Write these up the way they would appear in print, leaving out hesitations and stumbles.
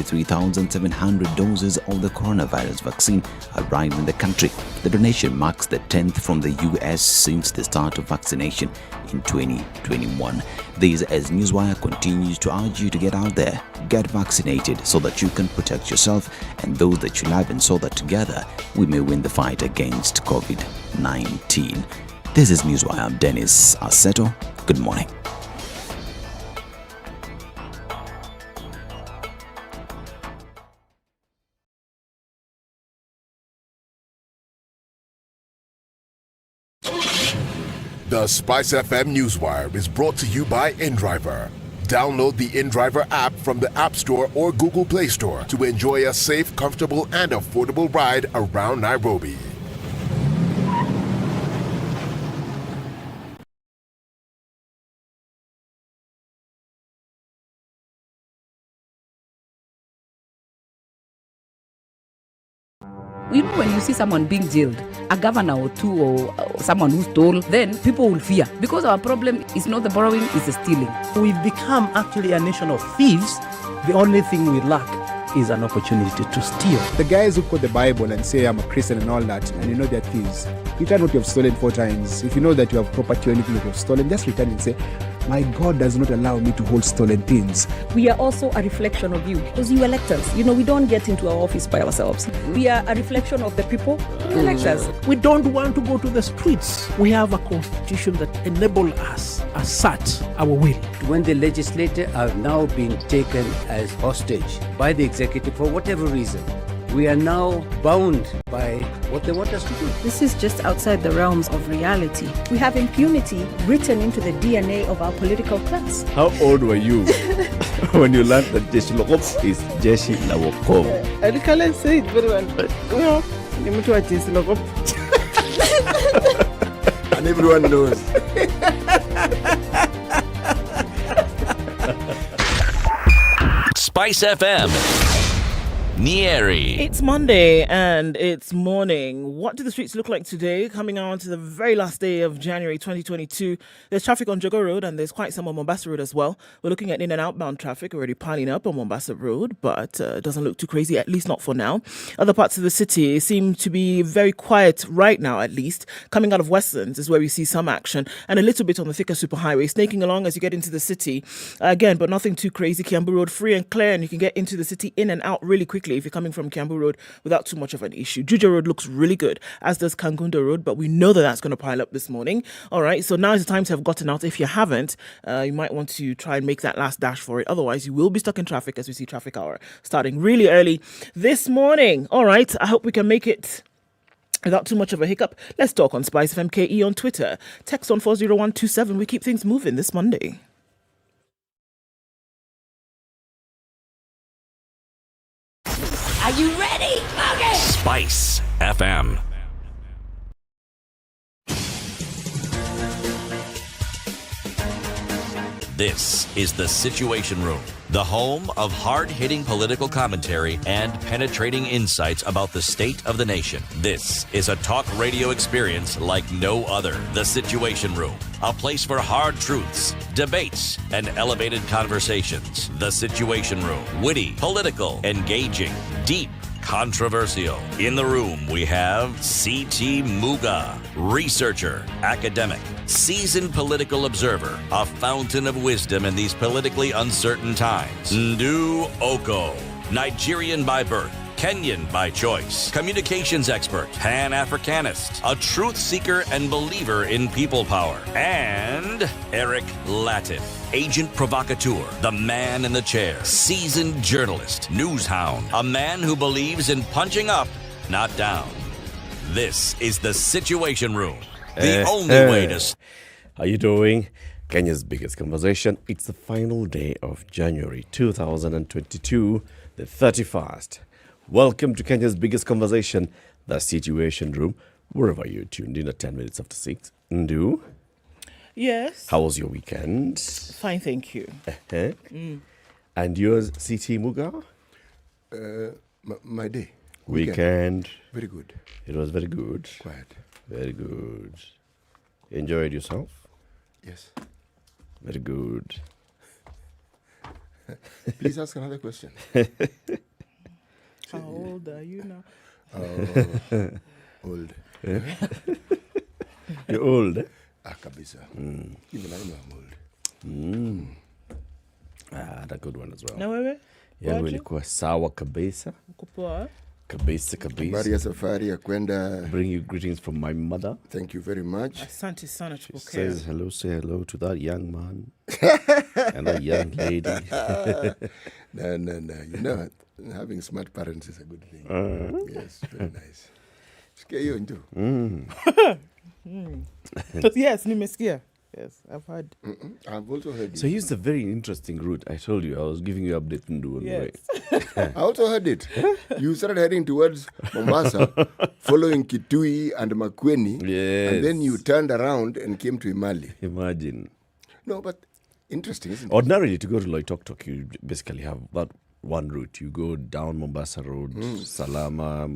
3,700 doses of the coronavirus vaccine arrived in the country. The donation marks the 10th from the US since the start of vaccination in 2021. This as Newswire continues to urge you to get out there, get vaccinated so that you can protect yourself and those that you love, and so that together we may win the fight against COVID-19. This is Newswire. I'm Dennis Aseto. Good morning. The SpiceFM Newswire is brought to you by InDriver. Download the InDriver app from the App Store or Google Play Store to enjoy a safe, comfortable, and affordable ride around Nairobi. You know, when you see someone being jailed, a governor or two or someone who stole, then people will fear. Because our problem is not the borrowing, it's the stealing. We've become actually a nation of thieves. The only thing we lack is an opportunity to steal. The guys who quote the Bible and say, I'm a Christian and all that, and you know they're thieves. Return what you have stolen 4 times. If you know that you have property or anything that you have stolen, just return and say, my God does not allow me to hold stolen things. We are also a reflection of you, because you elect us. You know, we don't get into our office by ourselves. We are a reflection of the people who elect us. We don't want to go to the streets. We have a constitution that enables us, assert our will. When the legislators are now being taken as hostage by the executive for whatever reason, we are now bound by what they want us to do. This is just outside the realms of reality. We have impunity written into the DNA of our political class. How old were you when you learned that Jeshi la Wokoh is Jeshi la Wokoh? I can't say it very well. No, you need to Jeshi la Wokoh. And everyone knows. SpiceFM. Nyeri. It's Monday and it's morning. What do the streets look like today? Coming on to the very last day of January 2022. There's traffic on Jogo Road and there's quite some on Mombasa Road as well. We're looking at in- and outbound traffic already piling up on Mombasa Road, but it doesn't look too crazy, at least not for now. Other parts of the city seem to be very quiet right now, at least. Coming out of Westlands is where we see some action, and a little bit on the thicker superhighway, snaking along as you get into the city. Again, but nothing too crazy. Kiambu Road free and clear, and you can get into the city in and out really quickly if you're coming from Kiambu Road without too much of an issue. Juja Road looks really good, as does Kangundo Road, but we know that that's going to pile up this morning. All right, so now is the time to have gotten out. If you haven't, you might want to try and make that last dash for it. Otherwise, you will be stuck in traffic as we see traffic hour starting really early this morning. All right, I hope we can make it without too much of a hiccup. Let's talk on SpiceFM KE on Twitter. Text on 40127. We keep things moving this Monday. Are you ready? Okay. Spice FM. This is The Situation Room, the home of hard-hitting political commentary and penetrating insights about the state of the nation. This is a talk radio experience like no other. The Situation Room, a place for hard truths, debates, and elevated conversations. The Situation Room, witty, political, engaging, deep, controversial. In the room, we have C.T. Muga, researcher, academic, seasoned political observer, a fountain of wisdom in these politically uncertain times. Ndu Okoh, Nigerian by birth, Kenyan by choice, communications expert, Pan-Africanist, a truth seeker and believer in people power, and Eric Latiff, agent provocateur, the man in the chair, seasoned journalist, news hound, a man who believes in punching up, not down. This is The Situation Room, the only way to... How you doing? Kenya's biggest conversation. It's the final day of January 2022, the 31st. Welcome to Kenya's biggest conversation, The Situation Room, wherever you're tuned in at 10 minutes after 6. Ndu? Yes. How was your weekend? Fine, thank you. And yours, C.T. Muga? My day. Weekend. Very good. It was very good. Quiet. Very good. Enjoyed yourself? Yes. Very good. Please ask another question. How old are you now? Old. You're old, eh? Kabisa. Even I know I'm old. That's a good one as well. Na wewe? Yangu ilikuwa sawa kabisa. Uko poa? Kabisa. Habari ya safari ya kwenda. Bring you greetings from my mother. Thank you very much. Asante sana She tupokea. says hello, say hello to that young man and that young lady. No. You know, having smart parents is a good thing. Yes, very nice. Sikia hiyo ndio. Yes, nimesikia. Yes, I've heard. I've also heard So here's a very interesting route. I told you, I was giving you update Ndu on the way. Yes. I also heard it. You started heading towards Mombasa, following Kitui and Makueni, Yes. and then you turned around and came to Imali. Imagine. No, but interesting, isn't it? Ordinarily, to go to Loitoktok, you basically have that one route. You go down Mombasa Road, Salama,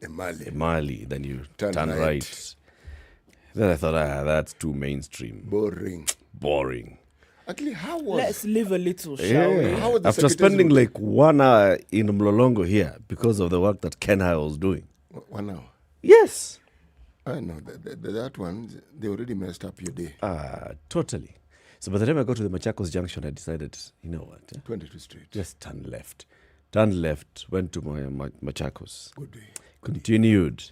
Imali. then you Turn turn right. right. Then I thought, that's too mainstream. Boring. Actually, how was... Let's live a little, shall we? How was the After secretary's spending route? like 1 hour in Mlolongo here because of the work that Kenha was doing. 1 hour? Yes. No, that one, they already messed up your day. Totally. So by the time I got to the Machakos Junction, I decided, you know what? 22 Street. Just turn left. Turned left, went to my Machakos. Good day. Continued,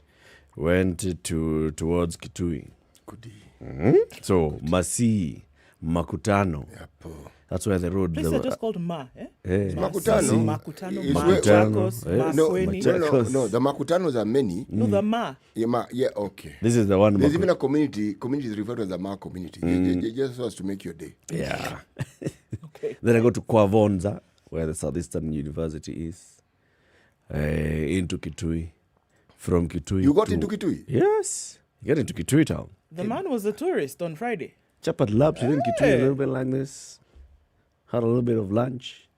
went towards Kitui. Good day. So Masi, Makutano. Yep. That's where the road. Places are just called Ma, eh? Makutano. Makutano, Is Ma, where- Machakos, No, Makueni. no, the Makutanos are many. No, the Ma. Yeah, okay. This is the one. There's even a community is referred to as the Ma community. Just so as to make your day. Yeah. Okay. Then I go to Kwavonza, where the Southeastern University is. Into Kitui. From Kitui. You got into Kitui? Yes. You get into Kitui town. The man was a tourist on Friday. Chapat laps within Kitui a little bit like this. Had a little bit of lunch.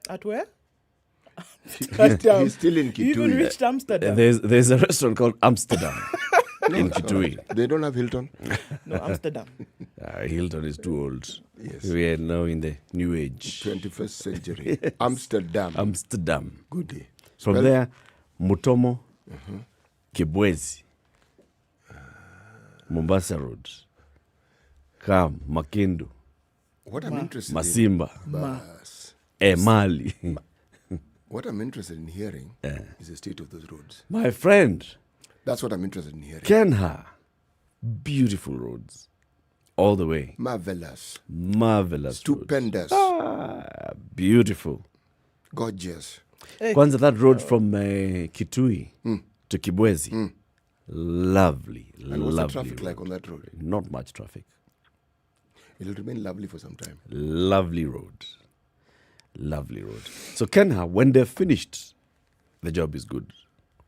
At where? He's still in You even Kitui. reached Amsterdam. There's a restaurant called Amsterdam in Kitui. They don't have Hilton? No, Amsterdam. Hilton is too old. Yes. We are now in the new age. 21st century. Amsterdam. Amsterdam. Good day. From Well- there, Mutomo, Kibwezi, Mombasa Road, Kam, Makindu, What I'm interested Masimba, Bas. Emali. What I'm interested in hearing is the state of those roads. My friend, That's what I'm interested in hearing. Kenha, beautiful roads. All the way. Marvelous. Marvelous. Stupendous. Roads. Beautiful. Gorgeous. Kwanza, that road from Kitui to Kibwezi. Lovely. And what's lovely the traffic road. like on that road? Not much traffic. It'll remain lovely for some time. Lovely road. Lovely road. So Kenha, when they're finished, the job is good.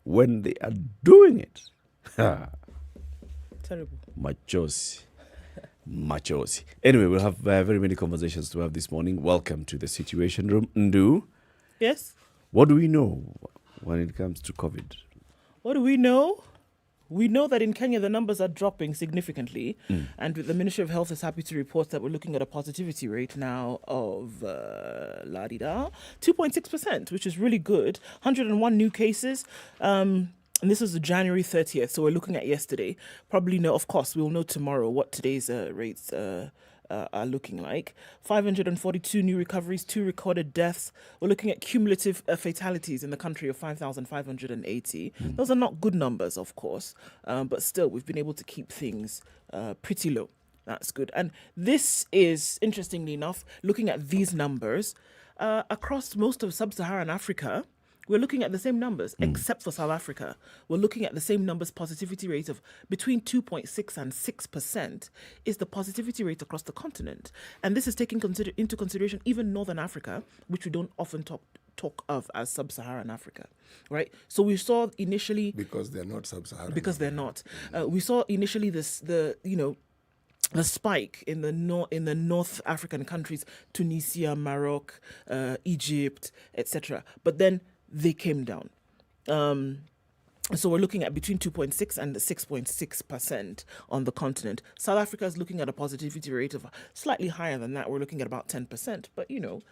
When they are doing it, Terrible. machosi. Machosi. Anyway, we'll have very many conversations to have this morning. Welcome to the Situation Room. Ndu, Yes. what do we know when it comes to COVID? What do we know? We know that in Kenya, the numbers are dropping significantly. And the Ministry of Health is happy to report that we're looking at a positivity rate now of 2.6%, which is really good. 101 new cases. And this is January 30th. So we're looking at yesterday. Probably know, of course, we'll know tomorrow what today's rates are looking like. 542 new recoveries, 2 recorded deaths. We're looking at cumulative fatalities in the country of 5,580. Those are not good numbers, of course, but still, we've been able to keep things pretty low. That's good. And this is, interestingly enough, looking at these numbers, across most of sub-Saharan Africa, we're looking at the same numbers, except for South Africa. We're looking at the same numbers. Positivity rate of between 2.6 and 6% is the positivity rate across the continent. And this is taking into consideration even Northern Africa, which we don't often talk of as sub-Saharan Africa, right? So we saw initially... Because they're not sub-Saharan. Because they're not. We saw initially the spike in the North African countries, Tunisia, Morocco, Egypt, etc. But then they came down. So we're looking at between 2.6 and 6.6% on the continent. South Africa is looking at a positivity rate of slightly higher than that. We're looking at about 10%, but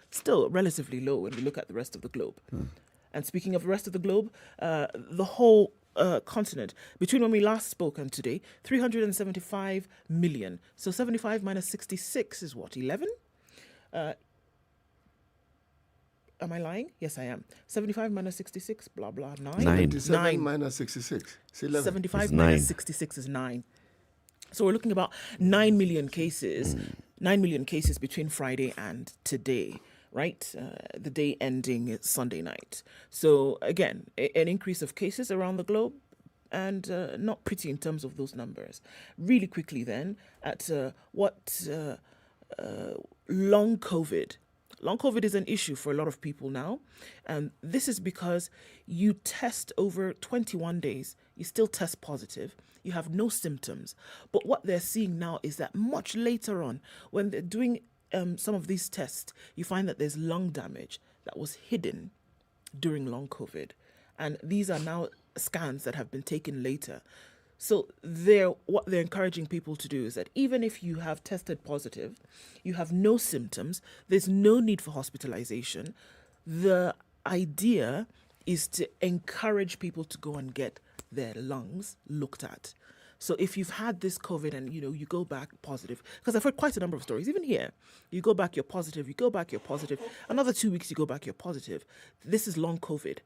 still relatively low when we look at the rest of the globe. And speaking of the rest of the globe, the whole continent, between when we last spoke and today, 375 million. So 75 minus 66 is what, 11? Am I lying? Yes, I am. 75 minus 66, blah, blah, 9. 97 minus 66. It's 11. 75 minus 66 is 9. So we're looking about 9 million cases, 9 million cases between Friday and today, right? The day ending Sunday night. So again, an increase of cases around the globe, and not pretty in terms of those numbers. Really quickly then, at what long COVID. Long COVID is an issue for a lot of people now. And this is because you test over 21 days, you still test positive, you have no symptoms. But what they're seeing now is that much later on, when they're doing some of these tests, you find that there's lung damage that was hidden during long COVID. And these are now scans that have been taken later. So what they're encouraging people to do is that even if you have tested positive, you have no symptoms, there's no need for hospitalization. The idea is to encourage people to go and get their lungs looked at. So if you've had this COVID and, you go back positive, because I've heard quite a number of stories, even here, you go back, you're positive, you go back, you're positive, another 2 weeks, you go back, you're positive. This is long COVID.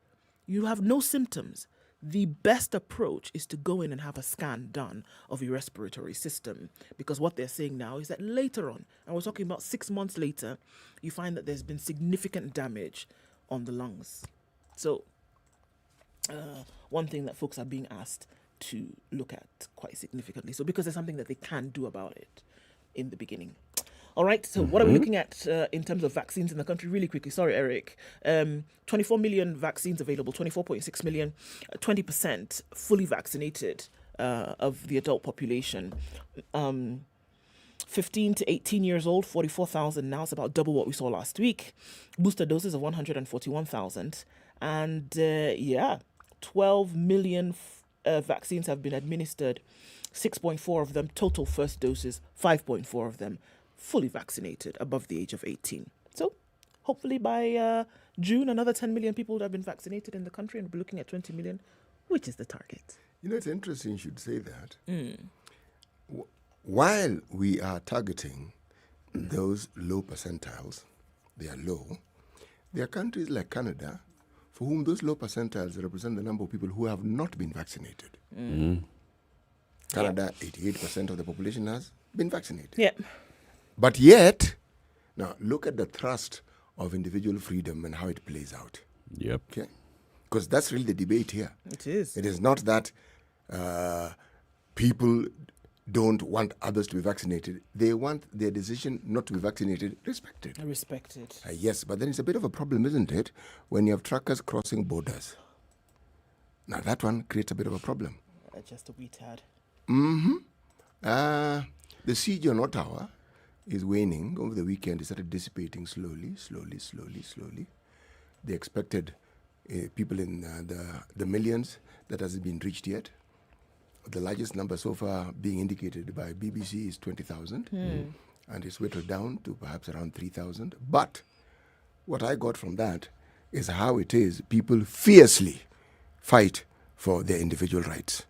You have no symptoms. The best approach is to go in and have a scan done of your respiratory system, because what they're saying now is that later on, and we're talking about 6 months later, you find that there's been significant damage on the lungs. So one thing that folks are being asked to look at quite significantly. So because there's something that they can do about it in the beginning. All right, so what are we looking at in terms of vaccines in the country? Really quickly, sorry, Eric. 24 million vaccines available, 24.6 million, 20% fully vaccinated of the adult population. 15 to 18 years old, 44,000 now. It's about double what we saw last week. Booster doses of 141,000. And 12 million vaccines have been administered. 6.4 of them, total first doses, 5.4 of them fully vaccinated above the age of 18. So hopefully by June, another 10 million people would have been vaccinated in the country, and we'll be looking at 20 million, which is the target. It's interesting you should say that. While we are targeting those low percentiles, they are low, there are countries like Canada for whom those low percentiles represent the number of people who have not been vaccinated. Canada, 88% of the population has been vaccinated. Yeah. But yet, now look at the thrust of individual freedom and how it plays out. Yep. Okay? Because that's really the debate here. It is. It is not that people don't want others to be vaccinated. They want their decision not to be vaccinated respected. Respected. Yes, but then it's a bit of a problem, isn't it, when you have truckers crossing borders. Now that one creates a bit of a problem. Just a wee tad. The siege on Ottawa is waning. Over the weekend, it started dissipating slowly. They expected people in the millions. That hasn't been reached yet. The largest number so far being indicated by BBC is 20,000. And it's whittled down to perhaps around 3,000. But what I got from that is how it is people fiercely fight for their individual rights.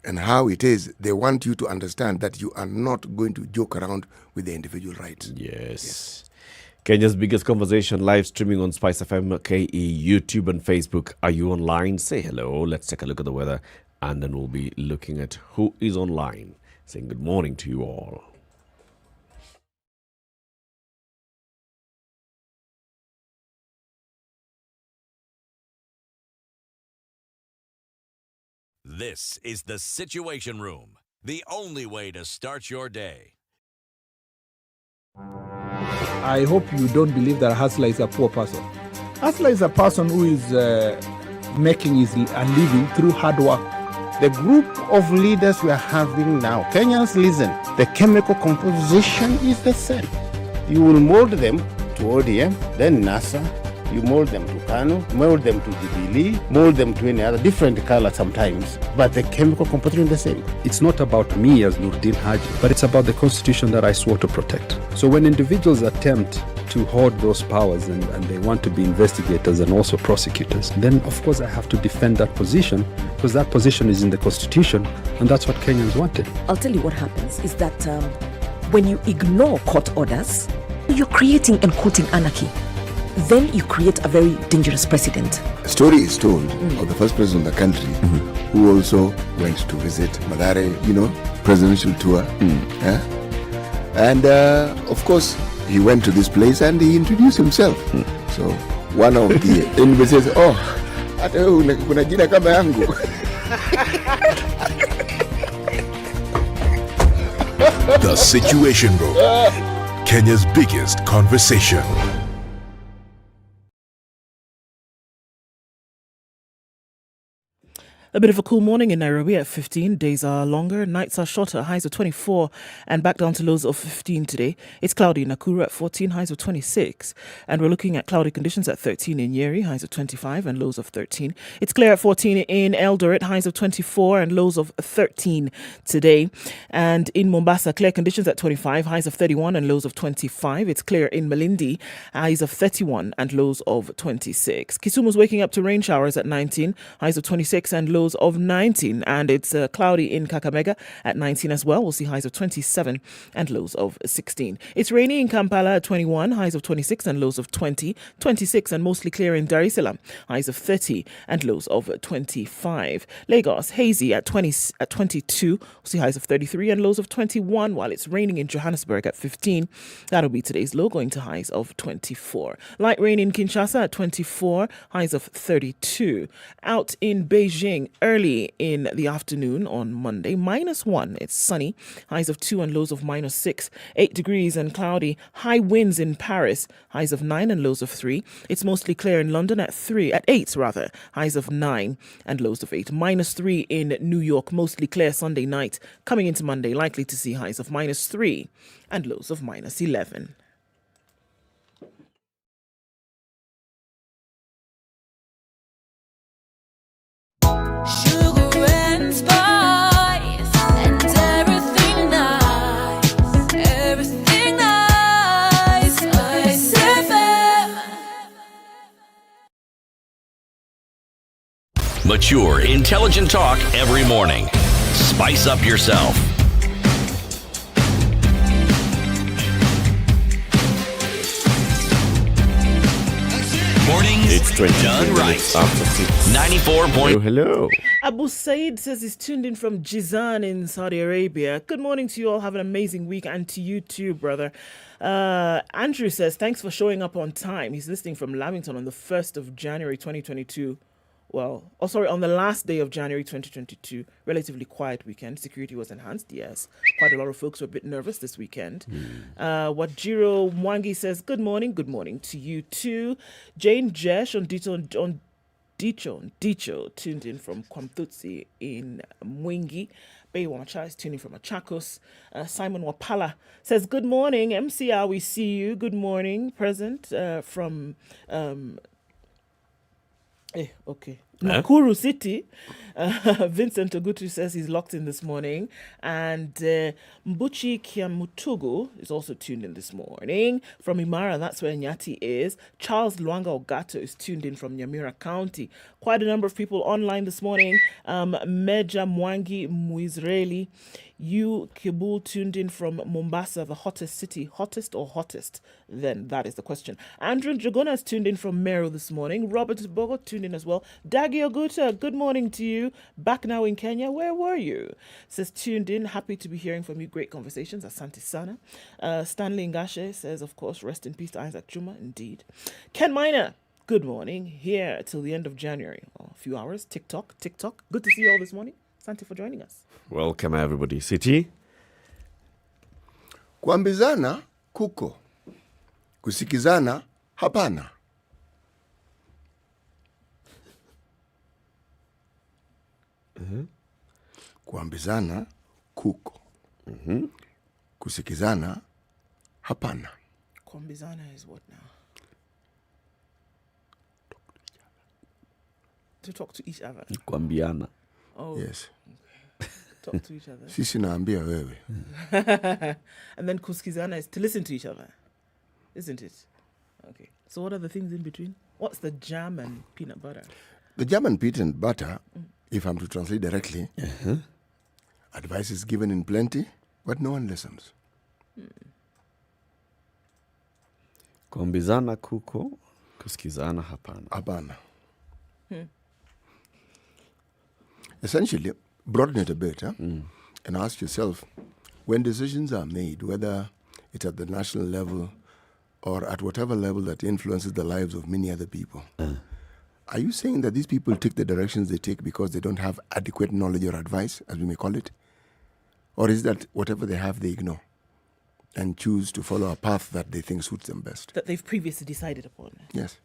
And how it is they want you to understand that you are not going to joke around with the individual rights. Yes. Kenya's biggest conversation live streaming on SpiceFM, KE, YouTube and Facebook. Are you online? Say hello. Let's take a look at the weather, and then we'll be looking at who is online. Saying good morning to you all. This is the Situation Room, the only way to start your day. I hope you don't believe that a hustler is a poor person. Hustler is a person who is making his a living through hard work. The group of leaders we are having now, Kenyans, listen, the chemical composition is the same. You will mold them to ODM, then NASA, You mold them to Kanu, mold them to Jubilee, mold them to any other different color sometimes, but the chemical composition is the same. It's not about me as Nurdin Haji, but it's about the constitution that I swore to protect. So when individuals attempt to hoard those powers and they want to be investigators and also prosecutors, then of course I have to defend that position because that position is in the constitution and that's what Kenyans wanted. I'll tell you what happens is that when you ignore court orders, you're creating and quoting anarchy. Then you create a very dangerous precedent. A story is told of the first president of the country who also went to visit Madare, presidential tour. And of course, he went to this place and he introduced himself. So one of the enemies says, hata wewe kuna jina kama yangu. The Situation Room, Kenya's biggest conversation. A bit of a cool morning in Nairobi at 15. Days are longer, nights are shorter, highs of 24 and back down to lows of 15 today. It's cloudy in Nakuru at 14, highs of 26. And we're looking at cloudy conditions at 13 in Nyeri, highs of 25 and lows of 13. It's clear at 14 in Eldoret, highs of 24 and lows of 13 today. And in Mombasa, clear conditions at 25, highs of 31 and lows of 25. It's clear in Malindi, highs of 31 and lows of 26. Kisumu's waking up to rain showers at 19, highs of 26 and lows of 19, and it's cloudy in Kakamega at 19 as well. We'll see highs of 27 and lows of 16. It's rainy in Kampala at 21, highs of 26 and lows of 20, 26 and mostly clear in Dar es Salaam, highs of 30 and lows of 25. Lagos, hazy at 22, we'll see highs of 33 and lows of 21, while it's raining in Johannesburg at 15. That'll be today's low, going to highs of 24. Light rain in Kinshasa at 24, highs of 32. Out in Beijing, early in the afternoon on Monday, -1. It's sunny, highs of 2 and lows of -6. 8 degrees and cloudy. High winds in Paris, highs of 9 and lows of 3. It's mostly clear in London at 8 rather, highs of 9 and lows of 8. -3 in New York, mostly clear Sunday night. Coming into Monday, likely to see highs of -3 and lows of -11. Sugar and spice and everything nice, everything nice. SpiceFM. Mature, intelligent talk every morning. Spice up yourself. Mornings It's 20 done right. after 6. 94. Hello. Abu Said says he's tuned in from Jizan in Saudi Arabia. Good morning to you all. Have an amazing week, and to you too, brother. Andrew says, thanks for showing up on time. He's listening from Lamington on the 1st of January 2022. On the last day of January 2022. Relatively quiet weekend. Security was enhanced, yes. Quite a lot of folks were a bit nervous this weekend. Wajiro Mwangi says, good morning to you too. Jane Jesh on Dicho tuned in from Kwamtutsi in Mwingi. Bay Wamacha is tuning from Machakos. Simon Wapala says, good morning, MCR, we see you. Good morning, present from... Nakuru City. Vincent Ogutu says he's locked in this morning. And Mbuchi Kiamutugu is also tuned in this morning. From Imara, that's where Nyati is. Charles Luanga Ogato is tuned in from Nyamira County. Quite a number of people online this morning. Meja Mwangi Muisraeli. You Kibul tuned in from Mombasa, the hottest city. Hottest or hottest? Then that is the question. Andrew Jagona is tuned in from Meru this morning. Robert Bogo tuned in as well. Dagi Oguta, good morning to you. Back now in Kenya. Where were you? Says tuned in. Happy to be hearing from you. Great conversations. Asante sana. Stanley Ngashe says, of course, rest in peace to Isaac Juma. Indeed. Ken Miner, good morning. Here till the end of January. A few hours. TikTok. Good to see you all this morning. Asante for joining us. Welcome, everybody. City. Kuambizana kuko, kusikizana hapana. Kuambizana kuko, kusikizana hapana. Kuambizana is what now? To talk to each other. Kuambiana. Oh. Yes. Talk to each other. Sisi naambia wewe. And then kusikizana is to listen to each other, isn't it? Okay. So what are the things in between? What's the jam and peanut butter? The jam and peanut butter, if I'm to translate directly, advice is given in plenty, but no one listens. Kuambizana kuko, kusikizana hapana. Hapana. Essentially, broaden it a bit and ask yourself, when decisions are made, whether it's at the national level or at whatever level that influences the lives of many other people, are you saying that these people take the directions they take because they don't have adequate knowledge or advice, as we may call it? Or is that whatever they have, they ignore and choose to follow a path that they think suits them best? That they've previously decided upon. Yes.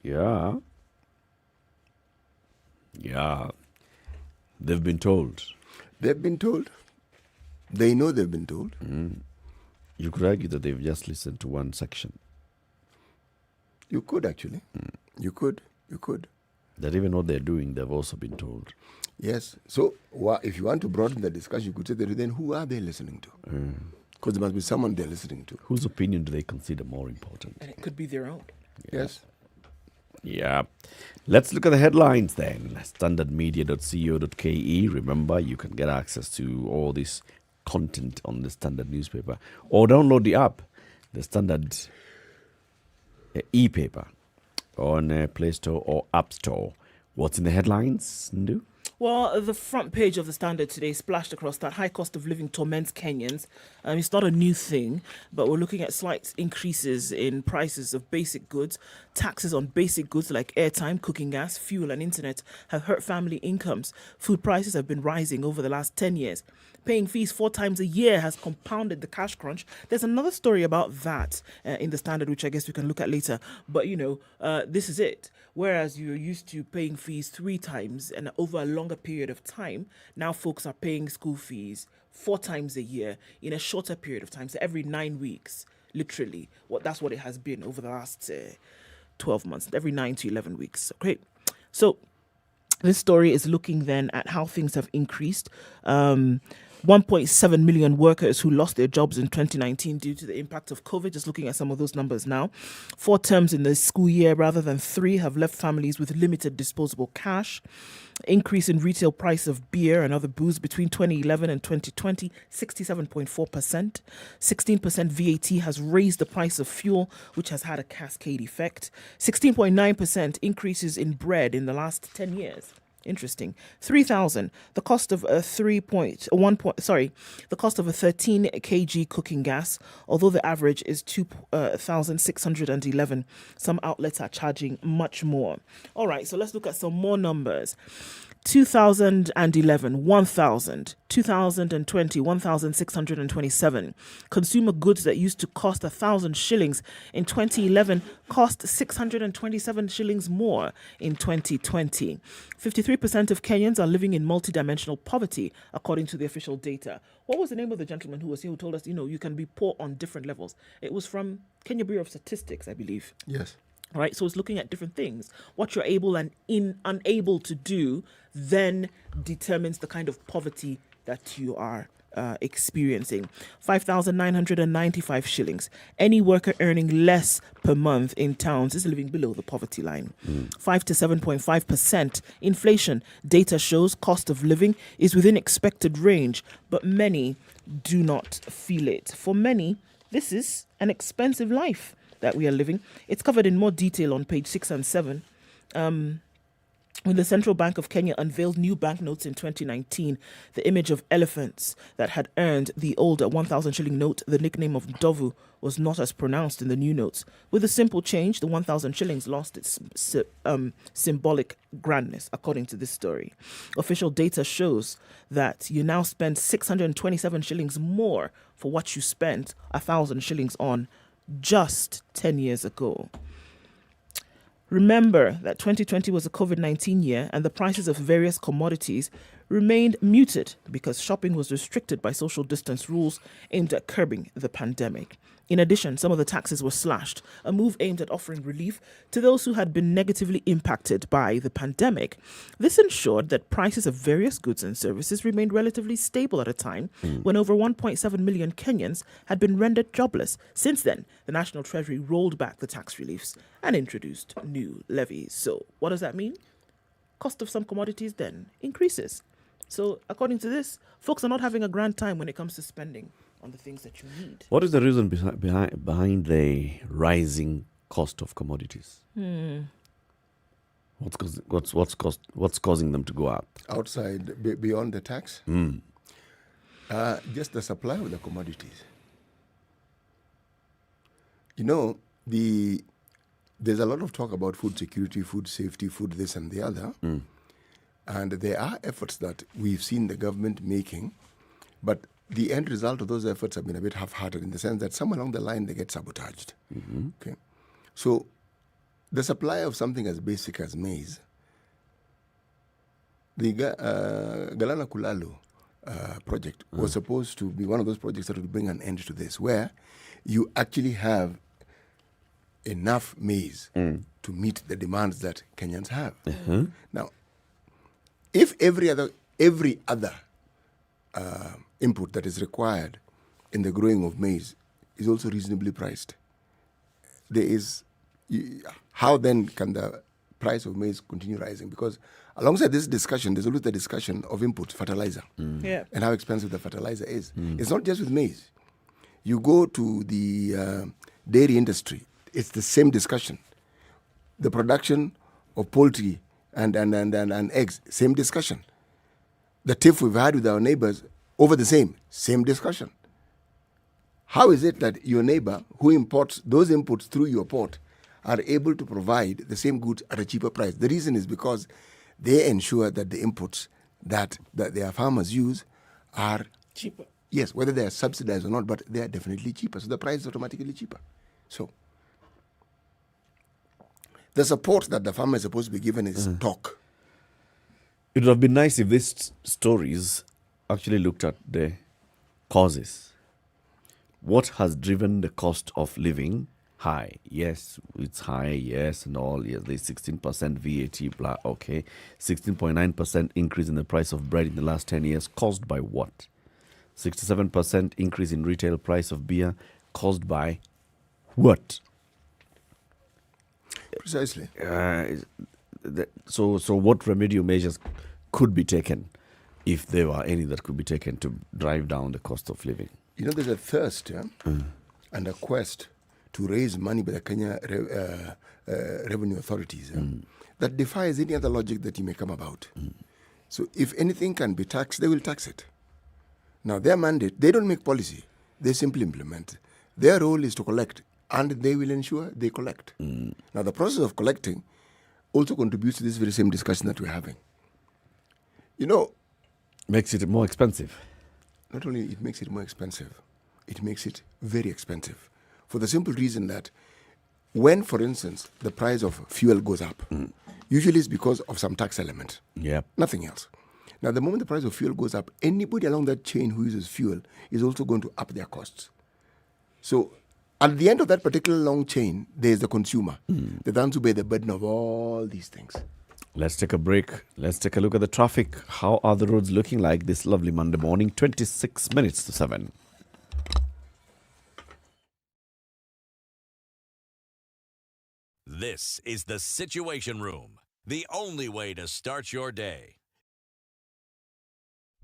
Yeah. Yeah. They've been told. They've been told. They know they've been told. You could argue that they've just listened to one section. You could actually. You could. That even what they're doing, they've also been told. Yes. So if you want to broaden the discussion, you could say that then who are they listening to? Because there must be someone they're listening to. Whose opinion do they consider more important? And it could be their own. Yes. Yeah. Let's look at the headlines then. Standardmedia.co.ke. Remember, you can get access to all this content on the Standard newspaper or download the app, the Standard e-paper on Play Store or App Store. What's in the headlines, Ndu? Well, the front page of the Standard today splashed across that high cost of living torments Kenyans. It's not a new thing, but we're looking at slight increases in prices of basic goods. Taxes on basic goods like airtime, cooking gas, fuel and internet have hurt family incomes. Food prices have been rising over the last 10 years. Paying fees 4 times a year has compounded the cash crunch. There's another story about that in the Standard, which I guess we can look at later. But, this is it. Whereas you're used to paying fees 3 times and over a longer period of time, now folks are paying school fees 4 times a year in a shorter period of time. So every 9 weeks, literally. That's what it has been over the last 12 months, every 9 to 11 weeks. Okay. So this story is looking then at how things have increased. 1.7 million workers who lost their jobs in 2019 due to the impact of COVID. Just looking at some of those numbers now. 4 terms in the school year rather than 3 have left families with limited disposable cash. Increase in retail price of beer and other booze between 2011 and 2020, 67.4%. 16% VAT has raised the price of fuel, which has had a cascade effect. 16.9% increases in bread in the last 10 years. Interesting. 3,000. The cost of a 13 kg cooking gas, although the average is 2,611. Some outlets are charging much more. All right, so let's look at some more numbers. 2011, 1,000. 2020, 1,627. Consumer goods that used to cost 1,000 shillings in 2011 cost 627 shillings more in 2020. 53% of Kenyans are living in multidimensional poverty, according to the official data. What was the name of the gentleman who was here who told us, you can be poor on different levels? It was from Kenya Bureau of Statistics, I believe. Yes. Right, so it's looking at different things. What you're able and unable to do then determines the kind of poverty that you are experiencing. 5,995 shillings. Any worker earning less per month in towns is living below the poverty line. 5 to 7.5% inflation. Data shows cost of living is within expected range, but many do not feel it. For many, this is an expensive life that we are living. It's covered in more detail on page 6 and 7. When the Central Bank of Kenya unveiled new banknotes in 2019, the image of elephants that had earned the older 1,000 shilling note the nickname of Ndovu was not as pronounced in the new notes. With a simple change, the 1,000 shillings lost its symbolic grandness, according to this story. Official data shows that you now spend 627 shillings more for what you spent 1,000 shillings on just 10 years ago. Remember that 2020 was a COVID-19 year and the prices of various commodities remained muted because shopping was restricted by social distance rules aimed at curbing the pandemic. In addition, some of the taxes were slashed, a move aimed at offering relief to those who had been negatively impacted by the pandemic. This ensured that prices of various goods and services remained relatively stable at a time when over 1.7 million Kenyans had been rendered jobless. Since then, the National Treasury rolled back the tax reliefs and introduced new levies. So what does that mean? Cost of some commodities then increases. So according to this, folks are not having a grand time when it comes to spending on the things that you need. What is the reason behind the rising cost of commodities? What's causing them to go up? Outside, beyond the tax? Just the supply of the commodities. You know, there's a lot of talk about food security, food safety, food this and the other. And there are efforts that we've seen the government making, but the end result of those efforts have been a bit half-hearted in the sense that somewhere along the line they get sabotaged. Okay, so the supply of something as basic as maize, the Galana Kulalo project was supposed to be one of those projects that would bring an end to this, where you actually have enough maize to meet the demands that Kenyans have. Now, if every other input that is required in the growing of maize is also reasonably priced, how then can the price of maize continue rising? Because alongside this discussion, there's always the discussion of input, fertilizer, and how expensive the fertilizer is. It's not just with maize. You go to the dairy industry, it's the same discussion. The production of poultry and eggs, same discussion. The tiff we've had with our neighbors over the same discussion. How is it that your neighbor who imports those inputs through your port are able to provide the same goods at a cheaper price? The reason is because they ensure that the inputs that their farmers use are cheaper. Yes, whether they are subsidized or not, but they are definitely cheaper. So the price is automatically cheaper. So the support that the farmer is supposed to be given is talk. It would have been nice if these stories actually looked at the causes. What has driven the cost of living high? Yes, it's high, yes, and all. Yes, there's 16% VAT, blah, okay. 16.9% increase in the price of bread in the last 10 years, caused by what? 67% increase in retail price of beer, caused by what? Precisely. So what remedial measures could be taken, if there were any that could be taken, to drive down the cost of living? You know, there's a thirst and a quest to raise money by the Kenya revenue authorities that defies any other logic that you may come about. So if anything can be taxed, they will tax it. Now, their mandate, they don't make policy. They simply implement. Their role is to collect, and they will ensure they collect. Now, the process of collecting also contributes to this very same discussion that we're having. You know, makes it more expensive. Not only it makes it more expensive, it makes it very expensive. For the simple reason that when, for instance, the price of fuel goes up, usually it's because of some tax element. Nothing else. Now, the moment the price of fuel goes up, anybody along that chain who uses fuel is also going to up their costs. So at the end of that particular long chain, there's the consumer, the ones who bear the burden of all these things. Let's take a break. Let's take a look at the traffic. How are the roads looking like this lovely Monday morning? 26 minutes to 7. This is the Situation Room, the only way to start your day.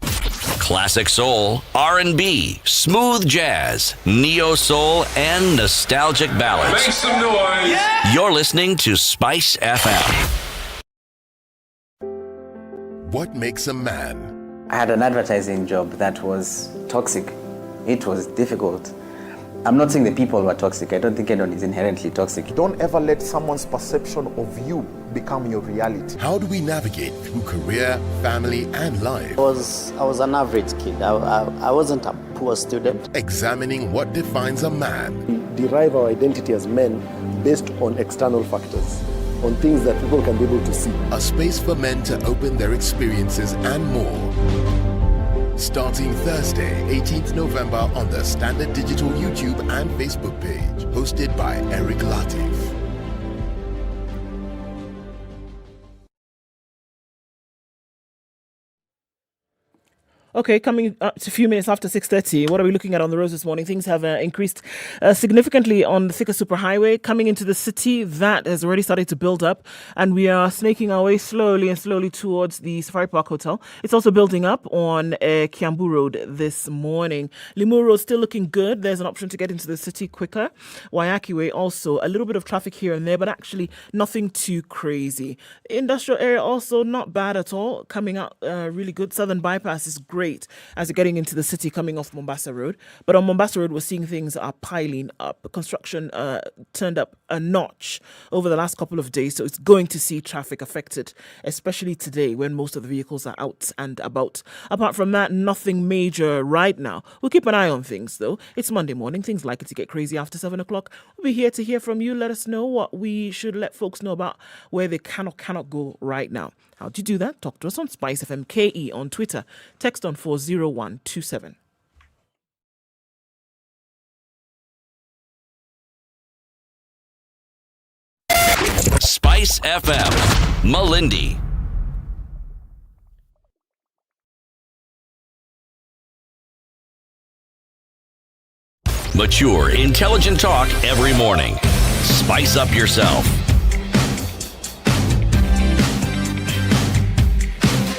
Classic soul, R&B, smooth jazz, neo soul, and nostalgic ballads. Make some noise. Yeah! You're listening to Spice FM. What makes a man? I had an advertising job that was toxic. It was difficult. I'm not saying the people were toxic. I don't think anyone is inherently toxic. Don't ever let someone's perception of you become your reality. How do we navigate through career, family, and life? I was an average kid. I wasn't a poor student. Examining what defines a man. We derive our identity as men based on external factors. on things that people can be able to see. A space for men to open their experiences and more. Starting Thursday, 18th November on the Standard Digital YouTube and Facebook page. Hosted by Eric Latiff. Okay, coming up to a few minutes after 6:30, what are we looking at on the roads this morning? Things have increased significantly on the Thika Superhighway. Coming into the city, that has already started to build up, and we are snaking our way slowly towards the Safari Park Hotel. It's also building up on Kiambu Road this morning. Limuru Road still looking good. There's an option to get into the city quicker. Wayaki Way also, a little bit of traffic here and there, but actually nothing too crazy. Industrial area also not bad at all. Coming out really good. Southern Bypass is great as you're getting into the city coming off Mombasa Road. But on Mombasa Road, we're seeing things are piling up. Construction turned up a notch over the last couple of days, so it's going to see traffic affected, especially today when most of the vehicles are out and about. Apart from that, nothing major right now. We'll keep an eye on things, though. It's Monday morning. Things likely to get crazy after 7 o'clock. We'll be here to hear from you. Let us know what we should let folks know about where they cannot go right now. How do you do that? Talk to us on SpiceFM KE on Twitter. Text on 40127. Spice FM, Malindi. Mature, intelligent talk every morning. Spice up yourself.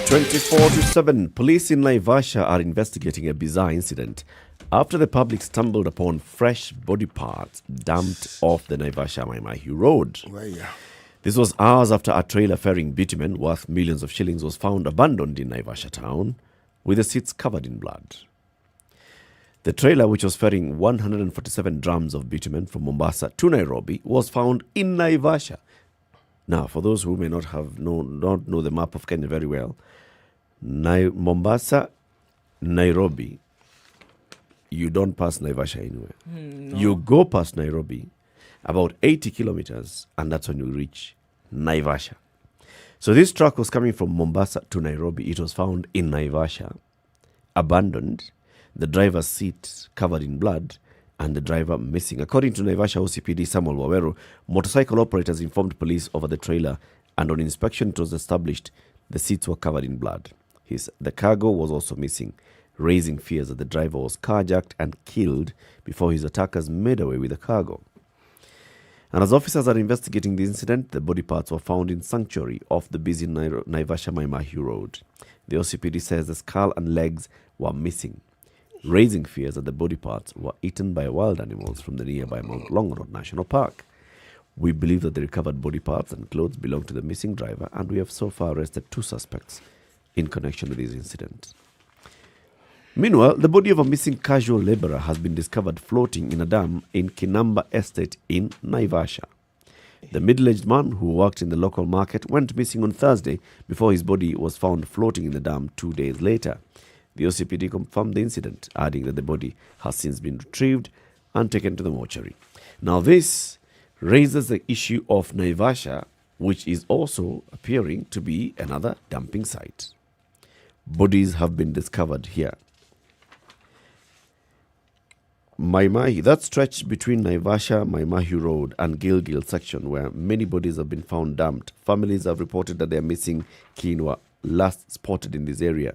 24/7, police in Naivasha are investigating a bizarre incident after the public stumbled upon fresh body parts dumped off the Naivasha-Maimahiu road. This was hours after a trailer ferrying bitumen worth millions of shillings was found abandoned in Naivasha town, with the seats covered in blood. The trailer, which was ferrying 147 drums of bitumen from Mombasa to Nairobi, was found in Naivasha. Now, for those who may not know the map of Kenya very well, Mombasa, Nairobi, you don't pass Naivasha anywhere. No. You go past Nairobi about 80 kilometers, and that's when you reach Naivasha. So this truck was coming from Mombasa to Nairobi. It was found in Naivasha, abandoned, the driver's seat covered in blood, and the driver missing. According to Naivasha OCPD Samuel Waweru, motorcycle operators informed police over the trailer, and on inspection it was established the seats were covered in blood. The cargo was also missing, raising fears that the driver was carjacked and killed before his attackers made away with the cargo. And as officers are investigating the incident, the body parts were found in sanctuary off the busy Naivasha-Maimahiu road. The OCPD says the skull and legs were missing, raising fears that the body parts were eaten by wild animals from the nearby Mount Longonot National Park. We believe that the recovered body parts and clothes belong to the missing driver, and we have so far arrested 2 suspects in connection with this incident. Meanwhile, the body of a missing casual laborer has been discovered floating in a dam in Kinamba Estate in Naivasha. The middle-aged man who worked in the local market went missing on Thursday before his body was found floating in the dam 2 days later. The OCPD confirmed the incident, adding that the body has since been retrieved and taken to the mortuary. Now this raises the issue of Naivasha, which is also appearing to be another dumping site. Bodies have been discovered here. Maimahi, that stretch between Naivasha, Maimahiu Road and Gilgil section where many bodies have been found dumped. Families have reported that their missing kin were last spotted in this area.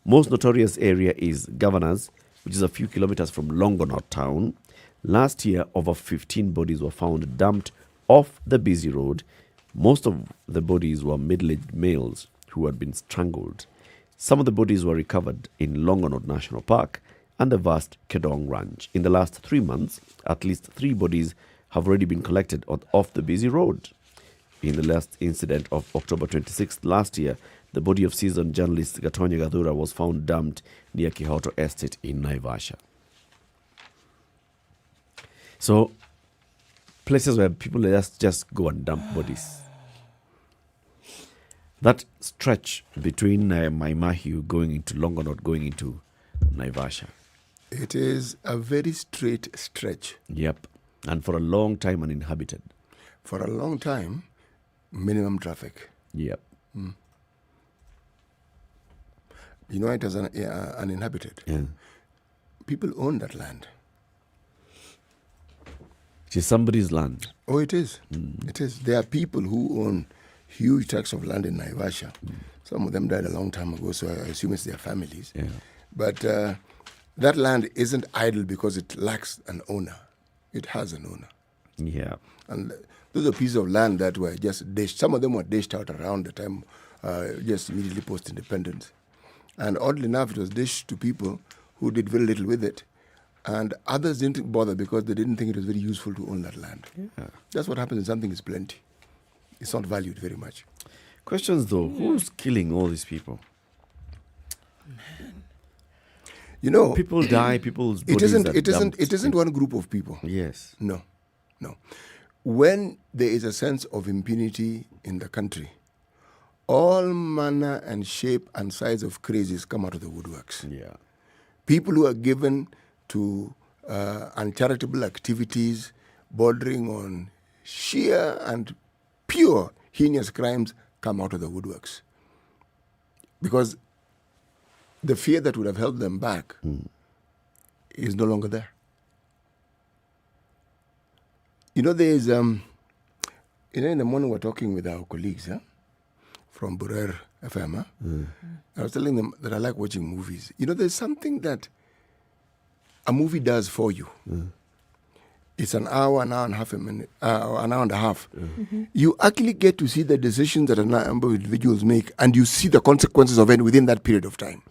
Most notorious area is Governors, which is a few kilometers from Longonot town. Last year, over 15 bodies were found dumped off the busy road. Most of the bodies were middle-aged males who had been strangled. Some of the bodies were recovered in Longonot National Park and the vast Kedong Ranch. In the last 3 months, at least 3 bodies have already been collected off the busy road. In the last incident of October 26th last year, the body of seasoned journalist Gatonye Gadhura was found dumped near Kihoto Estate in Naivasha. So, places where people just go and dump bodies. That stretch between Maimahiu going into Longonot, going into Naivasha. It is a very straight stretch. Yep. And for a long time uninhabited. For a long time, minimum traffic. Yep. You know, it is uninhabited. Yeah. People own that land. It is somebody's land. Oh, it is. It is. There are people who own huge tracts of land in Naivasha. Some of them died a long time ago, so I assume it's their families. Yeah. But that land isn't idle because it lacks an owner. It has an owner. Yeah. And those are pieces of land that were just dished. Some of them were dished out around the time, just immediately post-independence. And oddly enough, it was dished to people who did very little with it. And others didn't bother because they didn't think it was very useful to own that land. Yeah. That's what happens when something is plenty. It's not valued very much. Questions though, who's killing all these people? You know, people die, people's it bodies isn't. are It isn't. dumped. It isn't one group of people. Yes. No. When there is a sense of impunity in the country, all manner and shape and size of crazies come out of the woodworks. Yeah. People who are given to uncharitable activities bordering on sheer and pure heinous crimes come out of the woodworks. Because the fear that would have held them back is no longer there. You know, there is, in the morning we're talking with our colleagues from Burer FM. I was telling them that I like watching movies. You know, there's something that a movie does for you. It's an hour and a half, an hour and a half. You actually get to see the decisions that a number of individuals make, and you see the consequences of it within that period of time.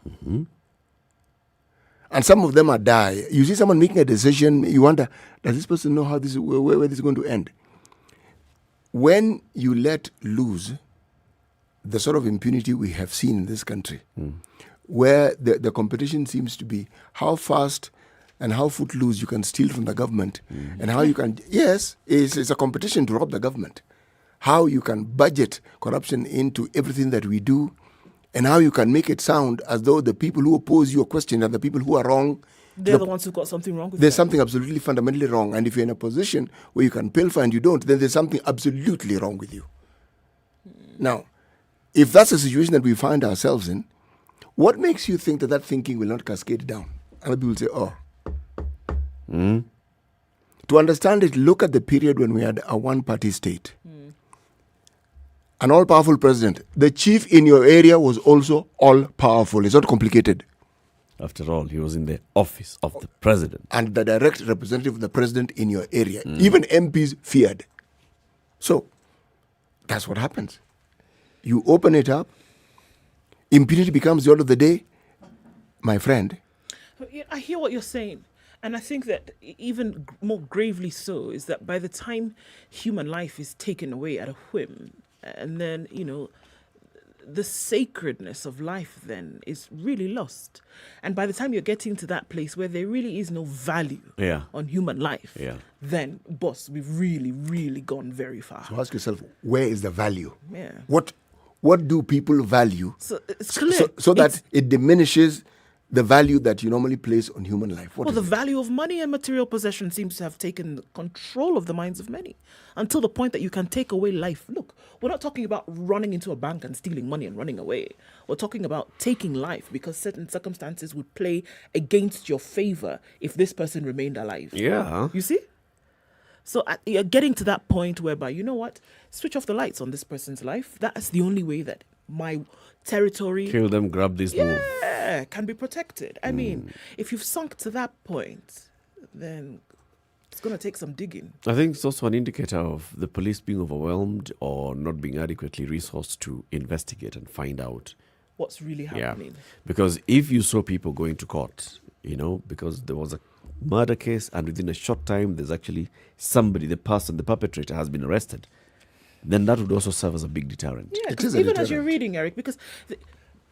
And some of them are die. You see someone making a decision, you wonder, does this person know how where this is going to end? When you let loose the sort of impunity we have seen in this country, where the competition seems to be how fast and how footloose you can steal from the government, and how you can, yes, it's a competition to rob the government. How you can budget corruption into everything that we do, and how you can make it sound as though the people who oppose your question are the people who are wrong. They're the ones who've got something wrong with There's them. something absolutely fundamentally wrong. And if you're in a position where you can pilfer and you don't, then there's something absolutely wrong with you. Now, if that's the situation that we find ourselves in, what makes you think that that thinking will not cascade down? And people will say, oh. To understand it, look at the period when we had a one-party state. An all-powerful president. The chief in your area was also all-powerful. It's not complicated. After all, he was in the office of the president. And the direct representative of the president in your area. Even MPs feared. So, that's what happens. You open it up, impunity becomes the order of the day. My friend. I hear what you're saying. And I think that even more gravely so is that by the time human life is taken away at a whim, and then, the sacredness of life then is really lost. And by the time you're getting to that place where there really is no value on human life, then, boss, we've really, really gone very far. So ask yourself, where is the value? Yeah. What do people value? So it's clear. So that it diminishes the value that you normally place on human life. Well, the value of money and material possession seems to have taken control of the minds of many until the point that you can take away life. Look, we're not talking about running into a bank and stealing money and running away. We're talking about taking life because certain circumstances would play against your favor if this person remained alive. Yeah. You see? So you're getting to that point whereby, you know what? Switch off the lights on this person's life. That's the only way that my territory... Kill them, grab this move. Yeah, can be protected. I mean, if you've sunk to that point, then it's going to take some digging. I think it's also an indicator of the police being overwhelmed or not being adequately resourced to investigate and find out what's really happening. Because if you saw people going to court, because there was a murder case and within a short time there's actually somebody, the perpetrator has been arrested, then that would also serve as a big deterrent. Yeah, even as you're reading, Eric, because,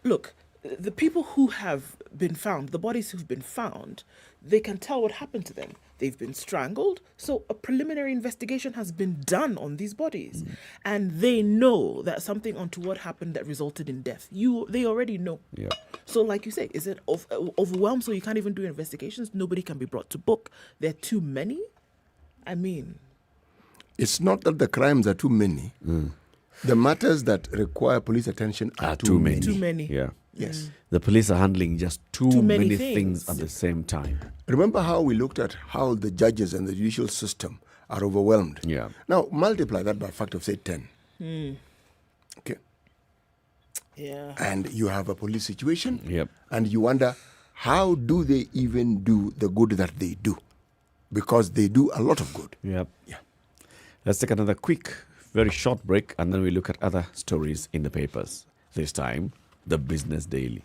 look, the people who have been found, the bodies who've been found, they can tell what happened to them. They've been strangled, so a preliminary investigation has been done on these bodies. And they know that something untoward happened that resulted in death. They already know. Yeah. So like you say, is it overwhelmed so you can't even do investigations? Nobody can be brought to book. There are too many? I mean... It's not that the crimes are too many. the matters that require police attention are too many. Too many. Yeah. Yes. The police are handling just too many many things. things at the same time. Remember how we looked at how the judges and the judicial system are overwhelmed? Yeah. Now, multiply that by a factor of, say, 10. Okay. Yeah. And you have a police situation. Yep. And you wonder, how do they even do the good that they do? Because they do a lot of good. Yep. Yeah. Let's take another quick, very short break, and then we look at other stories in the papers. This time, the Business Daily,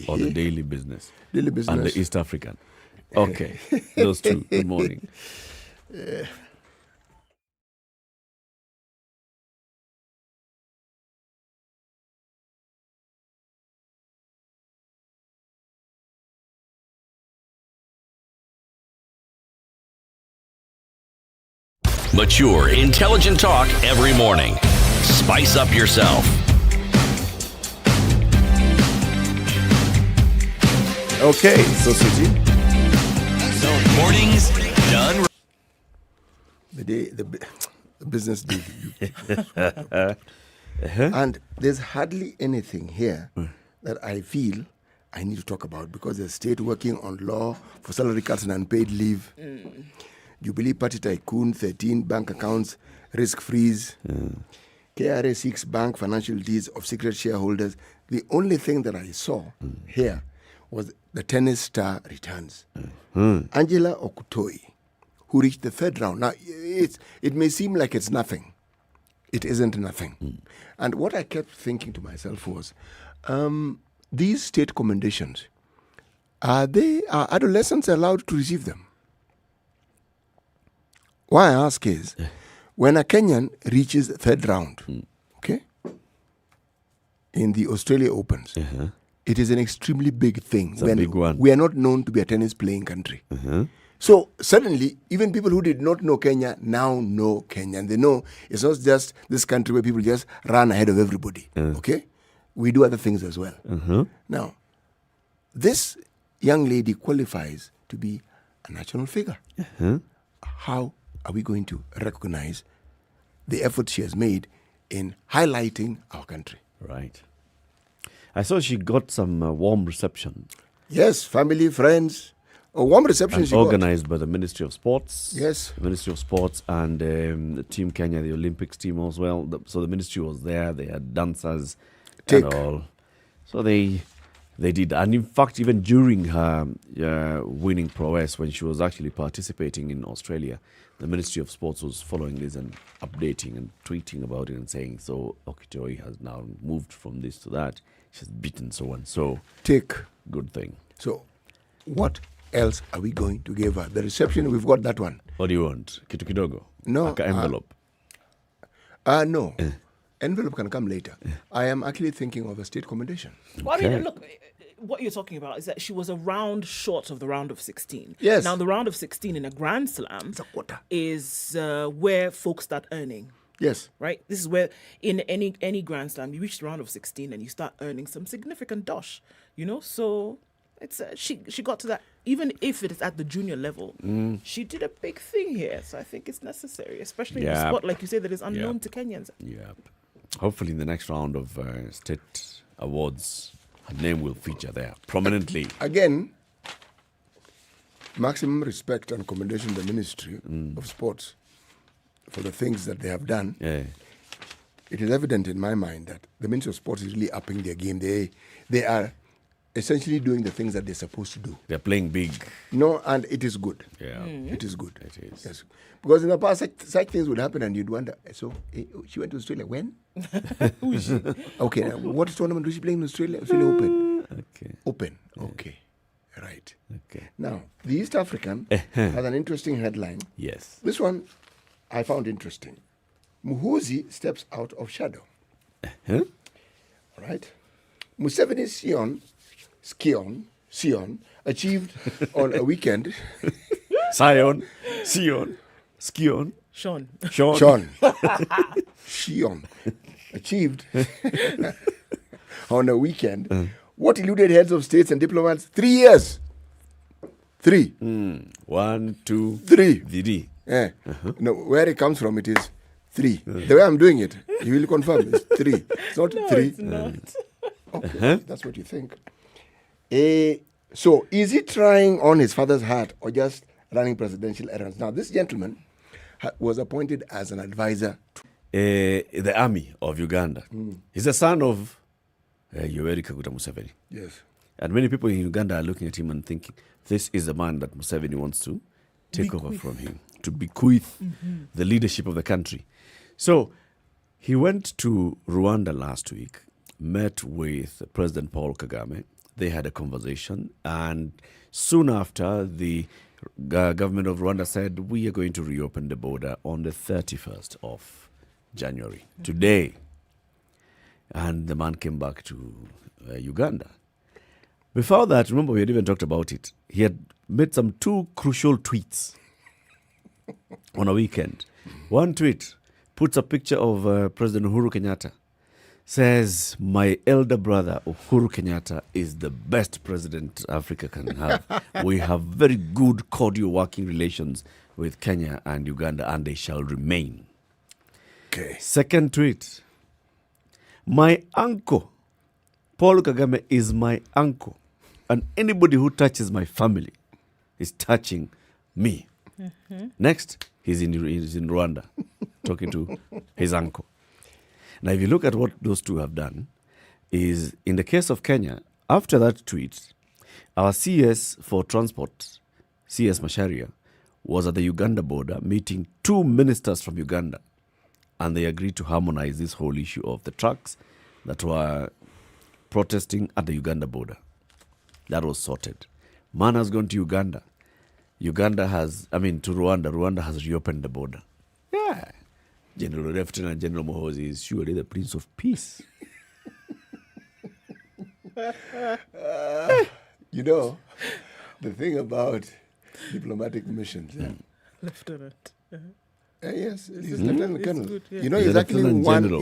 or the Daily Business. Daily Business. And the East African. Okay, those two. Good morning. Mature, intelligent talk every morning. Spice up yourself. Okay, so City. Mornings done. The business day. And there's hardly anything here that I feel I need to talk about, because there's state working on law for salary cuts and unpaid leave. Jubilee Party tycoon, 13 bank accounts, risk freeze. KRA seeks bank financial deeds of secret shareholders. The only thing that I saw here was the tennis star returns. Angela Okutoi, who reached the third round. Now, it may seem like it's nothing. It isn't nothing. And what I kept thinking to myself was, these state commendations, are adolescents allowed to receive them? Why I ask is, when a Kenyan reaches third round, okay, in the Australia Opens, it is an extremely big thing. It's a big one. We are not known to be a tennis playing country. So suddenly, even people who did not know Kenya now know Kenya. And they know it's not just this country where people just run ahead of everybody. Okay? We do other things as well. Now, this young lady qualifies to be a national figure. How are we going to recognize the effort she has made in highlighting our country? Right. I saw she got some warm reception. Yes, family, friends. A warm reception And she organized by the Ministry of Sports. Yes. The Ministry of Sports and the Team Kenya, the Olympics team as well. So the ministry was there. They had dancers and all. So they did. And in fact, even during her winning prowess, when she was actually participating in Australia, the Ministry of Sports was following this and updating and tweeting about it and saying, so Okitoi has now moved from this to that. She's beaten so and so. Good thing. So what else are we going to give her? The reception, we've got that one. What do you want? Kitu kidogo? No. Like an envelope? No. Envelope can come later. I am actually thinking of a state commendation. Well, I mean, look, what you're talking about is that she was a round short of the round of 16. Yes. Now, the round of 16 in a Grand Slam is where folks start earning. Yes. Right? This is where in any Grand Slam, you reach the round of 16 and you start earning some significant dosh, you know? So it's she got to that, even if it is at the junior level, she did a big thing here. So I think it's necessary, especially in a spot, like you say, that is unknown to Kenyans. Yeah. Hopefully in the next round of state awards, her name will feature there prominently. Again, maximum respect and commendation to the Ministry of Sports for the things that they have done. It is evident in my mind that the Ministry of Sports is really upping their game. They are essentially doing the things that they're supposed to do. They're playing big. No, and it is good. Yeah. It is good. It is. Yes. Because in the past, such things would happen and you'd wonder, so she went to Australia. When? Who is she? Okay, now, what tournament was she playing in Australia? Australia Open. Okay. Open. Okay. Right. Okay. Now, the East African has an interesting headline. Yes. This one I found interesting. Muhoozi steps out of shadow. Right? Museveni's Sion achieved on a weekend. Sion. Achieved on a weekend what eluded heads of states and diplomats 3 years. 3. 1, 2, 3. 3. No, where it comes from, it is 3. The way I'm doing it, you will confirm it's 3. It's not No, 3. it's not. Okay, that's what you think. So, is he trying on his father's hat or just running presidential errands? Now, this gentleman was appointed as an advisor to the army of Uganda. He's the son of Yoweri Kaguta Museveni. Yes. And many people in Uganda are looking at him and thinking, this is the man that Museveni wants to take over from him, to bequeath the leadership of the country. So he went to Rwanda last week, met with President Paul Kagame. They had a conversation, and soon after, the government of Rwanda said, we are going to reopen the border on the 31st of January, today. And the man came back to Uganda. Before that, remember, we had even talked about it. He had made some 2 crucial tweets on a weekend. One tweet puts a picture of President Uhuru Kenyatta. Says, my elder brother Uhuru Kenyatta is the best president Africa can have. We have very good cordial working relations with Kenya and Uganda, and they shall remain. Okay. Second tweet. My uncle, Paul Kagame, is my uncle. And anybody who touches my family is touching me. Next, he's in Rwanda talking to his uncle. Now, if you look at what those two have done, is in the case of Kenya, after that tweet, our CS for transport, CS Macharia, was at the Uganda border meeting 2 ministers from Uganda. And they agreed to harmonize this whole issue of the trucks that were protesting at the Uganda border. That was sorted. Man has gone to Uganda. To Rwanda. Rwanda has reopened the border. Yeah. General Lieutenant General Mohozi is surely the Prince of Peace. You know, the thing about diplomatic missions, Lieutenant. yes, he's It's Lieutenant good, Colonel. it's good, yeah. You know, He's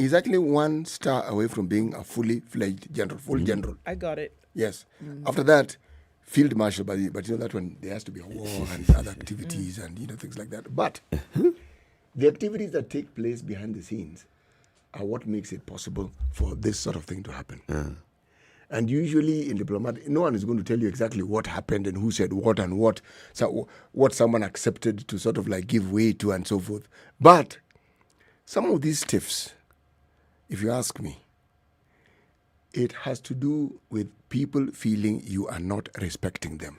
he's actually one star away from being a fully fledged general, full general. I got it. Yes. After that, Field Marshal, but you know that one, there has to be a war and other activities and, things like that. But the activities that take place behind the scenes are what makes it possible for this sort of thing to happen. And usually in diplomatic, no one is going to tell you exactly what happened and who said what and what someone accepted to sort of like give way to and so forth. But some of these tiffs, if you ask me, it has to do with people feeling you are not respecting them.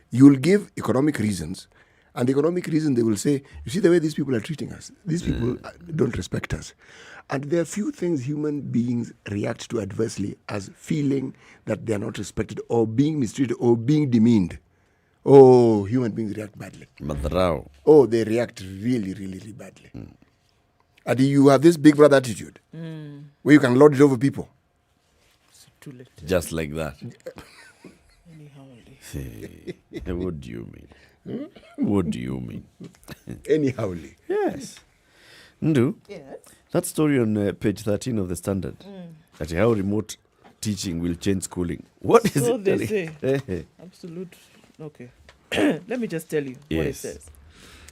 You'll give economic reasons, and the economic reason they will say, you see the way these people are treating us. These people don't respect us. And there are few things human beings react to adversely as feeling that they are not respected or being mistreated or being demeaned. Oh, human beings react badly. Madrao. Oh, they react really, really, really badly. And you have this big brother attitude where you can lord it over people. Too late. Just like that. Anyhow. What do you mean? What do you mean? Anyhowly. Yes. Ndu, Yes. that story on page 13 of the Standard, that how remote teaching will change schooling. What is So it they telling? say. Absolute. Okay. Let me just tell you what it Yes. says.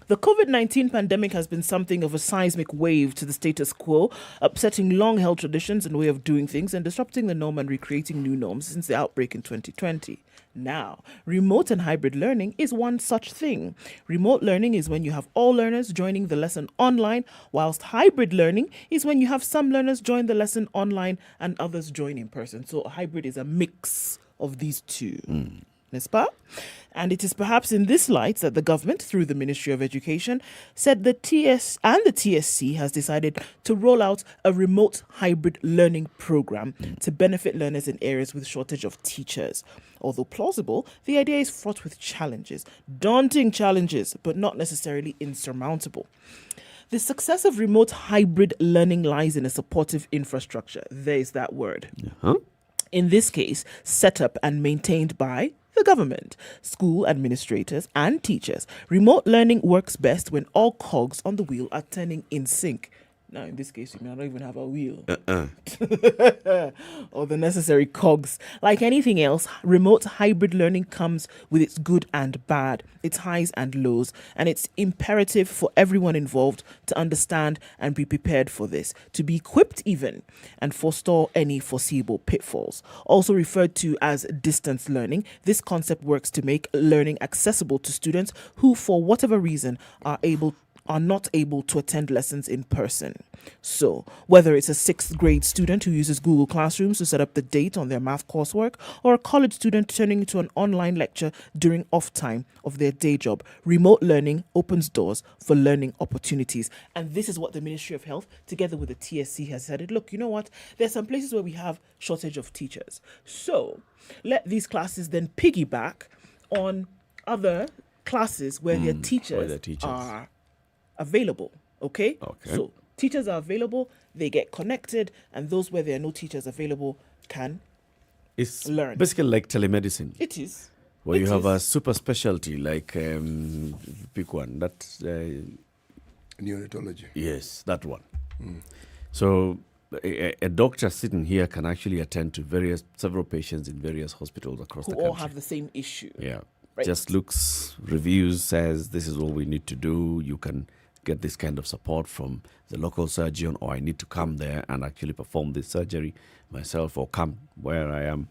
The COVID-19 pandemic has been something of a seismic wave to the status quo, upsetting long-held traditions and way of doing things and disrupting the norm and recreating new norms since the outbreak in 2020. Now, remote and hybrid learning is one such thing. Remote learning is when you have all learners joining the lesson online, whilst hybrid learning is when you have some learners join the lesson online and others join in person. So a hybrid is a mix of these two. N'est-ce pas? And it is perhaps in this light that the government, through the Ministry of Education, said the TS and the TSC has decided to roll out a remote hybrid learning program to benefit learners in areas with shortage of teachers. Although plausible, the idea is fraught with challenges, daunting challenges, but not necessarily insurmountable. The success of remote hybrid learning lies in a supportive infrastructure. There is that word. In this case, set up and maintained by the government, school administrators, and teachers. Remote learning works best when all cogs on the wheel are turning in sync. Now, in this case, you may not even have a wheel. Or the necessary cogs. Like anything else, remote hybrid learning comes with its good and bad, its highs and lows, and it's imperative for everyone involved to understand and be prepared for this, to be equipped even, and forestall any foreseeable pitfalls. Also referred to as distance learning, this concept works to make learning accessible to students who, for whatever reason, are not able to attend lessons in person. So, whether it's a 6th grade student who uses Google Classrooms to set up the date on their math coursework, or a college student turning into an online lecture during off time of their day job, remote learning opens doors for learning opportunities. And this is what the Ministry of Health, together with the TSC, has said. Look, you know what? There's some places where we have shortage of teachers. So, let these classes then piggyback on other classes where their teachers are available. Okay? So teachers are available, they get connected, and those where there are no teachers available can learn. Basically like telemedicine. It is. Where you have a super specialty like pick one. That's neonatology. Yes, that one. So a doctor sitting here can actually attend to several patients in various hospitals across the country. Who all have the same issue. Yeah. Right. Just looks, reviews, says this is what we need to do. You can get this kind of support from the local surgeon, or I need to come there and actually perform this surgery myself, or come where I am.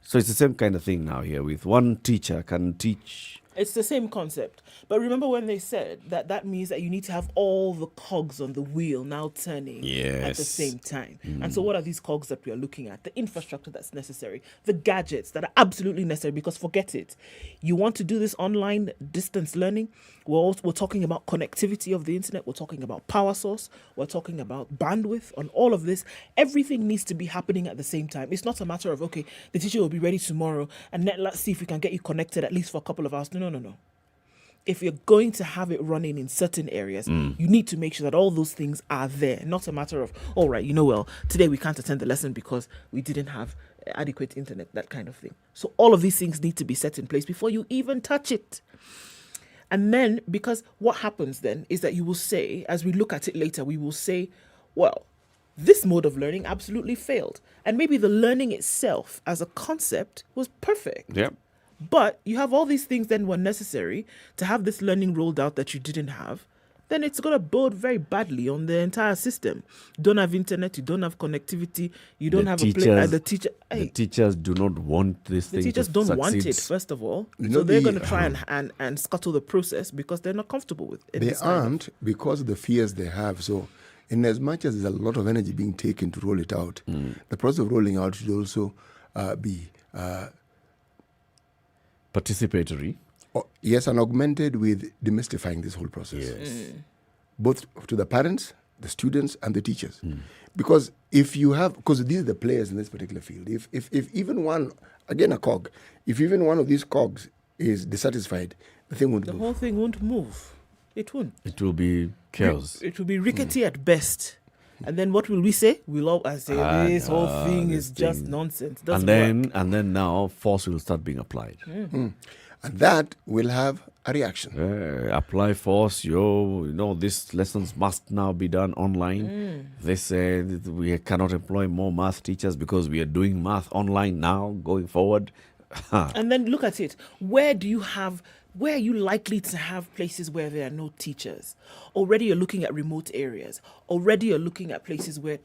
So it's the same kind of thing now here, with one teacher can teach. It's the same concept. But remember when they said that means that you need to have all the cogs on the wheel now turning at the same time. And so what are these cogs that we are looking at? The infrastructure that's necessary, the gadgets that are absolutely necessary, because forget it. You want to do this online distance learning, we're talking about connectivity of the internet, we're talking about power source, we're talking about bandwidth on all of this. Everything needs to be happening at the same time. It's not a matter of, okay, the teacher will be ready tomorrow and let's see if we can get you connected at least for a couple of hours. No. If you're going to have it running in certain areas, you need to make sure that all those things are there. Not a matter of, all right, today we can't attend the lesson because we didn't have adequate internet, that kind of thing. So all of these things need to be set in place before you even touch it. And then, because what happens then is that you will say, as we look at it later, we will say, well, this mode of learning absolutely failed. And maybe the learning itself as a concept was perfect. Yeah. But you have all these things then were necessary to have this learning rolled out that you didn't have. Then it's going to bode very badly on the entire system. You don't have internet, you don't have connectivity, you don't have a place. The teachers do not want this thing to succeed. The teachers don't want it, first of all. So they're going to try and scuttle the process because they're not comfortable with it. They aren't, because of the fears they have. So in as much as there's a lot of energy being taken to roll it out, the process of rolling out should also be participatory. Yes, and augmented with demystifying this whole process. Yes. Both to the parents, the students, and the teachers. Because if you have, because these are the players in this particular field, if even one, again a cog, if even one of these cogs is dissatisfied, the thing won't move. The whole thing won't move. It won't. It will be chaos. It will be rickety at best. And then what will we say? We'll all say this whole thing is just nonsense. Doesn't and then now force will start being applied. And that will have a reaction. Apply force. These lessons must now be done online. They say that we cannot employ more math teachers because we are doing math online now going forward. And then look at it. Where are you likely to have places where there are no teachers? Already you're looking at remote areas. Already you're looking at places where,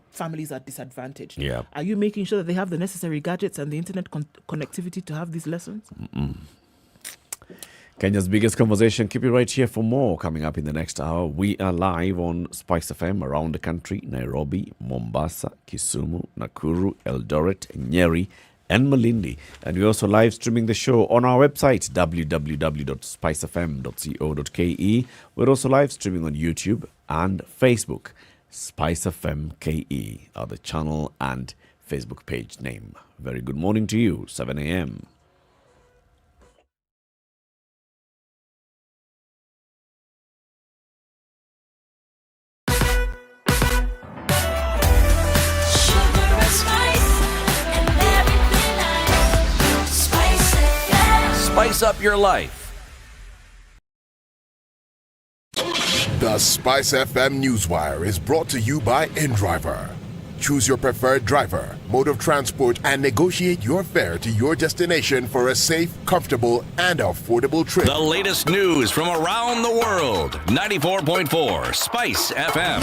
families are disadvantaged. Yeah. Are you making sure that they have the necessary gadgets and the internet connectivity to have these lessons? Kenya's biggest conversation. Keep it right here for more coming up in the next hour. We are live on SpiceFM around the country. Nairobi, Mombasa, Kisumu, Nakuru, Eldoret, Nyeri, and Malindi. And we're also live streaming the show on our website, www.spicefm.co.ke. We're also live streaming on YouTube and Facebook. SpiceFM KE are the channel and Facebook page name. Very good morning to you, 7 a.m. Spice up your life. The The SpiceFM Newswire is brought to you by InDriver. Choose your preferred driver, mode of transport, and negotiate your fare to your destination for a safe, comfortable, and affordable trip. The latest news from around the world. 94.4 Spice FM.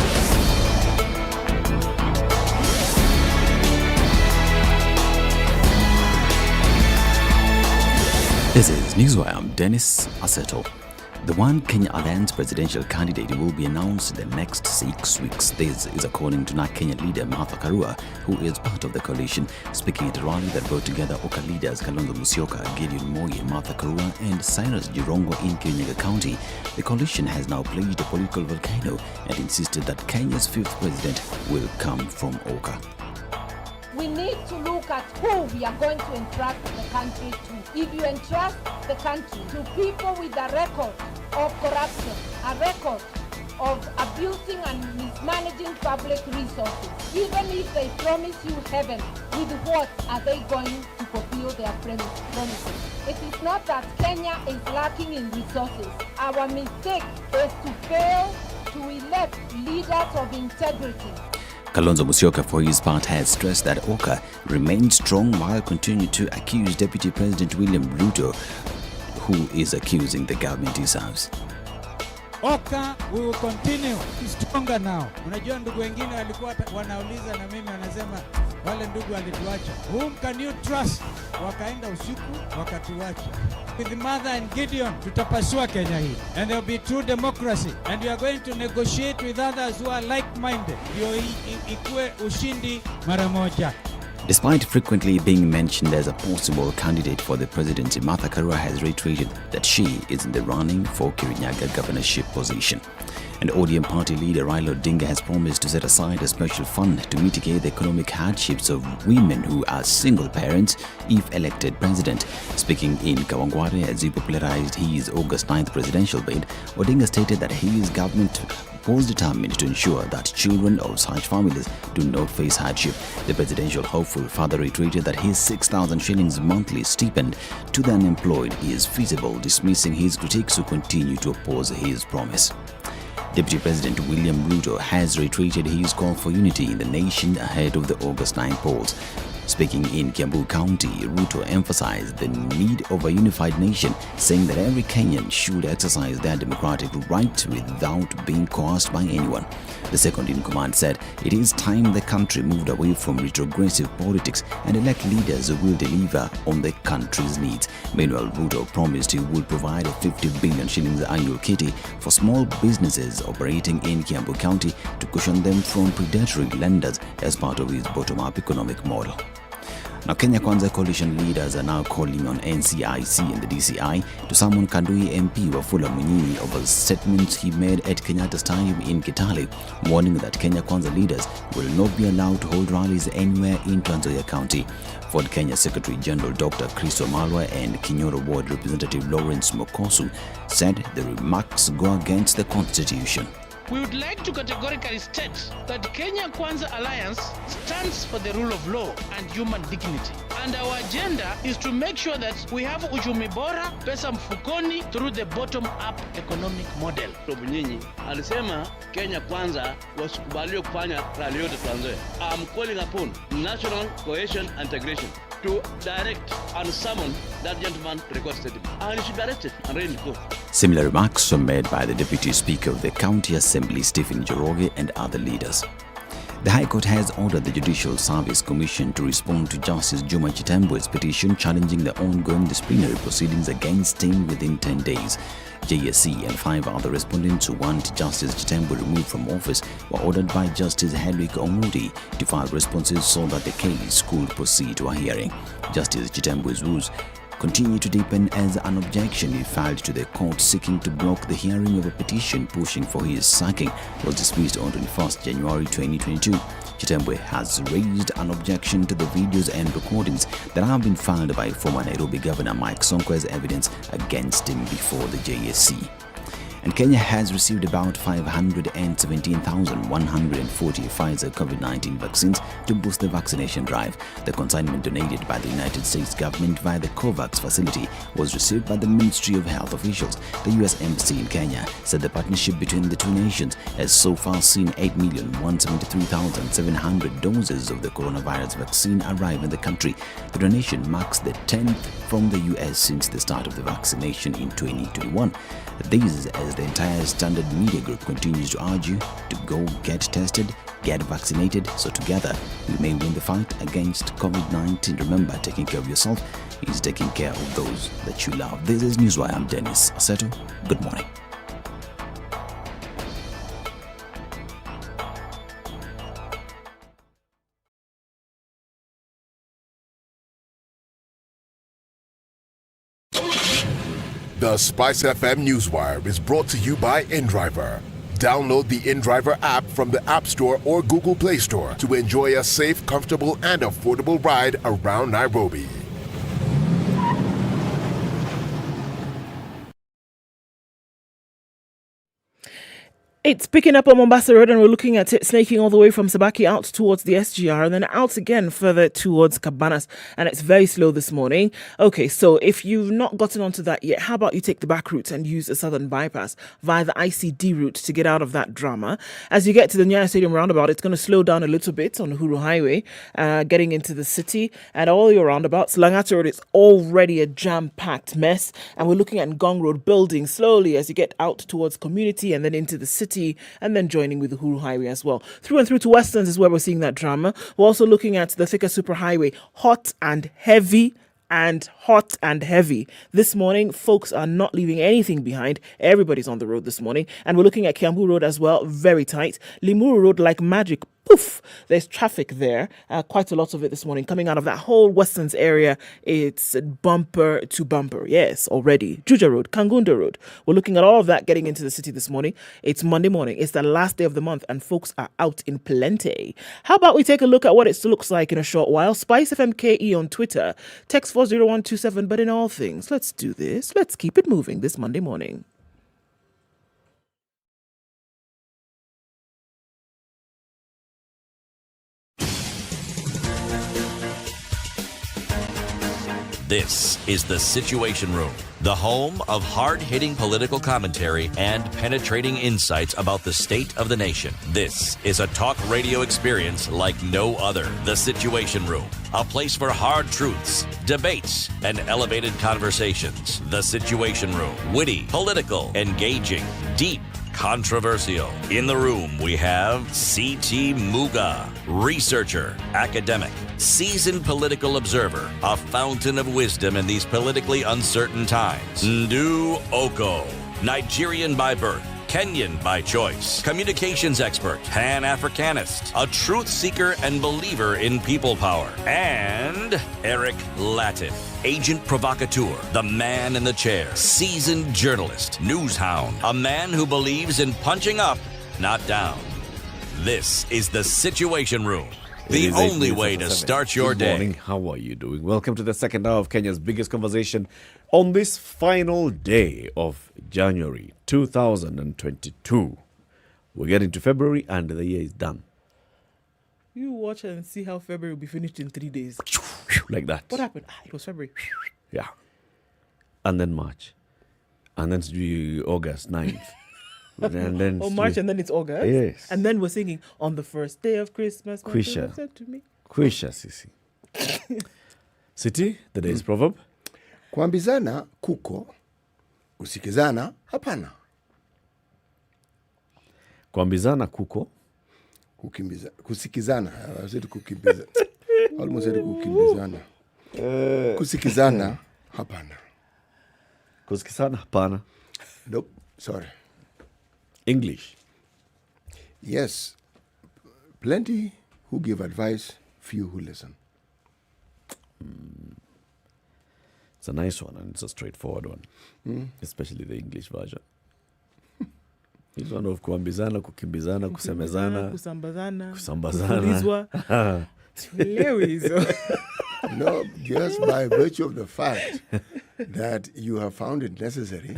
This is Newswire. I'm Dennis Aseto. The One Kenya Alliance presidential candidate will be announced in the next 6 weeks. This is according to NARC Kenya leader Martha Karua, who is part of the coalition. Speaking at a rally that brought together Oka leaders Kalonzo Musyoka, Gideon Moi, Martha Karua, and Cyrus Jirongo in Kirinyaga County, the coalition has now pledged a political volcano and insisted that Kenya's fifth president will come from Oka. We need to look at who we are going to entrust the country to. If you entrust the country to people with a record of corruption, a record of abusing and mismanaging public resources, even if they promise you heaven, with what are they going to fulfill their promises? It is not that Kenya is lacking in resources. Our mistake is to fail to elect leaders of integrity. Kalonzo Musyoka, for his part, has stressed that Oka remains strong while continuing to accuse Deputy President William Ruto, who is accusing the government he serves. Oka, we will continue stronger now. Unajua ndugu wengine walikuwa wanauliza na mimi wanasema wale ndugu walituacha. Whom can you trust? Wakaenda usiku wakatuacha. With Mother and Gideon tutapasua Kenya hii. And there will be true democracy. And we are going to negotiate with others who are like-minded. Ndio ikue ushindi mara moja. Despite frequently being mentioned as a possible candidate for the presidency, Martha Karua has reiterated that she is in the running for Kirinyaga governorship position. And ODM party leader Raila Odinga has promised to set aside a special fund to mitigate the economic hardships of women who are single parents if elected president. Speaking in Kawangware as he popularized his August 9th presidential bid, Odinga stated that his government was determined to ensure that children of such families do not face hardship. The presidential hopeful further reiterated that his 6,000 shillings monthly stipend to the unemployed is feasible, dismissing his critics who continue to oppose his promise. Deputy President William Ruto has reiterated his call for unity in the nation ahead of the August 9 polls. Speaking in Kiambu County, Ruto emphasized the need of a unified nation, saying that every Kenyan should exercise their democratic right without being coerced by anyone. The second in command said it is time the country moved away from retrogressive politics and elect leaders who will deliver on the country's needs. Meanwhile, Ruto promised he would provide a 50 billion shillings annual kitty for small businesses operating in Kiambu County to cushion them from predatory lenders as part of his bottom-up economic model. Now, Kenya Kwanza coalition leaders are now calling on NCIC and the DCI to summon Kandui MP Wafula Munyini over statements he made at Kenyatta Stadium in Kitale, warning that Kenya Kwanza leaders will not be allowed to hold rallies anywhere in Trans Nzoia County. Ford Kenya Secretary General Dr. Chris Omalwa and Kinyoro Ward Representative Lawrence Mokosu said the remarks go against the Constitution. We would like to categorically state that Kenya Kwanza Alliance stands for the rule of law and human dignity. And our agenda is to make sure that we have uchumi bora, pesa mfukoni through the bottom-up economic model. Munyinyi alisema Kenya Kwanza wasikubaliwe kufanya rally yote Trans Nzoia. I'm calling upon national cohesion and integration to direct and summon that gentleman to record statement. And he should be arrested and raised in court. Similar remarks were made by the Deputy Speaker of the County Assembly, Stephen Njoroge, and other leaders. The High Court has ordered the Judicial Service Commission to respond to Justice Juma Chitembu's petition challenging the ongoing disciplinary proceedings against him within 10 days. JSC and 5 other respondents who want Justice Chitembu removed from office were ordered by Justice Hedwig Omudi to file responses so that the case could proceed to a hearing. Justice Chitembu's views continue to deepen as an objection he filed to the court seeking to block the hearing of a petition pushing for his sacking was dismissed on 21st January 2022. Chitembu has raised an objection to the videos and recordings that have been filed by former Nairobi Governor Mike Sonko as evidence against him before the JSC. And Kenya has received about 517,140 Pfizer COVID-19 vaccines to boost the vaccination drive. The consignment donated by the United States government via the COVAX facility was received by the Ministry of Health officials. The U.S. Embassy in Kenya said the partnership between the two nations has so far seen 8,173,700 doses of the coronavirus vaccine arrive in the country. The donation marks the 10th from the U.S. since the start of the vaccination in 2021. This as the entire Standard Media Group continues to urge you to go get tested, get vaccinated, so together we may win the fight against COVID-19. Remember, taking care of yourself is taking care of those that you love. This is Newswire. I'm Dennis Aseto. Good morning. The SpiceFM Newswire is brought to you by InDriver. Download the InDriver app from the App Store or Google Play Store to enjoy a safe, comfortable, and affordable ride around Nairobi. It's picking up on Mombasa Road, and we're looking at it snaking all the way from Sabaki out towards the SGR and then out again further towards Cabanas, and it's very slow this morning. Okay, so if you've not gotten onto that yet, how about you take the back route and use the southern bypass via the ICD route to get out of that drama. As you get to the Nyeri Stadium roundabout, it's going to slow down a little bit on Uhuru Highway, getting into the city, and all your roundabouts. Langata Road is already a jam-packed mess, and we're looking at Ngong Road building slowly as you get out towards Community and then into the city, and then joining with the Uhuru Highway as well. Through and through to Westerns is where we're seeing that drama. We're also looking at the Thika Superhighway, hot and heavy. This morning, folks are not leaving anything behind. Everybody's on the road this morning. And we're looking at Kiambu Road as well, very tight. Limuru Road, like magic, poof, there's traffic there. Quite a lot of it this morning. Coming out of that whole Westerns area, it's bumper to bumper. Yes, already. Juja Road, Kangunda Road. We're looking at all of that getting into the city this morning. It's Monday morning. It's the last day of the month, and folks are out in plenty. How about we take a look at what it looks like in a short while? SpiceFM KE on Twitter. Text 40127. But in all things, let's do this. Let's keep it moving this Monday morning. This is The Situation Room, the home of hard-hitting political commentary and penetrating insights about the state of the nation. This is a talk radio experience like no other. The Situation Room, a place for hard truths, debates, and elevated conversations. The Situation Room, witty, political, engaging, deep, controversial. In the room, we have C.T. Muga, researcher, academic, seasoned political observer, a fountain of wisdom in these politically uncertain times. Ndu Okoh, Nigerian by birth, Kenyan by choice, communications expert, Pan-Africanist, a truth seeker and believer in people power, and Eric Latiff, agent provocateur, the man in the chair, seasoned journalist, news hound, a man who believes in punching up, not down. This is The Situation Room, the only way to start your Good morning. day. How are you doing? Welcome to the second hour of Kenya's biggest conversation on this final day of January 2022. We're getting to February and the year is done. You watch and see how February will be finished in 3 days. Like that. What happened? It was February. Yeah. And then March. And then August 9th. And then March, and then it's August. Yes. And then we're singing on the first day of Christmas. Kwisha. To me. Kwisha, Sisi. City, the day's proverb. Kuambizana kuko, kusikizana hapana. Kuambizana kuko. Kusikizana. I said kukimbiza. Almost said kukimbizana. Kusikizana hapana. Kusikizana hapana. Nope, sorry. English. Yes, plenty who give advice, few who listen. It's a nice one and it's a straightforward one, especially the English version. This one of kuambizana, kukimbizana, kusemezana, kusambazana. No, just by virtue of the fact that you have found it necessary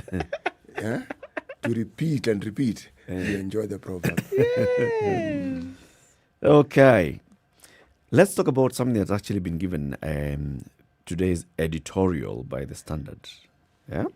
to to repeat and repeat. We enjoy the program. Okay. Let's talk about something that's actually been given today's editorial by the Standard. Yeah?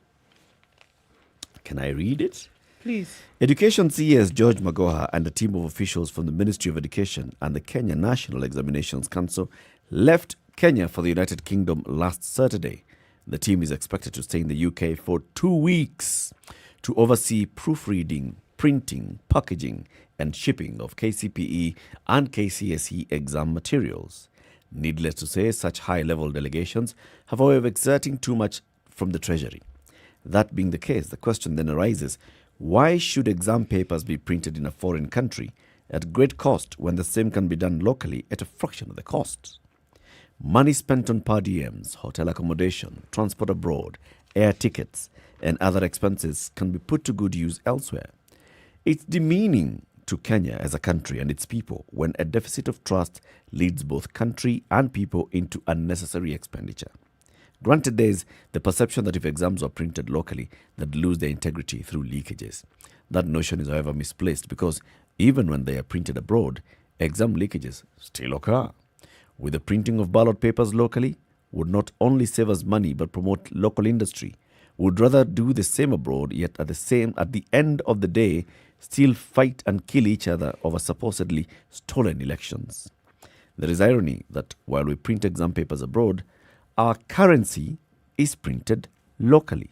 Can I read it? Please. Education CS George Magoha and a team of officials from the Ministry of Education and the Kenya National Examinations Council left Kenya for the United Kingdom last Saturday. The team is expected to stay in the UK for 2 weeks to oversee proofreading, printing, packaging, and shipping of KCPE and KCSE exam materials. Needless to say, such high-level delegations have, however, exerting too much from the Treasury. That being the case, the question then arises, why should exam papers be printed in a foreign country at great cost when the same can be done locally at a fraction of the cost? Money spent on per diems, hotel accommodation, transport abroad, air tickets, and other expenses can be put to good use elsewhere. It's demeaning to Kenya as a country and its people when a deficit of trust leads both country and people into unnecessary expenditure. Granted, there is the perception that if exams were printed locally, they'd lose their integrity through leakages. That notion is, however, misplaced because even when they are printed abroad, exam leakages still occur. With the printing of ballot papers locally, would not only save us money but promote local industry. Would rather do the same abroad, yet at the end of the day, still fight and kill each other over supposedly stolen elections. There is irony that while we print exam papers abroad, our currency is printed locally.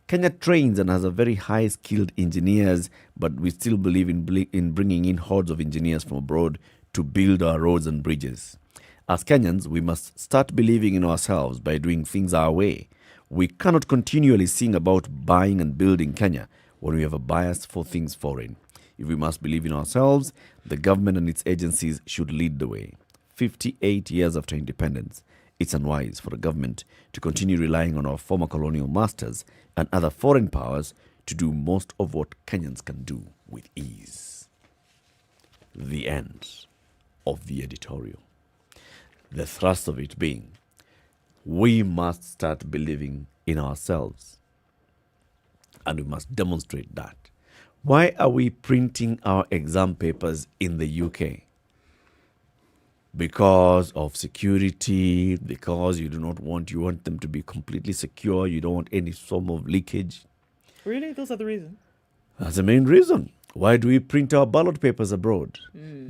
Kenya trains and has a very high-skilled engineers, but we still believe in bringing in hordes of engineers from abroad to build our roads and bridges. As Kenyans, we must start believing in ourselves by doing things our way. We cannot continually sing about buying and building Kenya when we have a bias for things foreign. If we must believe in ourselves, the government and its agencies should lead the way. 58 years after independence, it's unwise for a government to continue relying on our former colonial masters and other foreign powers to do most of what Kenyans can do with ease. The end of the editorial. The thrust of it being, we must start believing in ourselves and we must demonstrate that. Why are we printing our exam papers in the UK? Because of security, because you want them to be completely secure, you don't want any form of leakage. Really? Those are the reasons? That's the main reason. Why do we print our ballot papers abroad?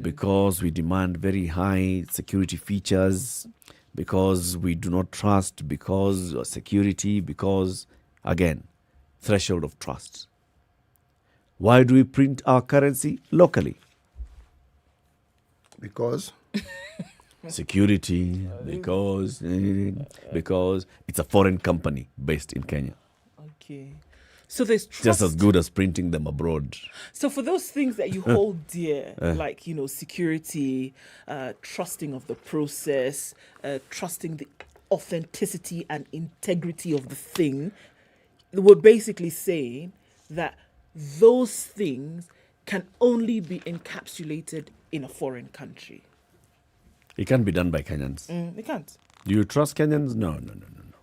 Because we demand very high security features, because we do not trust, because of security, because, again, threshold of trust. Why do we print our currency locally? Because security, because it's a foreign company based in Kenya. Okay. So there's trust. Just as good as printing them abroad. So for those things that you hold dear, like, security, trusting of the process, trusting the authenticity and integrity of the thing, we're basically saying that those things can only be encapsulated in a foreign country. It can't be done by Kenyans. It can't. Do you trust Kenyans? No.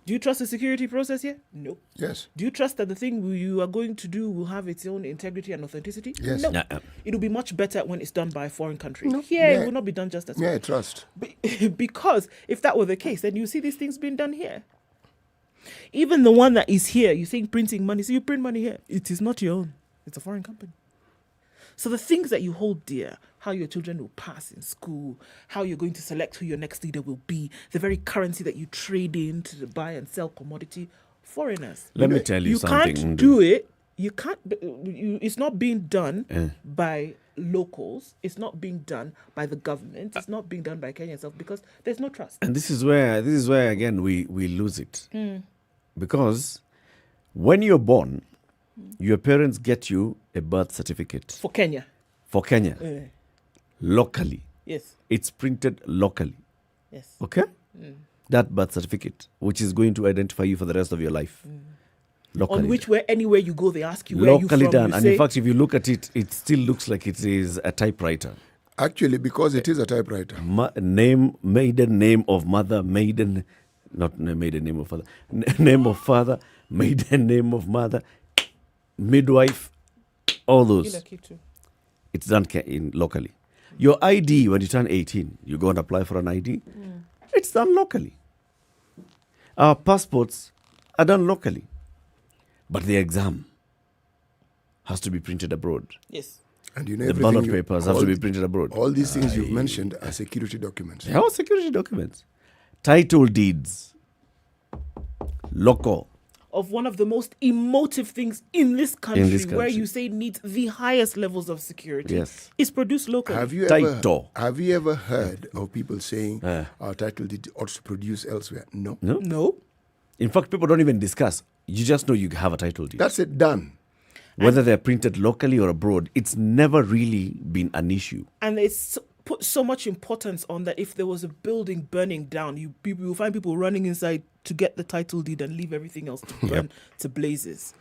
Do you trust the security process here? No. Yes. Do you trust that the thing you are going to do will have its own integrity and authenticity? Yes. No. It'll be much better when it's done by a foreign country. No. Here, Yeah. it will not be done just as well. Yeah, trust. Because if that were the case, then you see these things being done here. Even the one that is here, you think printing money, so you print money here. It is not your own. It's a foreign company. So the things that you hold dear, how your children will pass in school, how you're going to select who your next leader will be, the very currency that you trade in to buy and sell commodity, foreigners. Let me tell you something. You can't do it. You can't. It's not being done by locals. It's not being done by the government. It's not being done by Kenya itself because there's no trust. And this is where again we lose it. Because when you're born, your parents get you a birth certificate. For Kenya. Locally. Yes. It's printed locally. Yes. Okay? That birth certificate, which is going to identify you for the rest of your life. Locally. On which, anywhere you go, they ask you where you from. Locally done. You And say, in fact, if you look at it, it still looks like it is a typewriter. Actually, because it is a typewriter. Maiden name of mother, maiden name of father, name of father, maiden name of mother, midwife, all those. Kila kitu. It's done locally. Your ID, when you turn 18, you go and apply for an ID. It's done locally. Our passports are done locally. But the exam has to be printed abroad. Yes. And you know, the ballot papers have to be printed abroad. All these things you've mentioned are security documents. They are security documents. Title deeds. Local. Of one of the most emotive things in this country, where you say needs the highest levels of security, yes, is produced locally. Have you ever heard of people saying our title deed ought to produce elsewhere? No. No. In fact, people don't even discuss. You just know you have a title deed. That's it, done. Whether they're printed locally or abroad, it's never really been an issue. And it's put so much importance on that. If there was a building burning down, you will find people running inside to get the title deed and leave everything else to burn to blazes.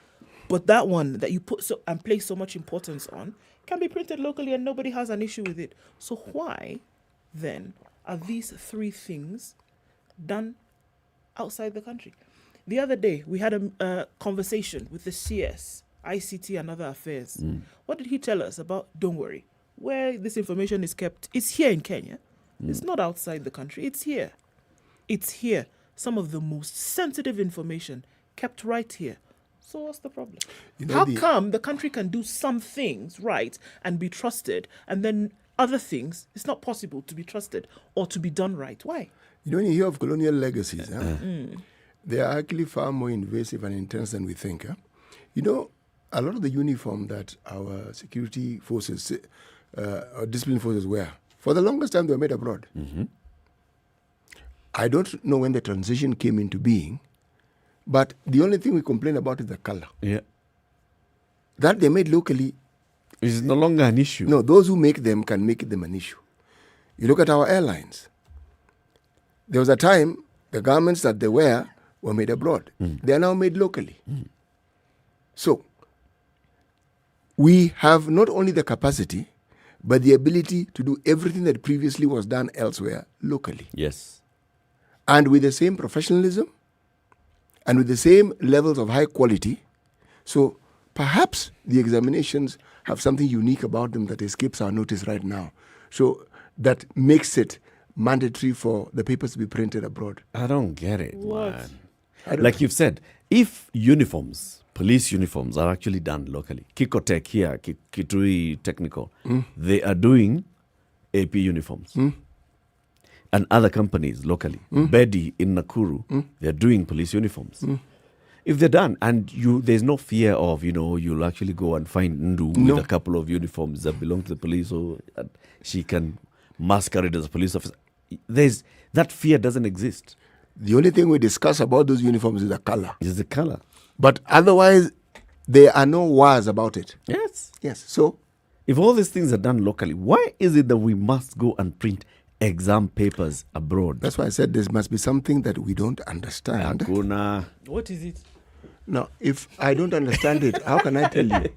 But that one that you put and place so much importance on can be printed locally and nobody has an issue with it. So why then are these three things done outside the country? The other day we had a conversation with the CS, ICT and other affairs. What did he tell us about? Don't worry, where this information is kept, it's here in Kenya. It's not outside the country. It's here. It's here. Some of the most sensitive information kept right here. So what's the problem? How come the country can do some things right and be trusted, and then other things, it's not possible to be trusted or to be done right? Why? You know, when you hear of colonial legacies, they are actually far more invasive and intense than we think. You know, a lot of the uniform that our security forces, or discipline forces wear, for the longest time they were made abroad. I don't know when the transition came into being, but the only thing we complain about is the color. Yeah. That they made locally is no longer an issue. No, those who make them can make them an issue. You look at our airlines. There was a time the garments that they wear were made abroad. They are now made locally. So, we have not only the capacity, but the ability to do everything that previously was done elsewhere locally. Yes. And with the same professionalism and with the same levels of high quality. So perhaps the examinations have something unique about them that escapes our notice right now. So that makes it mandatory for the papers to be printed abroad. I don't get it, What? man. Like you've said, if uniforms, police uniforms are actually done locally, Kikotech here, Kitui Technical, they are doing AP uniforms. And other companies locally, Bedi in Nakuru, they're doing police uniforms. If they're done, and there's no fear of, you'll actually go and find Ndu with a couple of uniforms that belong to the police, or she can masquerade as a police officer. That fear doesn't exist. The only thing we discuss about those uniforms is the color. Is the color. But otherwise, there are no wars about it. Yes. Yes. So, if all these things are done locally, why is it that we must go and print exam papers abroad? That's why I said there must be something that we don't understand. What is it? No, if I don't understand it, how can I tell you?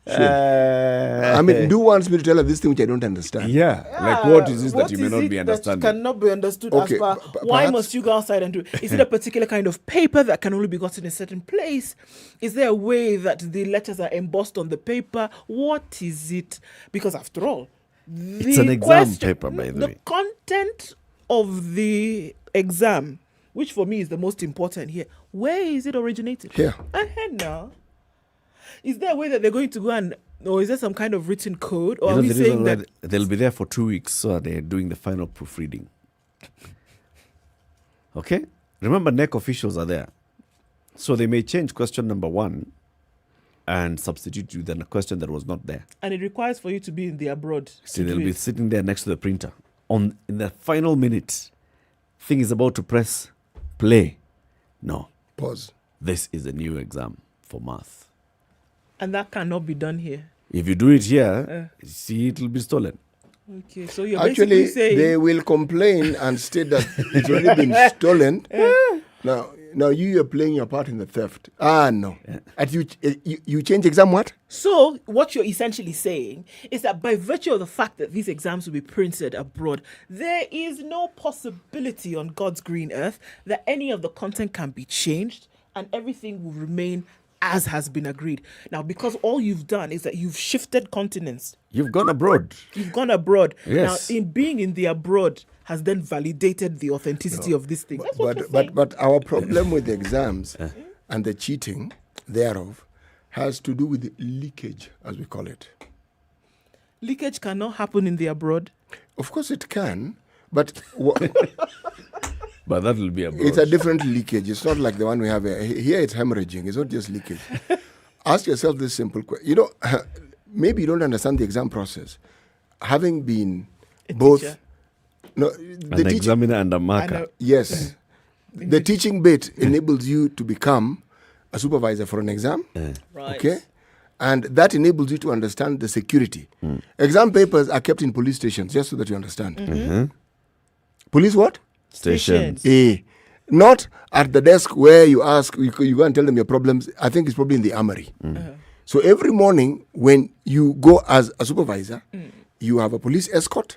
I mean, Ndu wants me to tell her this thing which I don't understand. Like what is this that you may not be understanding? That cannot be understood as far. Why must you go outside and do it? Is it a particular kind of paper that can only be gotten in a certain place? Is there a way that the letters are embossed on the paper? What is it? Because after all, it's an exam paper, by the way. The content of the exam, which for me is the most important here, where is it originated? Here. Now. Is there a way that they're going to go or is there some kind of written code? Or are we saying that they'll be there for 2 weeks, so they're doing the final proofreading? Okay? Remember, NEC officials are there. So they may change question number 1 and substitute with a question that was not there. And it requires for you to be in the abroad. See, they'll be sitting there next to the printer. In the final minute, thing is about to press play. No. Pause. This is a new exam for math. And that cannot be done here. If you do it here, see, it will be stolen. Okay, so you're actually basically saying they will complain and state that it's already been stolen. Now you are playing your part in the theft. No. And you change exam what? So what you're essentially saying is that by virtue of the fact that these exams will be printed abroad, there is no possibility on God's green earth that any of the content can be changed and everything will remain as has been agreed. Now, because all you've done is that you've shifted continents. You've gone abroad. You've gone abroad. Yes. Now, in being in the abroad has then validated the authenticity of this thing. That's what you're saying. But our problem with the exams and the cheating thereof has to do with the leakage, as we call it. Leakage cannot happen in the abroad. Of course it can, but but that will be abroad. It's a different leakage. It's not like the one we have here. Here it's hemorrhaging. It's not just leakage. Ask yourself this simple question. You know, maybe you don't understand the exam process. Having been both... teacher. No, an examiner and a marker. Yes. The teaching bit enables you to become a supervisor for an exam. Right. Okay? And that enables you to understand the security. Exam papers are kept in police stations, just so that you understand. Police what? Stations. Not at the desk where you ask, you go and tell them your problems. I think it's probably in the armory. So every morning when you go as a supervisor, you have a police escort,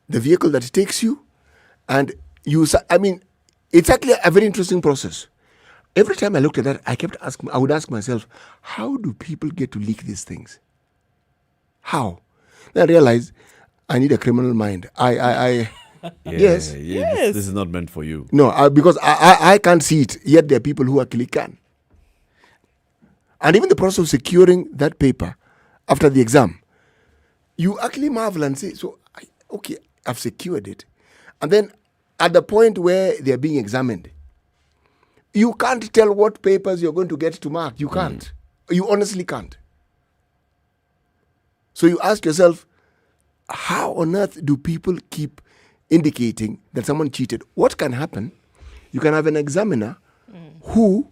the vehicle that takes you, and it's actually a very interesting process. Every time I looked at that, I would ask myself, how do people get to leak these things? How? Then I realized I need a criminal mind. Yes. This is not meant for you. No, because I can't see it, yet there are people who actually can. And even the process of securing that paper after the exam, you actually marvel and say, okay, I've secured it. And then at the point where they're being examined, you can't tell what papers you're going to get to mark. You can't. You honestly can't. So you ask yourself, how on earth do people keep indicating that someone cheated? What can happen? You can have an examiner who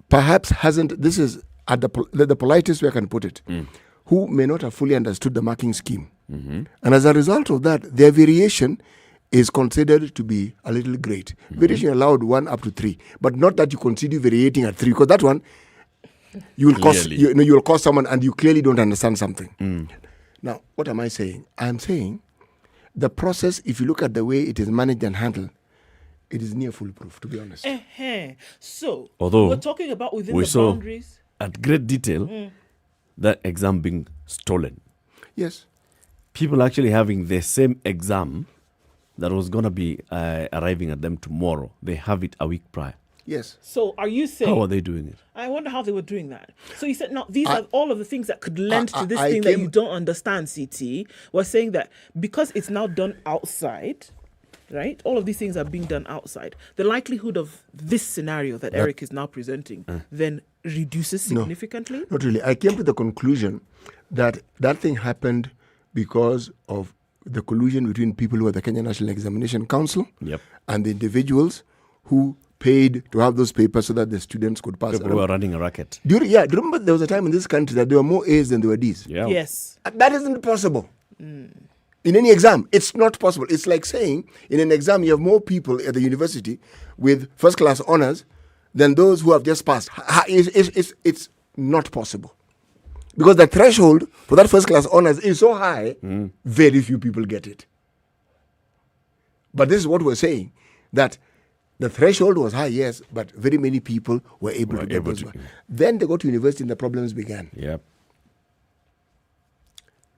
perhaps hasn't, this is at the politest way I can put it, who may not have fully understood the marking scheme. And as a result of that, their variation is considered to be a little great. Variation allowed 1 up to 3, but not that you consider variating at 3, because that one you will cost someone, and you clearly don't understand something. Now, what am I saying? I'm saying the process, if you look at the way it is managed and handled, it is near foolproof, to be honest. So, although we're talking about within we the saw boundaries. At great detail that exam being stolen. Yes. People actually having the same exam that was going to be arriving at them tomorrow. They have it a week prior. Yes. So are you saying... How are they doing it? I wonder how they were doing that. So you said, no, these are all of the things that could lend to this thing that you don't understand, CT. We're saying that because it's now done outside, right? All of these things are being done outside. The likelihood of this scenario that Eric is now presenting then reduces significantly? No, not really. I came to the conclusion that that thing happened because of the collusion between people who are the Kenya National Examination Council and the individuals who paid to have those papers so that the students could pass. People who are running a racket. Do you remember there was a time in this country that there were more A's than there were D's? Yeah. Yes. That isn't possible. In any exam, it's not possible. It's like saying in an exam you have more people at the university with first class honors than those who have just passed. It's not possible. Because the threshold for that first class honors is so high, very few people get it. But this is what we're saying, that the threshold was high, yes, but very many people were able to get those. Then they go to university and the problems began. Yep.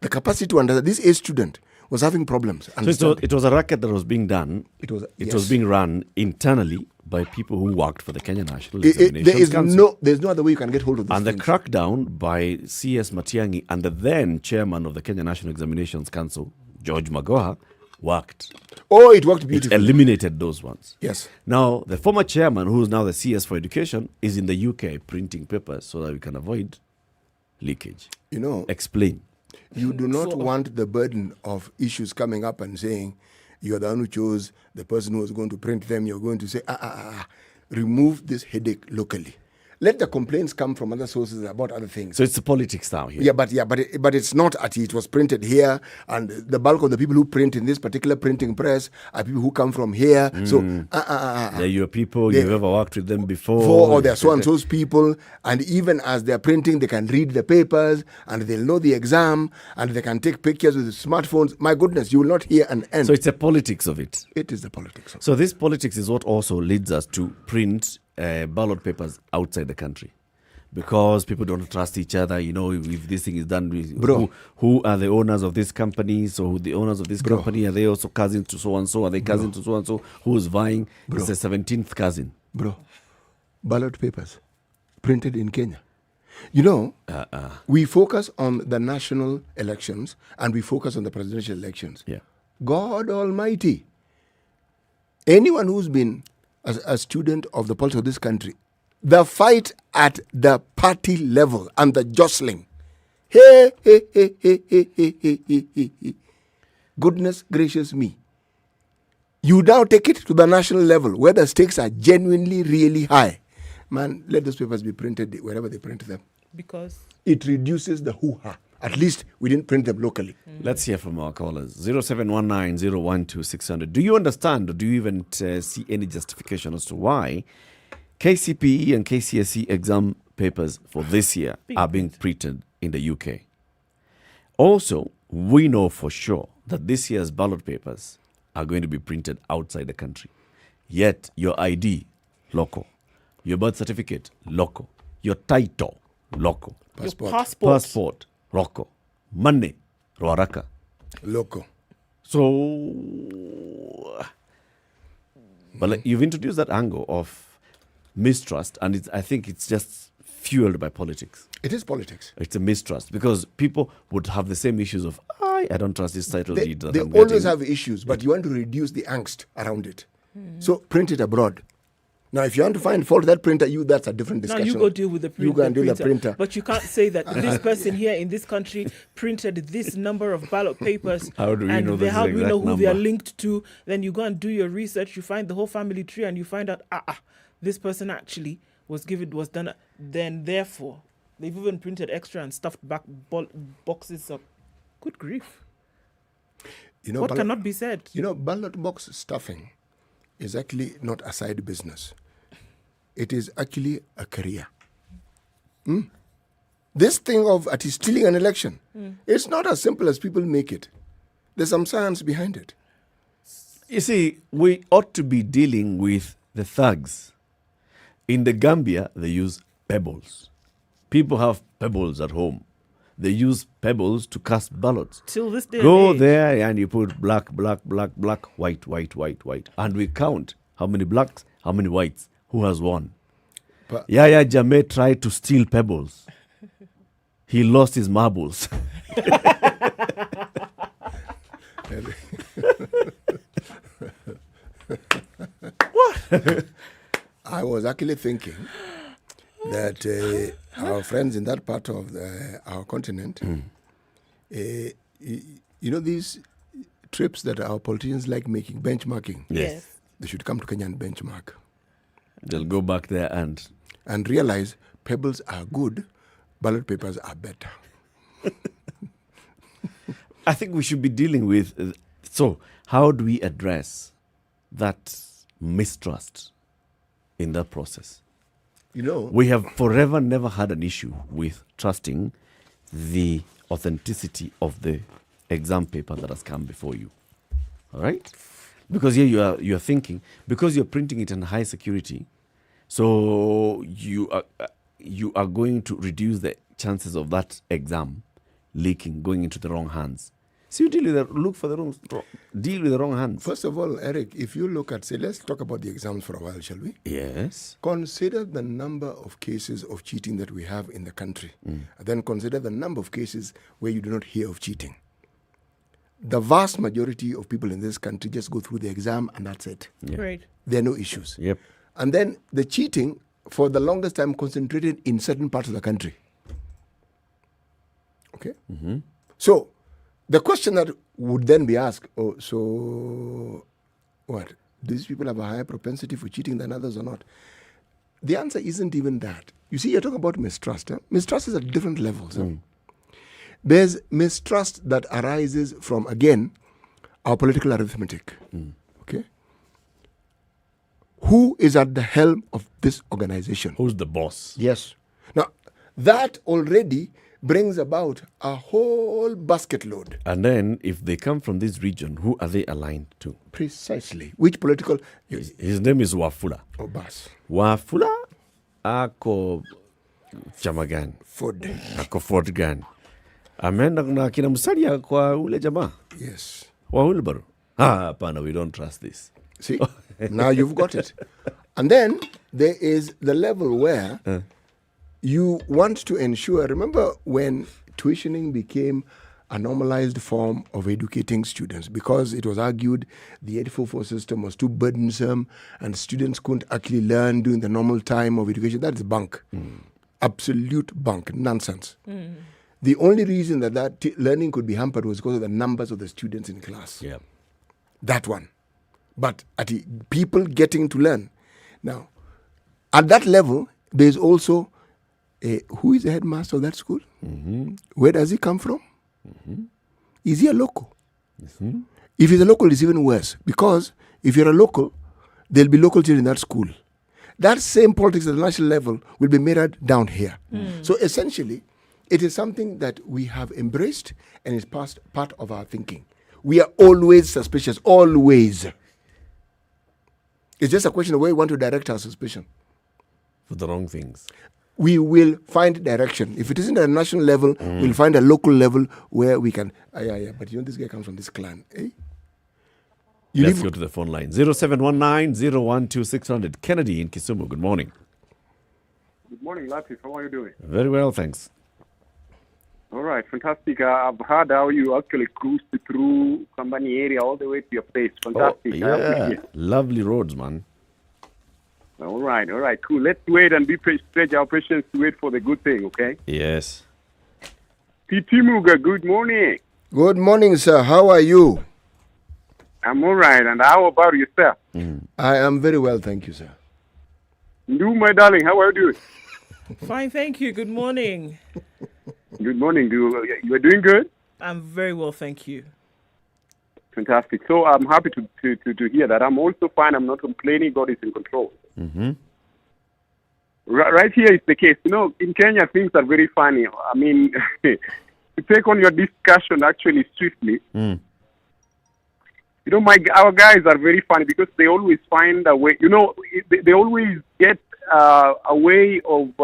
The capacity to understand, this A student was having problems. So it was a racket that was being done. It was being run internally by people who worked for the Kenya National Examinations Council. There's no other way you can get hold of this. And the crackdown by CS Matiang'i and the then chairman of the Kenya National Examinations Council, George Magoha, worked. Oh, it worked beautifully. It eliminated those ones. Yes. Now, the former chairman, who is now the CS for Education, is in the UK printing papers so that we can avoid leakage. Explain. You do not want the burden of issues coming up and saying, you're the one who chose the person who was going to print them. You're going to say, remove this headache locally. Let the complaints come from other sources about other things. So it's the politics now here. Yeah, but it's not at it. Was printed here, and the bulk of the people who print in this particular printing press are people who come from here. So they're your people. You've ever worked with them before. Or they're so and so's people, and even as they're printing, they can read the papers and they'll know the exam and they can take pictures with smartphones. My goodness, you will not hear an end. So it's the politics of it. It is the politics of it. So this politics is what also leads us to print ballot papers outside the country. Because people don't trust each other, if this thing is done with who are the owners of this company? So the owners of this company, are they also cousins to so and so? Are they cousins to so and so? Who's vying? It's the 17th cousin. Ballot papers printed in Kenya. We focus on the national elections and we focus on the presidential elections. Yeah. God Almighty. Anyone who's been a student of the politics of this country, the fight at the party level and the jostling. Hey. Goodness gracious me. You now take it to the national level where the stakes are genuinely really high. Man, let those papers be printed wherever they print them. Because it reduces the hoo-ha. At least we didn't print them locally. Let's hear from our callers. 0719-012-600. Do you understand or do you even see any justification as to why KCPE and KCSE exam papers for this year are being printed in the UK? Also, we know for sure that this year's ballot papers are going to be printed outside the country. Yet, your ID, local. Your birth certificate, local. Your title, local. Passport. Local. Money, Ruaraka. Local. So, but you've introduced that angle of mistrust, and I think it's just fueled by politics. It is politics. It's a mistrust because people would have the same issues of, I don't trust this title deed. They always have issues, but you want to reduce the angst around it. So print it abroad. Now, if you want to find fault with that printer, that's a different discussion. Now you go deal with the printer. You go and deal with the printer. But you can't say that this person here in this country printed this number of ballot papers. How do we know the how do we know who number? they are linked to? Then you go and do your research. You find the whole family tree, and you find out, this person actually was done. Then therefore, they've even printed extra and stuffed back boxes up. Good grief! What cannot be said? Ballot box stuffing is actually not a side business. It is actually a career. This thing of stealing an election, it's not as simple as people make it. There's some science behind it. You see, we ought to be dealing with the thugs. In the Gambia, they use pebbles. People have pebbles at home. They use pebbles to cast ballots. Till this day. Go there and you put black, white. And we count how many blacks, how many whites, who has won. Yaya Jammeh tried to steal pebbles. He lost his marbles. What? I was actually thinking that our friends in that part of our continent, these trips that our politicians like making, benchmarking, yes, they should come to Kenya and benchmark. They'll go back there and realize pebbles are good, ballot papers are better. I think we should be dealing with, so how do we address that mistrust in that process? We have forever never had an issue with trusting the authenticity of the exam paper that has come before you. All right? Because here you are thinking, because you're printing it in high security, so you are going to reduce the chances of that exam leaking, going into the wrong hands. So you deal with the wrong hands. First of all, Eric, if you look at, let's talk about the exams for a while, shall we? Yes. Consider the number of cases of cheating that we have in the country. And then consider the number of cases where you do not hear of cheating. The vast majority of people in this country just go through the exam and that's it. Yeah. Right. There are no issues. Yep. And then the cheating, for the longest time, concentrated in certain parts of the country. Okay? Mm-hmm. So, the question that would then be asked, so what? Do these people have a higher propensity for cheating than others or not? The answer isn't even that. You see, you're talking about mistrust. Mistrust is at different levels. There's mistrust that arises from, again, our political arithmetic. Okay? Who is at the helm of this organization? Who's the boss? Yes. Now, that already brings about a whole basket load. And then, if they come from this region, who are they aligned to? Precisely. Which political? His name is Wafula. Obas. Wafula ako chama gani? Ford. Ako Ford gani? Ameenda na kina Musalia kwa ule jamaa. Yes. Wa Wilbur. Hapana, we don't trust this. See, now you've got it. And then there is the level where you want to ensure, remember when tuitioning became a normalized form of educating students, because it was argued the 844 system was too burdensome and students couldn't actually learn during the normal time of education. That is bunk. Absolute bunk. Nonsense. The only reason that learning could be hampered was because of the numbers of the students in class. Yeah. That one. But at the people getting to learn. Now, at that level, there's also who is the headmaster of that school? Where does he come from? Is he a local? If he's a local, it's even worse. Because if you're a local, there'll be local children in that school. That same politics at the national level will be mirrored down here. So essentially, it is something that we have embraced and is part of our thinking. We are always suspicious, always. It's just a question of where we want to direct our suspicion. For the wrong things. We will find direction. If it isn't at a national level, we'll find a local level where we can, but this guy comes from this clan. Let's go to the phone line. 0719-012-600. Kennedy in Kisumu, good morning. Good morning, Latiff. How are you doing? Very well, thanks. All right, fantastic. I've heard how you actually cruised through Kambani area all the way to your place. Fantastic. I appreciate it. Lovely roads, man. All right, cool. Let's wait and stretch our patience to wait for the good thing, okay? Yes. Muga, good morning. Good morning, sir. How are you? I'm all right. And how about yourself? I am very well, thank you, sir. Ndu, my darling, how are you doing? Fine, thank you. Good morning. Good morning. You are doing good? I'm very well, thank you. Fantastic. So I'm happy to hear that. I'm also fine. I'm not complaining. God is in control. Right here is the case. In Kenya, things are very funny. I mean, to take on your discussion actually swiftly, our guys are very funny because they always find a way. They always get a way of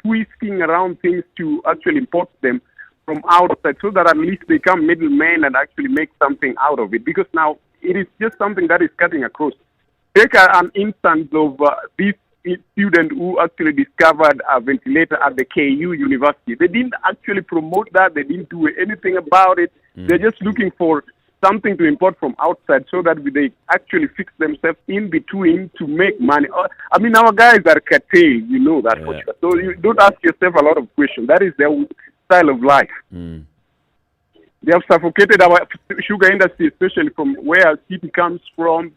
twisting around things to actually import them from outside, so that at least they become middlemen and actually make something out of it. Because now it is just something that is cutting across. Take an instance of this student who actually discovered a ventilator at the KU University. They didn't actually promote that. They didn't do anything about it. They're just looking for something to import from outside so that they actually fix themselves in between to make money. I mean, our guys are curtailed, that for sure. So you don't ask yourself a lot of questions. That is their style of life. They have suffocated our sugar industry, especially from where city comes from,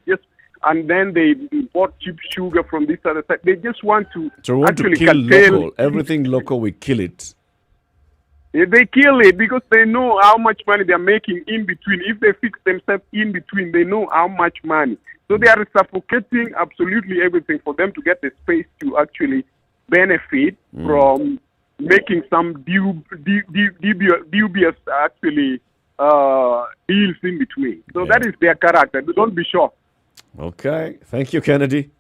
and then they import cheap sugar from this other side. They just want to actually kill curtail local. Everything local, we kill it. They kill it because they know how much money they're making in between. If they fix themselves in between, they know how much money. So they are suffocating absolutely everything for them to get the space to actually benefit from making some dubious actually deals in between. So that is their character. Don't be shocked. Okay. Thank you, Kennedy.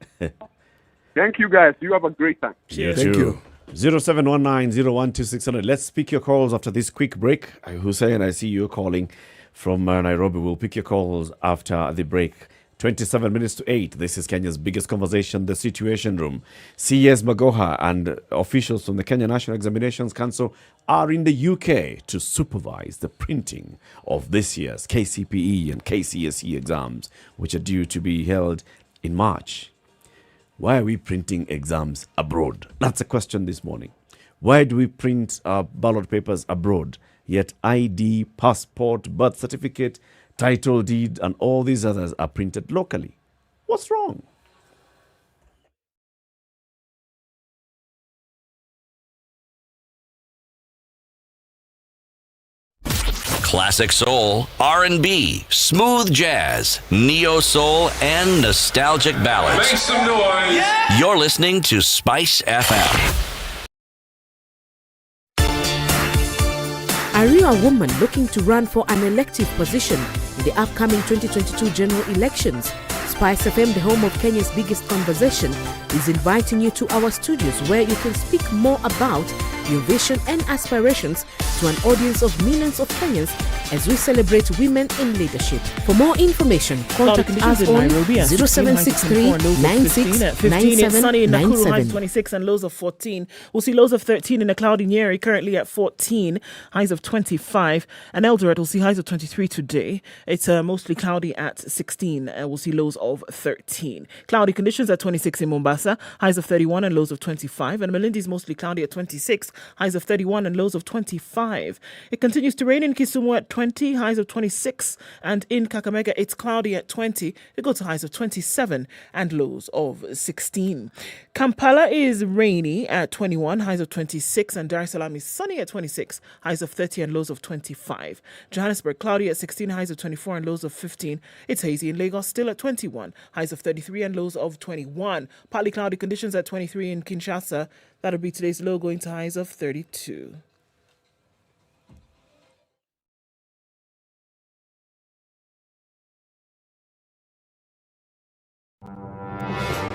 Thank you, guys. You have a great time. Thank you. 0719-012-600. Let's pick your calls after this quick break. Hussein, I see you're calling from Nairobi. We'll pick your calls after the break. 27 minutes to 8. This is Kenya's biggest conversation, the Situation Room. CS Magoha and officials from the Kenya National Examinations Council are in the UK to supervise the printing of this year's KCPE and KCSE exams, which are due to be held in March. Why are we printing exams abroad? That's a question this morning. Why do we print our ballot papers abroad, yet ID, passport, birth certificate, title deed, and all these others are printed locally? What's wrong? Classic soul, R&B, smooth jazz, neo soul, and nostalgic ballads. Make some noise. You're listening to Spice FM. you a woman looking to run for an elective position in the upcoming 2022 general elections? SpiceFM, the home of Kenya's biggest conversation, is inviting you to our studios where you can speak more about your vision and aspirations to an audience of millions of Kenyans as we celebrate women in leadership. For more information, contact us on Nairobi 0763 96 It's sunny in Nakuru, highs 97. 26 and lows of 14. We'll see lows of 13 in a cloudy Nyeri, currently at 14, highs of 25. And Eldoret will see highs of 23 today. It's mostly cloudy at 16. We'll see lows of 13. Cloudy conditions at 26 in Mombasa, highs of 31 and lows of 25. And Malindi is mostly cloudy at 26, highs of 31 and lows of 25. It continues to rain in Kisumu at 20, highs of 26. And in Kakamega, it's cloudy at 20. It goes to highs of 27 and lows of 16. Kampala is rainy at 21, highs of 26. And Dar es Salaam is sunny at 26, highs of 30 and lows of 25. Johannesburg, cloudy at 16, highs of 24 and lows of 15. It's hazy in Lagos, still at 21, highs of 33 and lows of 21. Partly cloudy conditions at 23 in Kinshasa. That'll be today's low, going to highs of 32.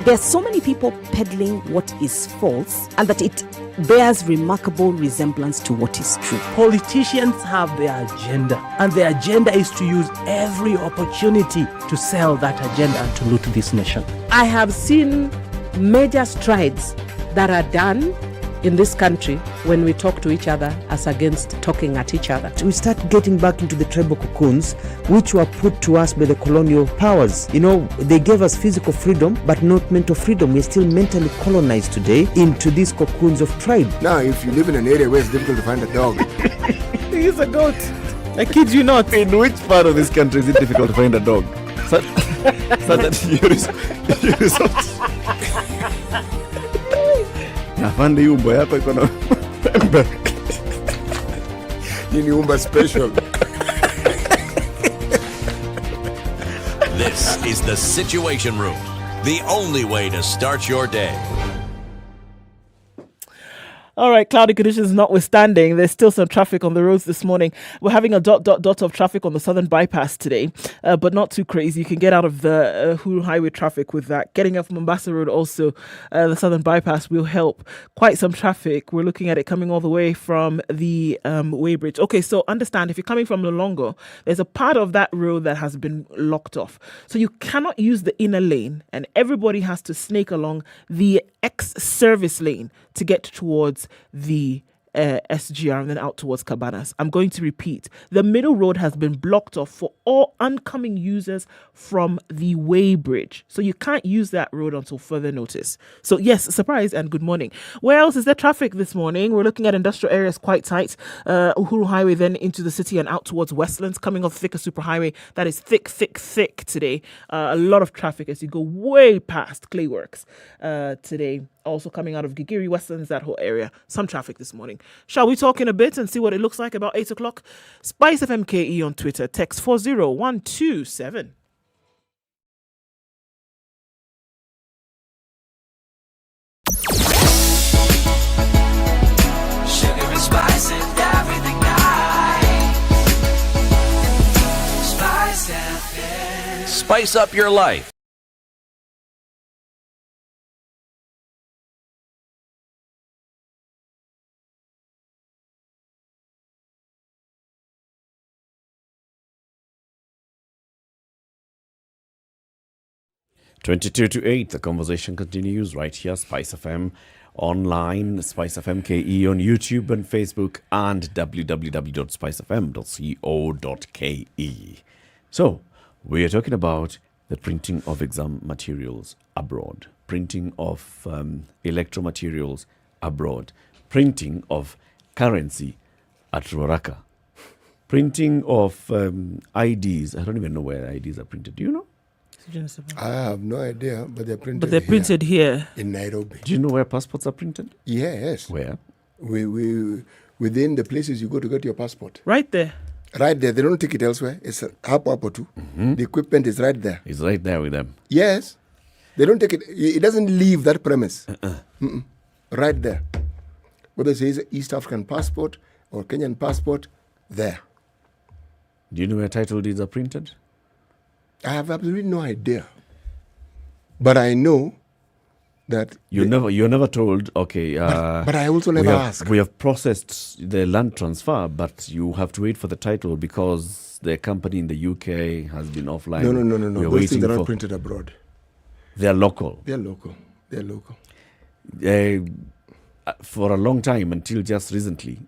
There are so many people peddling what is false and that it bears remarkable resemblance to what is true. Politicians have their agenda, and their agenda is to use every opportunity to sell that agenda and to loot this nation. I have seen major strides that are done in this country when we talk to each other as against talking at each other. We start getting back into the tribal cocoons which were put to us by the colonial powers. You know, they gave us physical freedom but not mental freedom. We're still mentally colonized today into these cocoons of tribe. Now, if you live in an area where it's difficult to find a dog, He's a goat. I kid you not. In which part of this country is it difficult to find a dog? So that you resort. Afande hii umbo yako iko na pembe. Hii ni umba special. This is the Situation Room, the only way to start your day. All right, cloudy conditions notwithstanding, there's still some traffic on the roads this morning. We're having a dot of traffic on the southern bypass today, but not too crazy. You can get out of the Huru Highway traffic with that. Getting up Mombasa Road also, the southern bypass will help. Quite some traffic. We're looking at it coming all the way from the Weybridge. Okay, so understand, if you're coming from Lolongo, there's a part of that road that has been locked off. So you cannot use the inner lane, and everybody has to snake along the ex-service lane to get towards the SGR and then out towards Cabanas. I'm going to repeat. The middle road has been blocked off for all oncoming users from the Weybridge. So you can't use that road until further notice. So yes, surprise and good morning. Where else is there traffic this morning? We're looking at industrial areas quite tight. Uhuru Highway then into the city and out towards Westlands, coming off Thika Superhighway. That is thick today. A lot of traffic as you go way past Clayworks today. Also coming out of Gigiri, Westlands, that whole area. Some traffic this morning. Shall we talk in a bit and see what it looks like about 8 o'clock? SpiceFM KE on Twitter. Text 40127. Sugar and spice and everything nice. Spice FM. Spice up your life. Twenty-two to 8, the conversation continues right here, Spice FM online, Spice FM KE on YouTube and Facebook, and www.spicefm.co.ke. So, we are talking about the printing of exam materials abroad, printing of electromaterials abroad, printing of currency at Roraka, printing of IDs. I don't even know where IDs are printed. Do you know? I have no idea, but they're printed. But they're printed here in Nairobi. Do you know where passports are printed? Yes. Where? We within the places you go to get your passport. Right there. Right there. They don't take it elsewhere. It's a hub or two. Mm-hmm. The equipment is right there. It's right there with them. Yes. They don't take it. It doesn't leave that premise. Right there. Whether it says East African passport or Kenyan passport, there. Do you know where title deeds are printed? I have absolutely no idea. But I know that you're never told, okay. But I also never ask. We have processed the land transfer, but you have to wait for the title because the company in the UK has been offline. No. Those things are not printed abroad. They are local. They're local. For a long time, until just recently,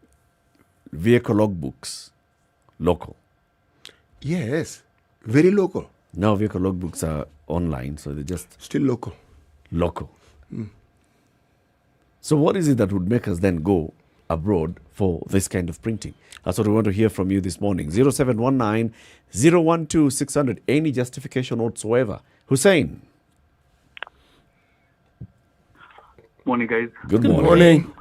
vehicle logbooks, local. Yes, very local. Now vehicle logbooks are online, so they're just... Still local. Local. So what is it that would make us then go abroad for this kind of printing? That's what we want to hear from you this morning. 0719 012 600. Any justification whatsoever. Hussein. Morning, guys. Good morning.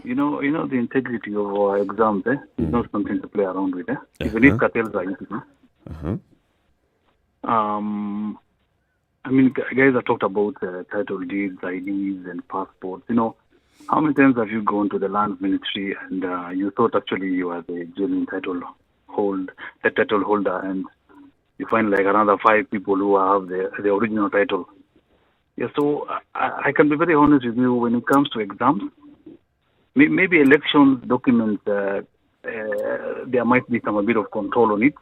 You know the integrity of our exams, is not something to play around with, Even if cartels are using, I mean, guys have talked about title deeds, IDs, and passports. How many times have you gone to the land ministry and you thought actually you are the genuine title holder, and you find like another 5 people who have the original title? Yeah, so I can be very honest with you when it comes to exams. Maybe election documents, there might be a bit of control on it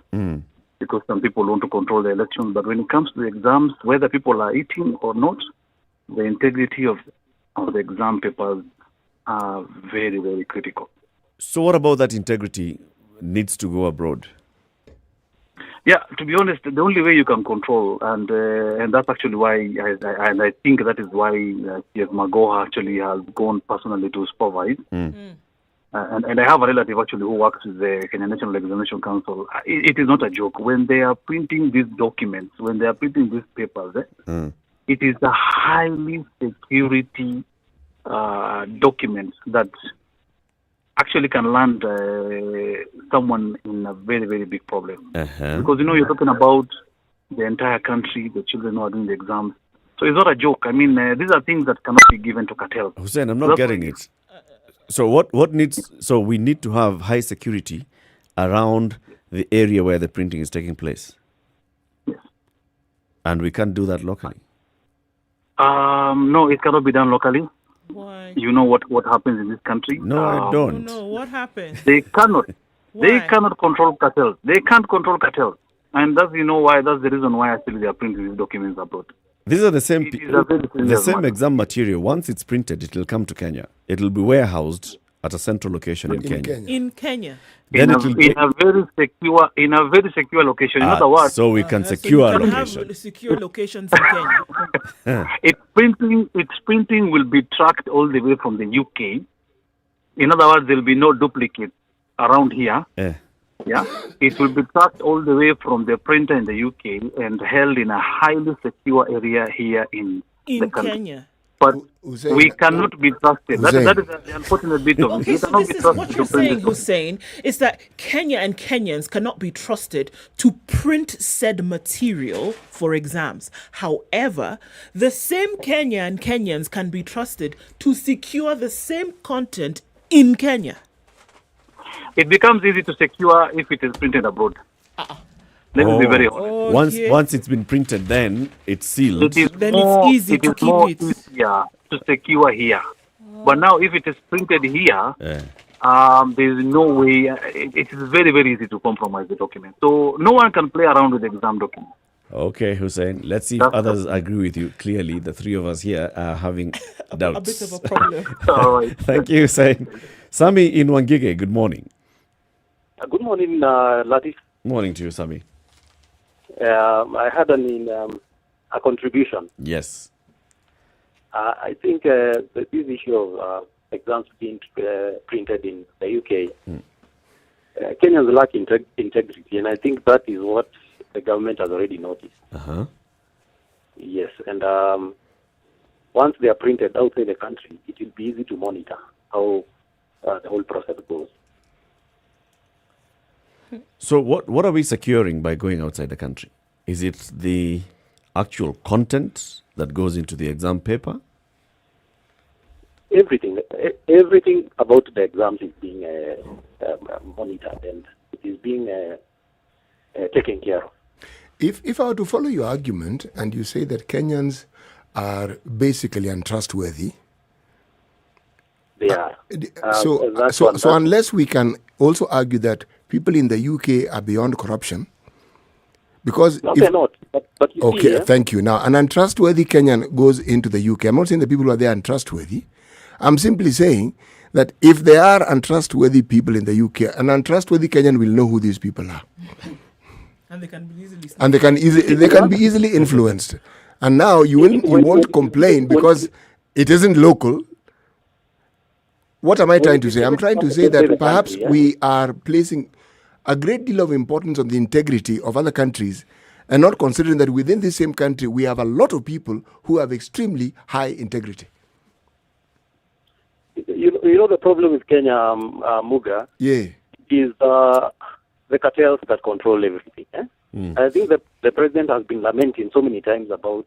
because some people want to control the elections. But when it comes to the exams, whether people are eating or not, the integrity of the exam papers are very, very critical. So what about that integrity needs to go abroad? Yeah, to be honest, the only way you can control, and that's actually why, I think that is why CS Magoha actually has gone personally to supervise. And I have a relative actually who works with the Kenya National Examination Council. It is not a joke. When they are printing these documents, when they are printing these papers, it is a highly security document that actually can land someone in a very, very big problem. Because, you're talking about the entire country, the children who are doing the exams. So it's not a joke. I mean, these are things that cannot be given to cartels. Hussein, I'm not getting it. So what needs? So we need to have high security around the area where the printing is taking place. Yes. And we can't do that locally. No, it cannot be done locally. Why? You know what happens in this country? No, I don't. No, what happens? They cannot. Why? They cannot control cartels. They can't control cartels. And that's why. That's the reason why actually they are printing these documents abroad. These are the same exam material. Once it's printed, it will come to Kenya. It will be warehoused at a central location in Kenya. In Kenya. Then in a very secure location. In other words, so we can secure so we can location. have secure locations in Kenya. its printing will be tracked all the way from the UK. In other words, there will be no duplicate around here. Yeah, it will be tracked all the way from the printer in the UK and held in a highly secure area here in the country. Kenya. But we cannot be trusted. That is the unfortunate bit of it. Okay, so this is what you're saying, Hussein, is that Kenya and Kenyans cannot be trusted to print said material for exams. However, the same Kenya and Kenyans can be trusted to secure the same content in Kenya. It becomes easy to secure if it is printed abroad. Let me be very honest. Once it's been printed, then it's sealed. It's easy to keep it. Easier to secure here. But now, if it is printed here, there is no way. It is very, very easy to compromise the document. So no one can play around with the exam document. Okay, Hussein. Let's see if others agree with you. Clearly, the three of us here are having doubts. A bit of a problem. All right. Thank you, Hussein. Sami in Wangige, good morning. Good morning, Latiff. Morning to you, Sami. I had a contribution. Yes. I think this issue of exams being printed in the UK, Kenyans lack integrity, and I think that is what the government has already noticed. Yes, and once they are printed outside the country, it will be easy to monitor how the whole process goes. So what are we securing by going outside the country? Is it the actual content that goes into the exam paper? Everything about the exams is being monitored and it is being taken care of. If I were to follow your argument and you say that Kenyans are basically untrustworthy, they are. So unless we can also argue that people in the UK are beyond corruption, because no, they're not. But you okay, see, thank you. Now, an untrustworthy Kenyan goes into the UK. I'm not saying the people who are there are untrustworthy. I'm simply saying that if there are untrustworthy people in the UK, an untrustworthy Kenyan will know who these people are. And they can be easily they can be easily influenced. And now you won't complain because it isn't local. What am I trying to say? I'm trying to say that perhaps we are placing a great deal of importance on the integrity of other countries and not considering that within the same country we have a lot of people who have extremely high integrity. You know the problem with Kenya, Muga, is the cartels that control everything. I think the president has been lamenting so many times about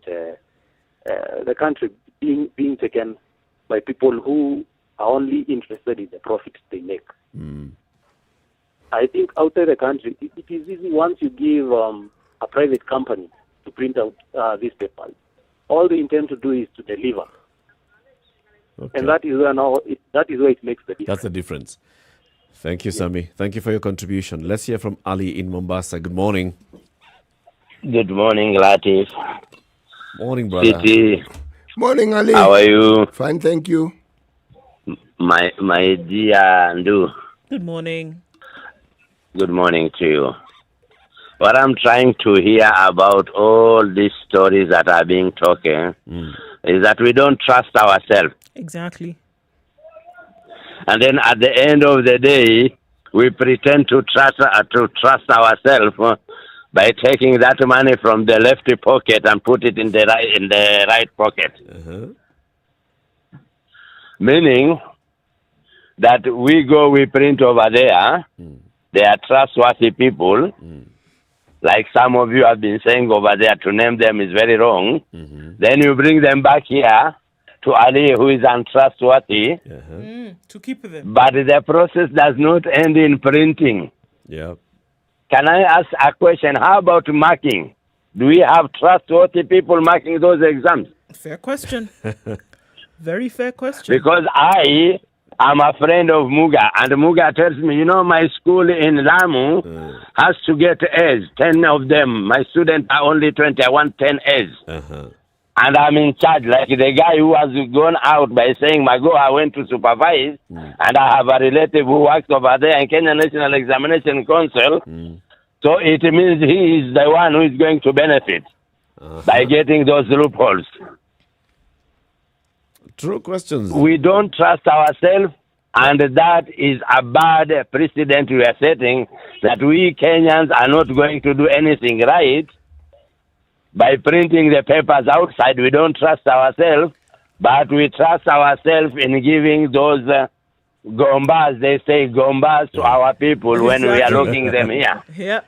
the country being taken by people who are only interested in the profits they make. I think outside the country, it is easy once you give a private company to print out these papers. All they intend to do is to deliver. Okay. And that is where it makes the difference. That's the difference. Thank you, Sami. Thank you for your contribution. Let's hear from Ali in Mombasa. Good morning. Good morning, Latiff. Morning, brother. City. Morning, Ali. How are you? Fine, thank you. My dear Ndu. Good morning. Good morning to you. What I'm trying to hear about all these stories that are being talking is that we don't trust ourselves. Exactly. And then at the end of the day, we pretend to trust ourselves by taking that money from the left pocket and put it in the right pocket. Meaning that we print over there. They are trustworthy people. Like some of you have been saying over there, to name them is very wrong. Then you bring them back here to Ali, who is untrustworthy. To keep them. But the process does not end in printing. Yeah. Can I ask a question? How about marking? Do we have trustworthy people marking those exams? Fair question. Very fair question. Because I am a friend of Muga, and Muga tells me, my school in Lamu has to get A's, 10 of them. My students are only 20. I want 10 A's. And I'm in charge, like the guy who has gone out by saying, I went to supervise, and I have a relative who works over there in Kenya National Examination Council. So it means he is the one who is going to benefit by getting those loopholes. True questions. We don't trust ourselves, and that is a bad precedent we are setting, that we Kenyans are not going to do anything right by printing the papers outside. We don't trust ourselves, but we trust ourselves in giving those gombas, they say gombas, to our people when we are looking them here. Yeah.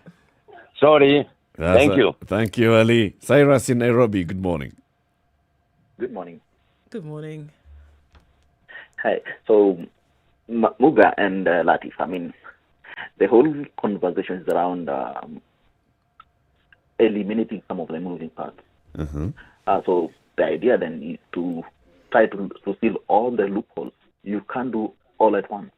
Sorry. Thank you. Thank you, Ali. Cyrus in Nairobi, good morning. Good morning. Good morning. Hi. So, Muga and Latiff, the whole conversation is around eliminating some of the moving parts. So the idea then is to try to seal all the loopholes. You can't do all at once.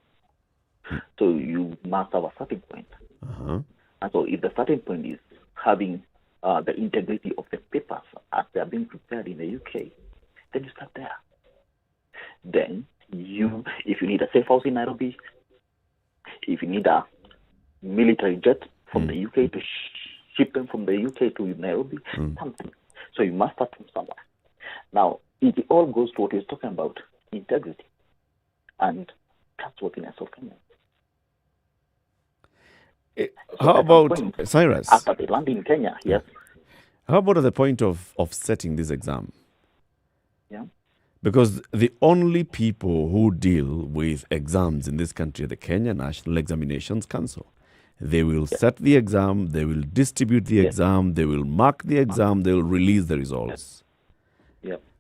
So you must have a starting point. And so if the starting point is having the integrity of the papers as they are being prepared in the UK, then you start there. Then if you need a safe house in Nairobi, if you need a military jet from the UK to ship them from the UK to Nairobi, something. So you must start from somewhere. Now, it all goes to what you're talking about, integrity and trustworthiness of Kenya. How about, Cyrus? After they land in Kenya, yes. How about at the point of setting this exam? Yeah. Because the only people who deal with exams in this country are the Kenya National Examinations Council. They will set the exam, they will distribute the exam, they will mark the exam, they will release the results.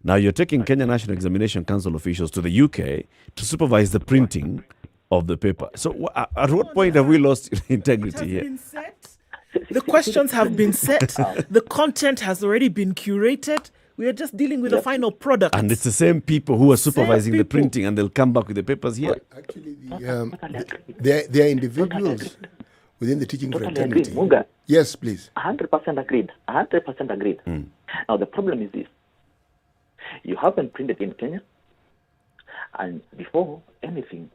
Now you're taking Kenya National Examination Council officials to the UK to supervise the printing of the paper. So at what point have we lost integrity here? The questions have been set. The content has already been curated. We are just dealing with the final product. And it's the same people who are supervising the printing, and they'll come back with the papers here. Actually, they are individuals within the teaching fraternity. Muga. Yes, please. 100% agreed. 100% agreed. Now, the problem is this. You haven't printed in Kenya, and before anything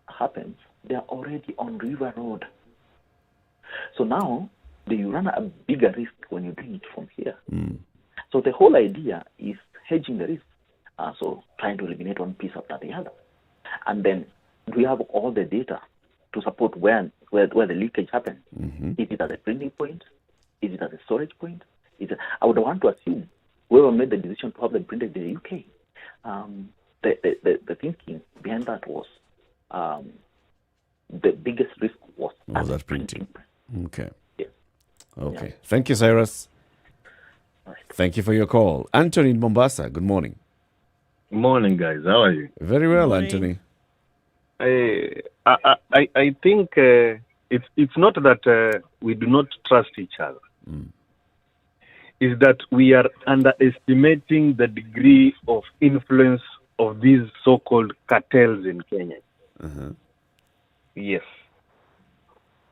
happens, they are already on River Road. So now, you run a bigger risk when you bring it from here. So the whole idea is hedging the risk. So trying to eliminate one piece after the other. And then we have all the data to support where the leakage happened. Is it at the printing point? Is it at the storage point? I would want to assume whoever made the decision to have them printed in the UK, the thinking behind that was the biggest risk was that printing. Okay. Yeah. Okay. Yeah. Thank you, Cyrus. Thank you for your call. Anthony in Mombasa, good morning. Morning, guys. How are you? Very well, Anthony. I think it's not that we do not trust each other. Is that we are underestimating the degree of influence of these so-called cartels in Kenya. Yes.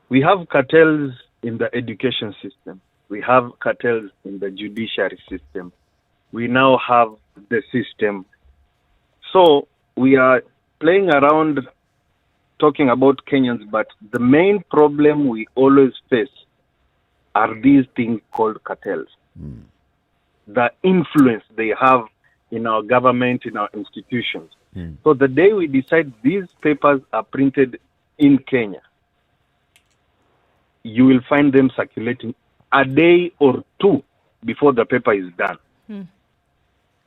We have cartels in the education system. We have cartels in the judiciary system. We now have the system. So we are playing around talking about Kenyans, but the main problem we always face are these things called cartels. The influence they have in our government, in our institutions. So the day we decide these papers are printed in Kenya, you will find them circulating a day or two before the paper is done.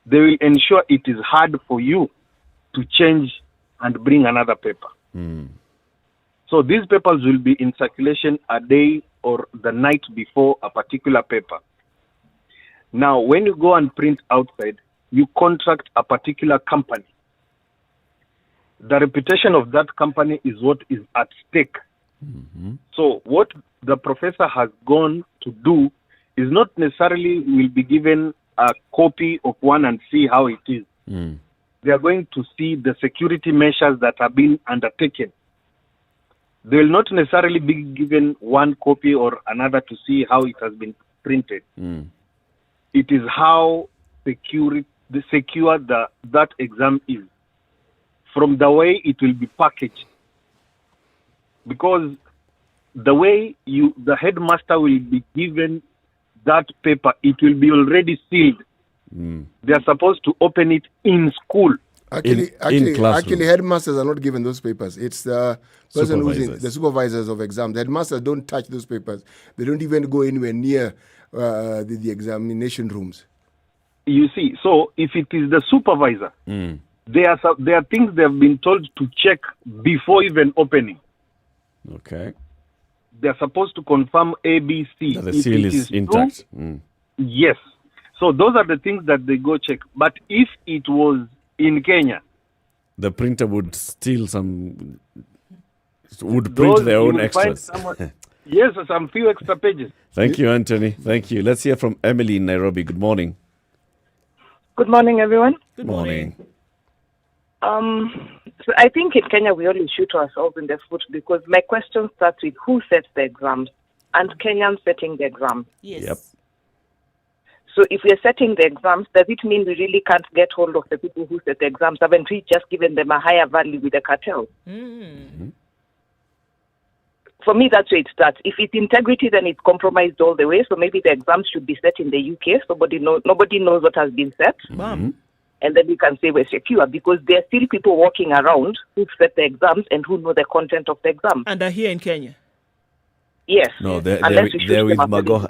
They will ensure it is hard for you to change and bring another paper. So these papers will be in circulation a day or the night before a particular paper. Now, when you go and print outside, you contract a particular company. The reputation of that company is what is at stake. So what the professor has gone to do is not necessarily will be given a copy of one and see how it is. They are going to see the security measures that have been undertaken. They will not necessarily be given one copy or another to see how it has been printed. It is how secure that exam is, from the way it will be packaged. Because the way the headmaster will be given that paper, it will be already sealed. They are supposed to open it in school. Actually, headmasters are not given those papers. It's the person who's in the supervisors of exams. The headmasters don't touch those papers. They don't even go anywhere near the examination rooms. You see, so if it is the supervisor, there are things they have been told to check before even opening. Okay. They are supposed to confirm ABC. The seal is intact. Yes. So those are the things that they go check. But if it was in Kenya, the printer would steal would print their own extras. Yes, some few extra pages. Thank you, Anthony. Thank you. Let's hear from Emily in Nairobi. Good morning. Good morning, everyone. Good morning. So I think in Kenya we only shoot ourselves in the foot, because my question starts with who sets the exams, and Kenyans setting the exams. Yes. Yep. So if we're setting the exams, does it mean we really can't get hold of the people who set the exams? Haven't we just given them a higher value with the cartel? For me, that's where it starts. If it's integrity, then it's compromised all the way. So maybe the exams should be set in the UK. Nobody knows what has been set. And then we can say we're secure, because there are still people walking around who set the exams and who know the content of the exam. And are here in Kenya. Yes. No, they're with Magoha.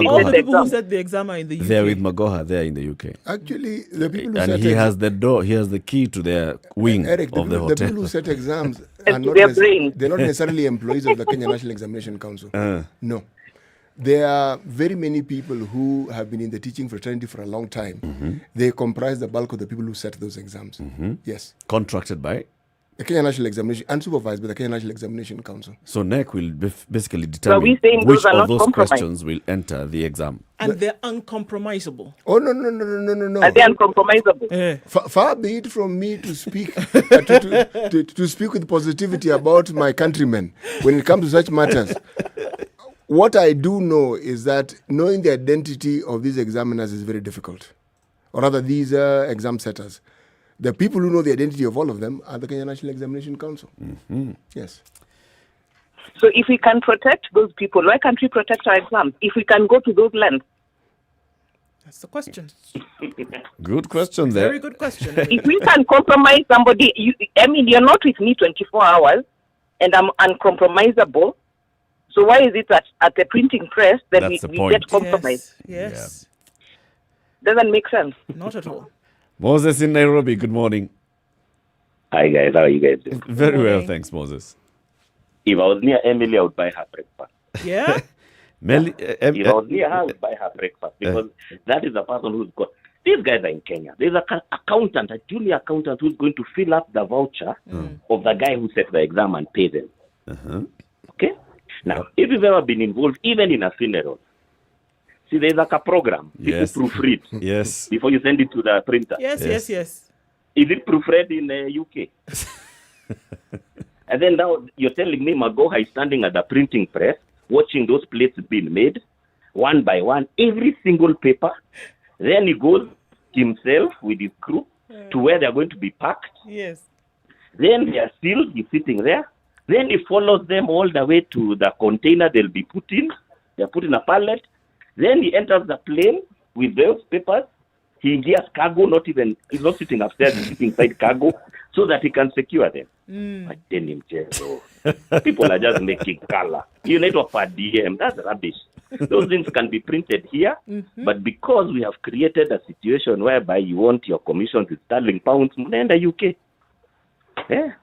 All the people who set the exam are in the UK. They're with Magoha. They're in the UK. Actually, the people who and he has the door. He has the key to their wing Eric, of the hotel. The people who set exams are they're not necessarily employees of the Kenya National Examination Council. No. There are very many people who have been in the teaching fraternity for a long time. They comprise the bulk of the people who set those exams. Yes. Contracted by The Kenya National Examination, unsupervised by the Kenya National Examination Council. So NEC will basically we determine saying which those are of not those compromised? questions will enter the exam. And they're uncompromisable. Oh, no. Are they uncompromisable? Far be it from me to speak to speak with positivity about my countrymen when it comes to such matters. What I do know is that knowing the identity of these examiners is very difficult, or rather these exam setters. The people who know the identity of all of them are the Kenya National Examination Council. Mm-hmm. Yes. So if we can protect those people, why can't we protect our exams? If we can go to those lengths. That's the question. Good question there. Very good question. If we can compromise somebody, you're not with me 24 hours and I'm uncompromisable. So why is it that at the printing press that we get compromised? Yes. Doesn't make sense. Not at all. Moses in Nairobi, good morning. Hi guys, how are you guys doing? Very well, thanks, Moses. If I was near Emily, I would buy her breakfast. Yeah? If I was near her, I would buy her breakfast because that is the person who's got. These guys are in Kenya. There's an accountant, a junior accountant who's going to fill up the voucher of the guy who set the exam and pay them. Okay? Now, if you've ever been involved, even in a funeral, see, there's like a program. People proofread. Yes. Before you send it to the printer. Yes. Is it proofread in the UK? And then now you're telling me Magoha is standing at the printing press, watching those plates being made, one by one, every single paper. Then he goes himself with his crew to where they're going to be packed. Yes. Then they are sealed. He's sitting there. Then he follows them all the way to the container they'll be put in. They're put in a pallet. Then he enters the plane with those papers. He hears cargo, he's not sitting upstairs, he's sitting inside cargo so that he can secure them. I tell him, people are just making color. You need to per DM, that's rubbish. Those things can be printed here, but because we have created a situation whereby you want your commissions in sterling pounds, in the UK. Yeah.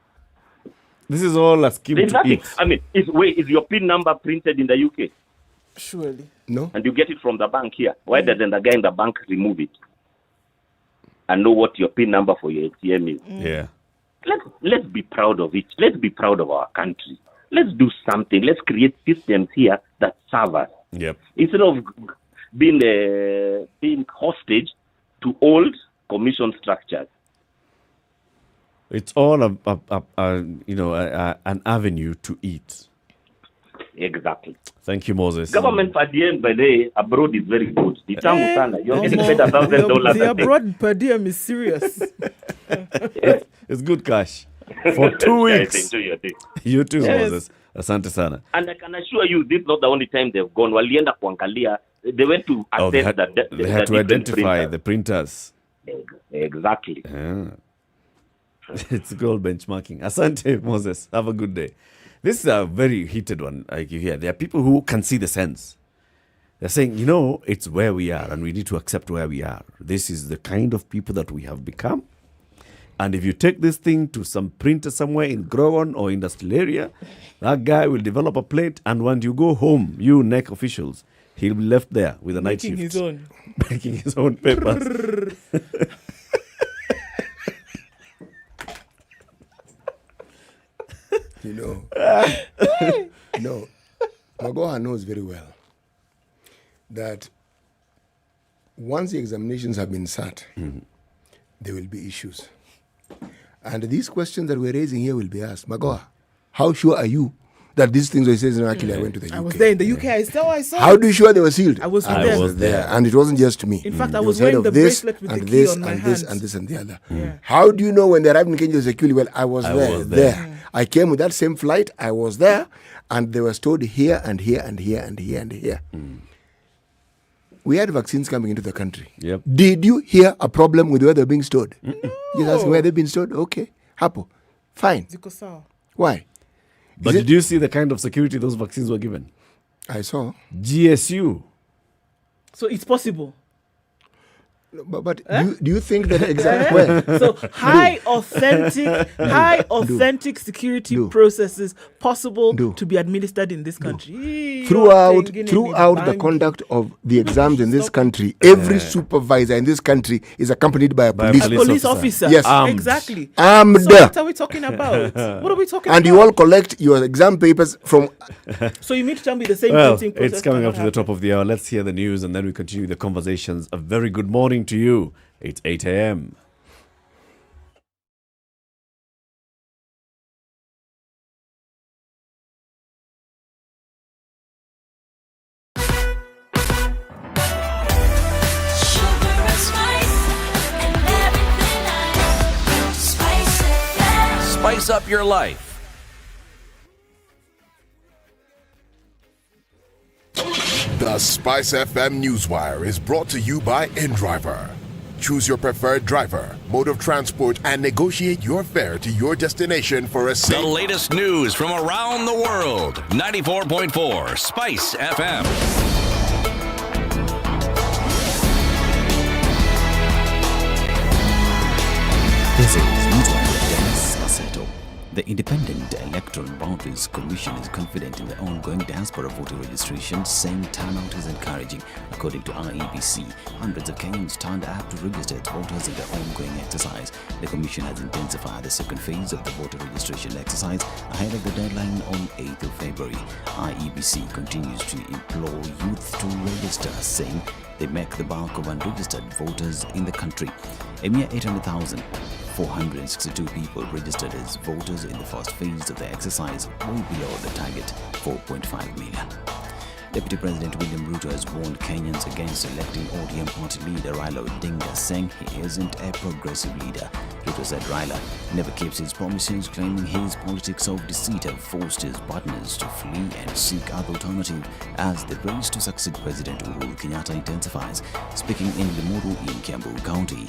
This is all a scheme There's to nothing. eat. I mean, is your PIN number printed in the UK? Surely. No. And you get it from the bank here. Why doesn't the guy in the bank remove it and know what your PIN number for your ATM is? Yeah. Let's be proud of it. Let's be proud of our country. Let's do something. Let's create systems here that serve us. Yep. Instead of being hostage to old commission structures. It's all an avenue to eat. Exactly. Thank you, Moses. Government per diem by the abroad is very good. You're getting paid $1,000 The abroad per diem is serious. It's good cash. For 2 weeks. Guys, enjoy your day. You too, Yes. Moses. Asante sana. And I can assure you, this is not the only time they've gone. Walienda kuangalia, they went to assess They had the to different identify printers. the printers. Exactly. It's gold benchmarking. Asante, Moses. Have a good day. This is a very heated one. Like you hear, there are people who can see the sense. They're saying, it's where we are and we need to accept where we are. This is the kind of people that we have become. And if you take this thing to some printer somewhere in Growan or industrial area, that guy will develop a plate, and when you go home, you NEC officials, he'll be left there with a night shift. Making his own papers. Magoha knows very well that once the examinations have been sat, there will be issues. And these questions that we're raising here will be asked. Magoha, how sure are you that these things were said? Actually, I went to the UK. I was there in the UK. I saw How do you sure they were sealed? I was there. And it wasn't just me. In fact, I It was head wearing of the this bracelet with and the key this on my and hand. this and this and the other. Yeah. How do you know when they arrived in Kenya securely? Well, I was there. I came with that same flight. I was there. And they were stored here and here and here and here and here. We had vaccines coming into the country. Yep. Did you hear a problem with where they're being stored? Just asking where they've been stored? Okay. Hapo. Fine. Why? But did you see the kind of security those vaccines were given? I saw. GSU. So it's possible. But do you think that exactly? So high authentic security processes possible to be administered in this country. Throughout the conduct of the exams in this country, every supervisor in this country is accompanied by a police officer. Yes, exactly. Armed. So what are we talking about? What are we talking about? And you all collect your exam papers from. So you mean to tell me the same printing process? It's coming up to the top of the hour. Let's hear the news and then we continue the conversations. A very good morning to you. It's 8 a.m. Spice up your life. The SpiceFM Newswire is brought to you by InDriver. Choose your preferred driver, mode of transport, and negotiate your fare to your destination for a safe... The latest news from around the world. 94.4 Spice FM. This is Newswire with Dennis Macedo. The Independent Electoral Boundaries Commission is confident in the ongoing diaspora voter registration, saying turnout is encouraging. According to IEBC, hundreds of Kenyans turned up to register as voters in the ongoing exercise. The Commission has intensified the second phase of the voter registration exercise ahead of the deadline on 8th of February. IEBC continues to implore youth to register, saying they make the bulk of unregistered voters in the country. A mere 800,462 people registered as voters in the first phase of the exercise, way below the target 4.5 million. Deputy President William Ruto has warned Kenyans against electing ODM party leader Raila Odinga, saying he isn't a progressive leader. Ruto said Raila never keeps his promises, claiming his politics of deceit have forced his partners to flee and seek other alternatives as the race to succeed President Uhuru Kenyatta intensifies. Speaking in Limuru in Kiambu County,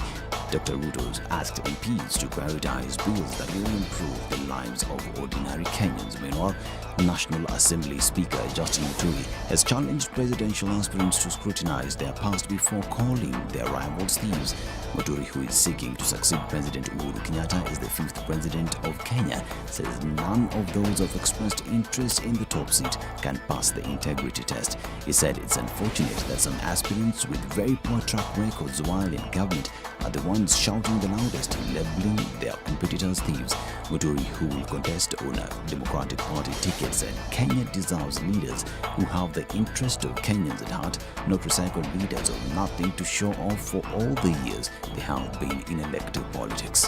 Dr. Ruto asked MPs to prioritize bills that will improve the lives of ordinary Kenyans. Meanwhile, National Assembly Speaker Justin Muthui has challenged presidential aspirants to scrutinize their past before calling their rivals thieves. Muthui, who is seeking to succeed President Uhuru Kenyatta as the 5th president of Kenya, says none of those who have expressed interest in the top seat can pass the integrity test. He said it's unfortunate that some aspirants with very poor track records while in government are the ones shouting the loudest, labeling their competitors thieves. Muthui, who will contest on a Democratic Party ticket, said Kenya deserves leaders who have the interest of Kenyans at heart, not recycled leaders of nothing to show off for all the years they have been in elective politics.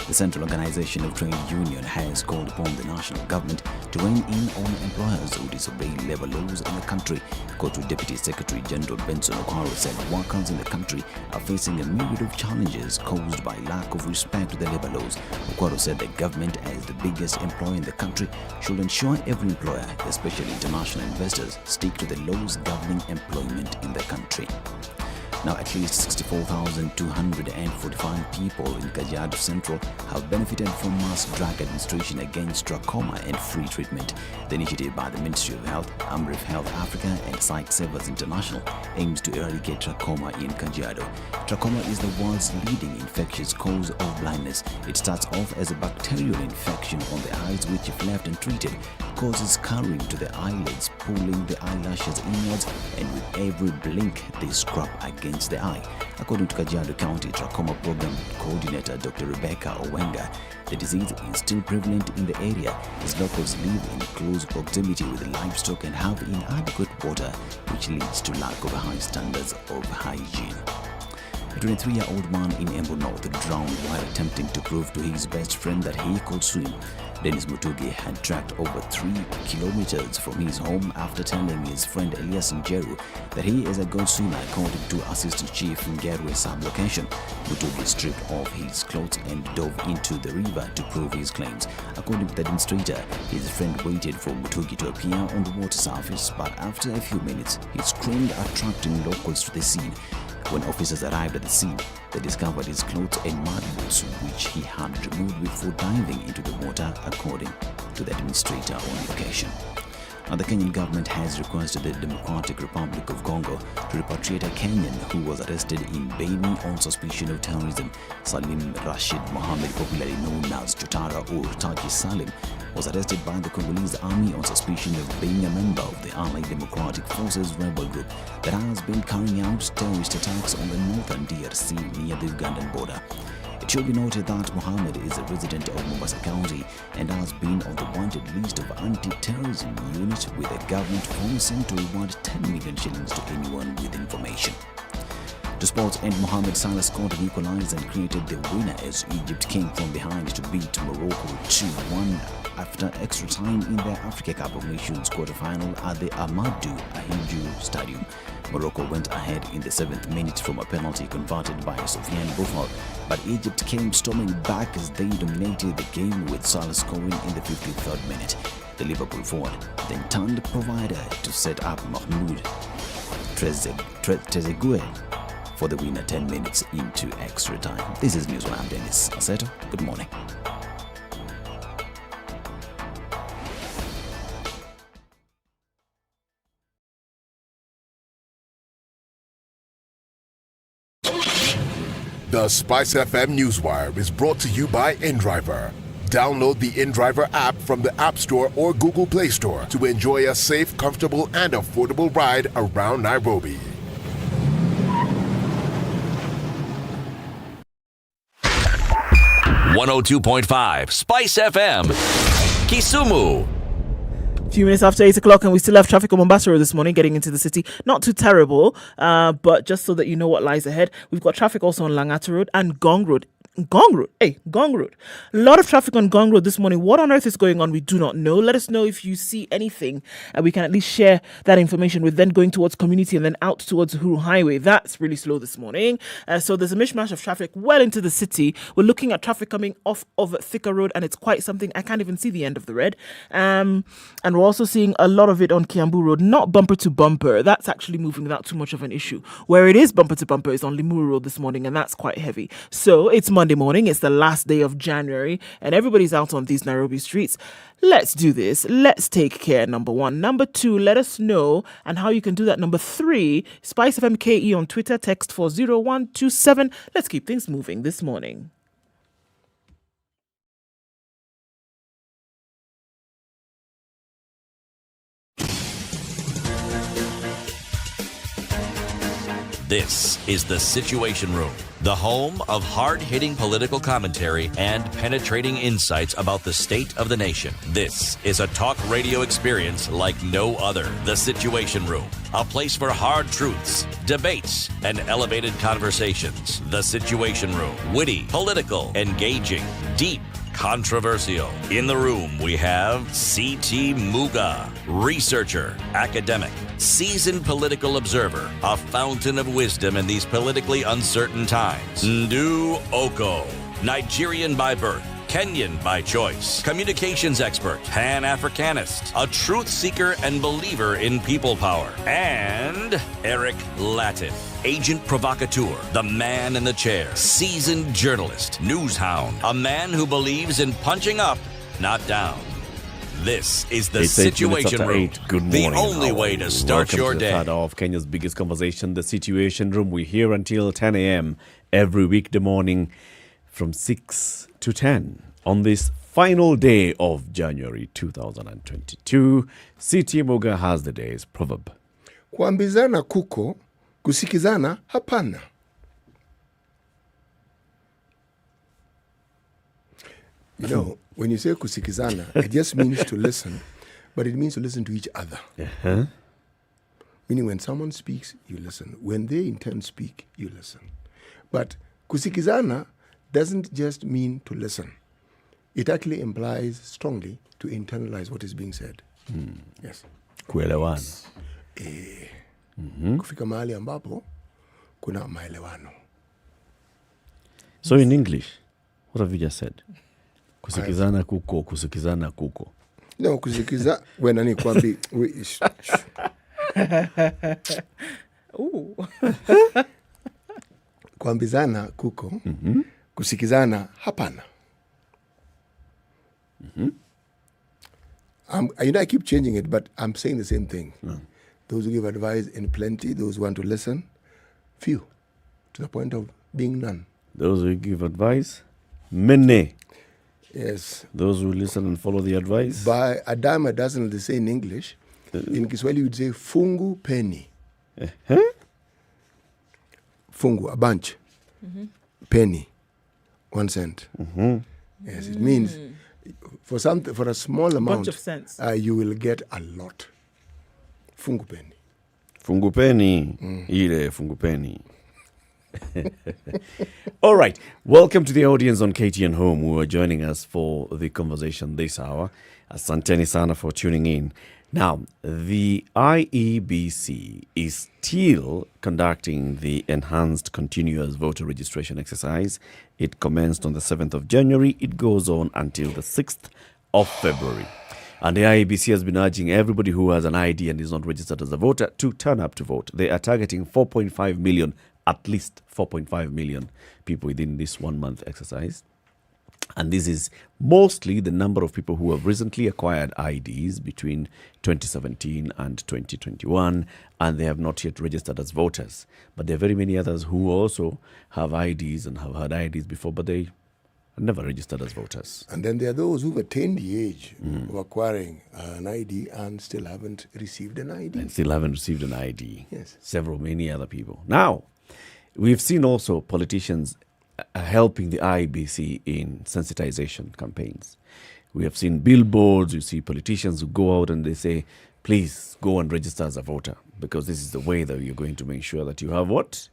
The Central Organization of Trade Union has called upon the national government to rein in on employers who disobey labor laws in the country. Kotu Deputy Secretary General Benson Okoh said workers in the country are facing a myriad of challenges caused by lack of respect to the labor laws. Okoh said the government, as the biggest employer in the country, should ensure every employer, especially international investors, stick to the laws governing employment in the country. Now, at least 64,245 people in Kajiado Central have benefited from mass drug administration against trachoma and free treatment. The initiative by the Ministry of Health, Amref Health Africa, and Sight Savers International aims to eradicate trachoma in Kajiado. Trachoma is the world's leading infectious cause of blindness. It starts off as a bacterial infection on the eyes, which, if left untreated, causes scarring to the eyelids, pulling the eyelashes inwards, and with every blink, they scrub against the eye. According to Kajiado County Trachoma Program Coordinator Dr. Rebecca Owenga, the disease is still prevalent in the area as locals live in close proximity with livestock and have inadequate water, which leads to lack of high standards of hygiene. A 23-year-old man in Embu North drowned while attempting to prove to his best friend that he could swim. Dennis Muthui had trekked over 3 kilometers from his home after telling his friend Elias Njeru that he is a good swimmer, according to Assistant Chief Nyeri sub-location. Muthui stripped off his clothes and dove into the river to prove his claims. According to the demonstrator, his friend waited for Muthui to appear on the water surface, but after a few minutes, he screamed, attracting locals to the scene. When officers arrived at the scene, they discovered his clothes and mud boots, which he had removed before diving into the water, according to the administrator on location. The Kenyan government has requested the Democratic Republic of Congo to repatriate a Kenyan who was arrested in Beni on suspicion of terrorism. Salim Rashid Mohammed, popularly known as Chotara or Taji Salim, was arrested by the Congolese army on suspicion of being a member of the Allied Democratic Forces rebel group that has been carrying out terrorist attacks on the northern DRC near the Ugandan border. It should be noted that Mohammed is a resident of Mombasa County and has been on the wanted list of anti-terrorism unit, with the government promising to reward 10 million shillings to anyone with information. To sports, and Mohamed Salah scored an equalizer and created the winner as Egypt came from behind to beat Morocco 2-1 after extra time in the Africa Cup of Nations quarter-final at the Amadou Ahidjo Stadium. Morocco went ahead in the 7th minute from a penalty converted by Sofiane Boufal, but Egypt came storming back as they dominated the game, with Salah scoring in the 53rd minute. The Liverpool forward then turned provider to set up Mahmoud Trezeguet for the winner 10 minutes into extra time. This is News 1. I'm Dennis Aseto. Good morning. The SpiceFM Newswire is brought to you by InDriver. Download the InDriver app from the App Store or Google Play Store to enjoy a safe, comfortable, and affordable ride around Nairobi. .5 Spice FM, Kisumu. A few minutes after 8 o'clock, and we still have traffic on Mombasa Road this morning getting into the city. Not too terrible, but just so that you know what lies ahead, we've got traffic also on Langata Road and Gong Road. Gong Road. A lot of traffic on Gong Road this morning. What on earth is going on? We do not know. Let us know if you see anything, and we can at least share that information with then going towards community and then out towards Uhuru Highway. That's really slow this morning. So there's a mishmash of traffic well into the city. We're looking at traffic coming off of Thika Road, and it's quite something. I can't even see the end of the red. And we're also seeing a lot of it on Kiambu Road, not bumper to bumper. That's actually moving without too much of an issue. Where it is bumper to bumper is on Limuru Road this morning, and that's quite heavy. So it's Monday morning. It's the last day of January, and everybody's out on these Nairobi streets. Let's do this. Let's take care, number one. Number two, let us know and how you can do that. Number three, SpiceFM KE on Twitter, text 40127. Let's keep things moving this morning. This is The Situation Room, the home of hard-hitting political commentary and penetrating insights about the state of the nation. This is a talk radio experience like no other. The Situation Room, a place for hard truths, debates, and elevated conversations. The Situation Room, witty, political, engaging, deep, controversial. In the room, we have C.T. Muga, researcher, academic, seasoned political observer, a fountain of wisdom in these politically uncertain times. Ndu Okoh, Nigerian by birth, Kenyan by choice, communications expert, Pan-Africanist, a truth seeker and believer in people power, and Eric Latiff, agent provocateur, the man in the chair, seasoned journalist, news hound, a man who believes in punching up, not down. This is The Situation Room, Good morning. the only way to start your day. Welcome to the third of Kenya's biggest conversation, The Situation Room. We're here until 10 a.m. every weekday morning from 6 to 10 on this final day of January 2022. CT Muga has the day's proverb. Kuambizana kuko, kusikizana hapana. You know, when you say kusikizana, it just means to listen, but it means to listen to each other. Uh-huh. Meaning when someone speaks, you listen. When they in turn speak, you listen. But kusikizana doesn't just mean to listen. It actually implies strongly to internalize what is being said. Yes. Kuelewana. Kufika mahali ambapo kuna maelewano. So in English, what have you just said? Kusikizana kuko, kusikizana kuko. No, kusikiza when nani kwambi kuambizana kuko, kusikizana hapana. I keep changing it, but I'm saying the same thing. Those who give advice in plenty, those who want to listen, few, to the point of being none. Those who give advice, many. Yes. Those who listen and follow the advice. By a dime a dozen, they say in English. In Kiswahili, you'd say fungu penny. Fungu, a bunch. Penny, 1 cent. Yes, it means for a small amount, bunch of cents. You will get a lot. Fungu penny. Fungu penny. Ile fungu penny. All right. Welcome to the audience on KTN Home who are joining us for the conversation this hour. Asanteni sana for tuning in. Now, the IEBC is still conducting the enhanced continuous voter registration exercise. It commenced on the 7th of January. It goes on until the 6th of February. And the IEBC has been urging everybody who has an ID and is not registered as a voter to turn up to vote. They are targeting 4.5 million, at least 4.5 million people within this 1 month exercise. And this is mostly the number of people who have recently acquired IDs between 2017 and 2021, and they have not yet registered as voters. But there are very many others who also have IDs and have had IDs before, but they are never registered as voters. And then there are those who've attained the age of acquiring an ID and still haven't received an ID. Yes. Many other people. Now, we've seen also politicians helping the IEBC in sensitization campaigns. We have seen billboards, you see politicians who go out and they say, please go and register as a voter, because this is the way that you're going to make sure that you have what?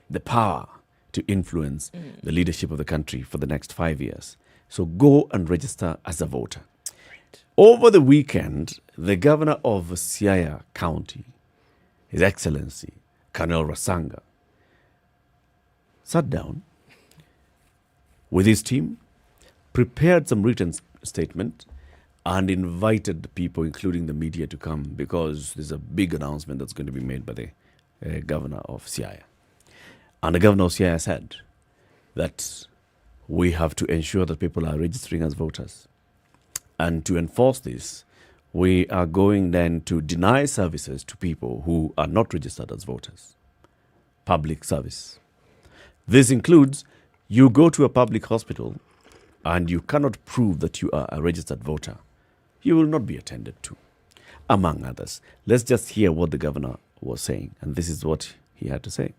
The power to influence the leadership of the country for the next 5 years. So go and register as a voter. Right. Over the weekend, the governor of Siaya County, His Excellency, Colonel Rasanga, sat down with his team, prepared some written statement, and invited people, including the media, to come because there's a big announcement that's going to be made by the governor of Siaya. And the governor of Siaya said that we have to ensure that people are registering as voters. And to enforce this, we are going then to deny services to people who are not registered as voters. Public service. This includes you go to a public hospital and you cannot prove that you are a registered voter, you will not be attended to, among others. Let's just hear what the governor was saying, and this is what he had to say.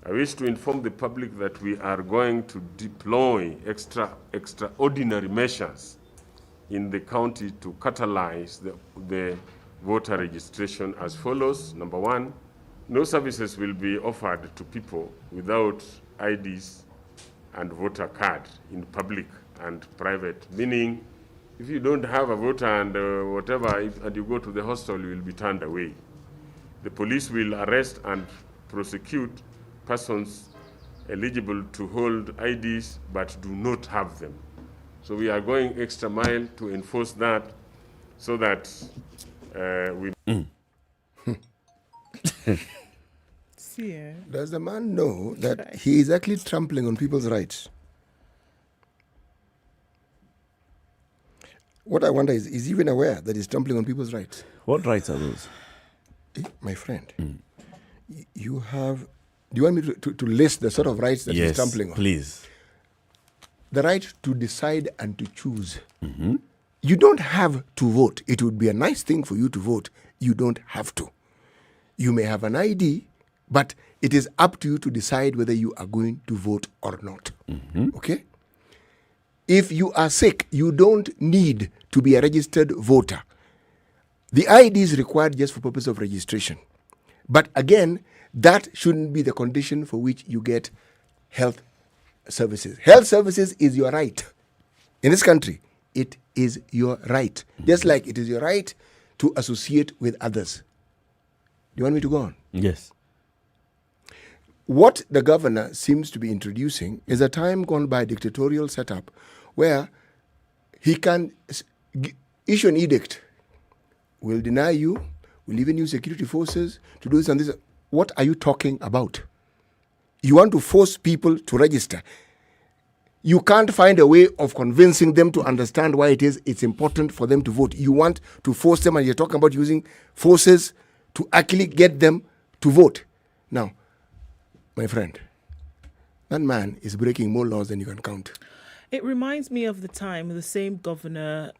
I wish to inform the public that we are going to deploy extraordinary measures in the county to catalyze the voter registration as follows. Number one, no services will be offered to people without IDs and voter card in public and private. Meaning, if you don't have a voter and and you go to the hostel, you will be turned away. The police will arrest and prosecute persons eligible to hold IDs but do not have them. So we are going extra mile to enforce that so that we... Does the man know that he is actually trampling on people's rights? What I wonder is he even aware that he's trampling on people's rights? What rights are those? My friend, you have... Do you want me to list the sort of rights that he's trampling on? Please. The right to decide and to choose. You don't have to vote. It would be a nice thing for you to vote. You don't have to. You may have an ID, but it is up to you to decide whether you are going to vote or not. Okay? If you are sick, you don't need to be a registered voter. The ID is required just for purpose of registration. But again, that shouldn't be the condition for which you get health services. Health services is your right. In this country, it is your right. Just like it is your right to associate with others. Do you want me to go on? Yes. What the governor seems to be introducing is a time gone by dictatorial setup where he can issue an edict. We'll deny you, we'll even use security forces to do this and this. What are you talking about? You want to force people to register. You can't find a way of convincing them to understand why it's important for them to vote. You want to force them, and you're talking about using forces to actually get them to vote. Now, my friend, that man is breaking more laws than you can count. It reminds me of the same governor,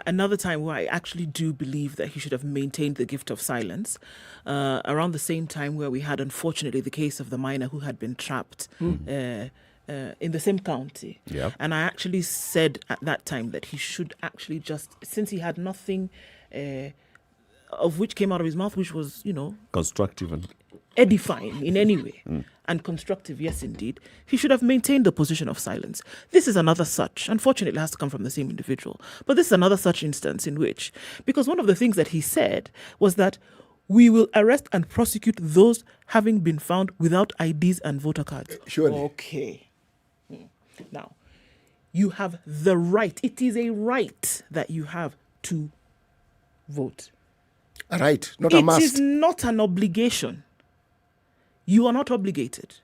another time where I actually do believe that he should have maintained the gift of silence, around the same time where we had, unfortunately, the case of the miner who had been trapped in the same county. Yeah. And I actually said at that time that he should actually just, since he had nothing of which came out of his mouth, which was, constructive and edifying in any way, and constructive, yes, indeed, he should have maintained the position of silence. This is another such, unfortunately, it has to come from the same individual, but this is another such instance in which, because one of the things that he said was that we will arrest and prosecute those having been found without IDs and voter cards. Surely. Okay. Now, you have the right, it is a right that you have to vote. A right, not a must. It is not an obligation. You are not obligated.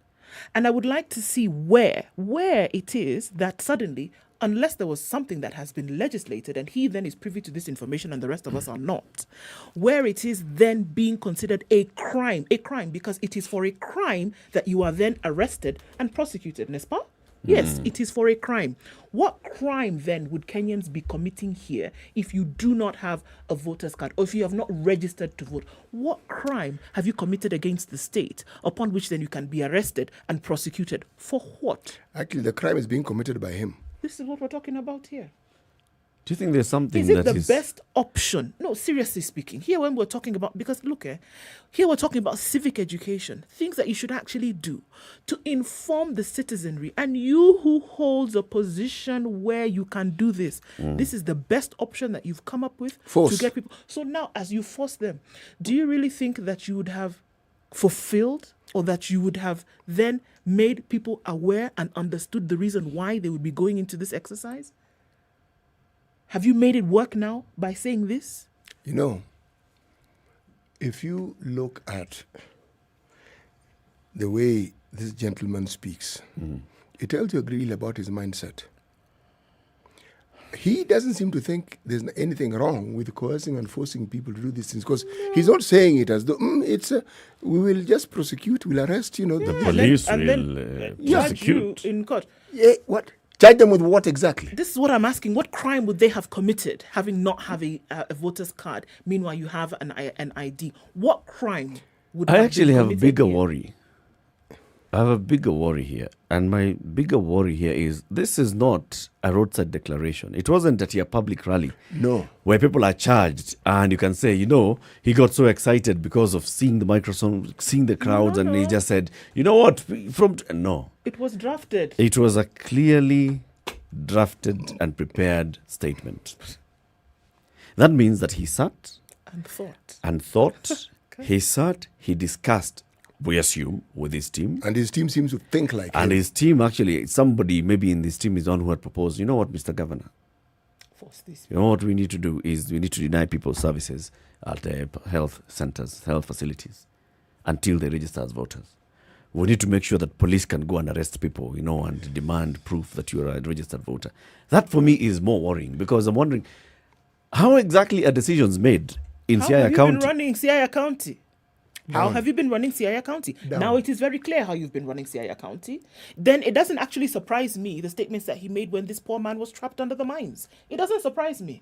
And I would like to see where it is that suddenly, unless there was something that has been legislated and he then is privy to this information and the rest of us are not, where it is then being considered a crime, because it is for a crime that you are then arrested and prosecuted, n'est-ce pas? Yes, it is for a crime. What crime then would Kenyans be committing here if you do not have a voter's card or if you have not registered to vote? What crime have you committed against the state upon which then you can be arrested and prosecuted? For what? Actually, the crime is being committed by him. This is what we're talking about here. Do you think there's something Is it that the best option? No, seriously speaking. Here when we're talking about, because look, here we're talking about civic education, things that you should actually do to inform the citizenry. And you who holds a position where you can do this, this is the best option that you've come up with Force. to get people. So now, as you force them, do you really think that you would have fulfilled or that you would have then made people aware and understood the reason why they would be going into this exercise? Have you made it work now by saying this? If you look at the way this gentleman speaks, it tells you a great deal about his mindset. He doesn't seem to think there's anything wrong with coercing and forcing people to do these things, because he's not saying it as though we will just prosecute, we'll arrest, the police and will then judge you in court. Yeah, what? Charge them with what exactly? This is what I'm asking. What crime would they have committed, having not have a voter's card? Meanwhile, you have an ID. What crime would I have actually been have a committed bigger here? worry. I have a bigger worry here. And my bigger worry here is this is not a roadside declaration. It wasn't at your public rally. No. Where people are charged and you can say, he got so excited because of seeing the microphone, seeing the crowds, and he just said, no. It was drafted. It was a clearly drafted and prepared statement. That means that he sat and thought. Okay. He sat, he discussed, we assume, with his team. And his team seems to think like him. And his team, actually, somebody maybe in this team is the one who had proposed, you know what, Mr. Governor? Force this. You know what we need to do is we need to deny people services at the health centers, health facilities, until they register as voters. We need to make sure that police can go and arrest people, and demand proof that you're a registered voter. That, for me, is more worrying, because I'm wondering, how exactly are decisions made in Siaya County? How have you been running Siaya County? How Down. have you been running Siaya County? Down. Now it is very clear how you've been running Siaya County. Then it doesn't actually surprise me, the statements that he made when this poor man was trapped under the mines. It doesn't surprise me.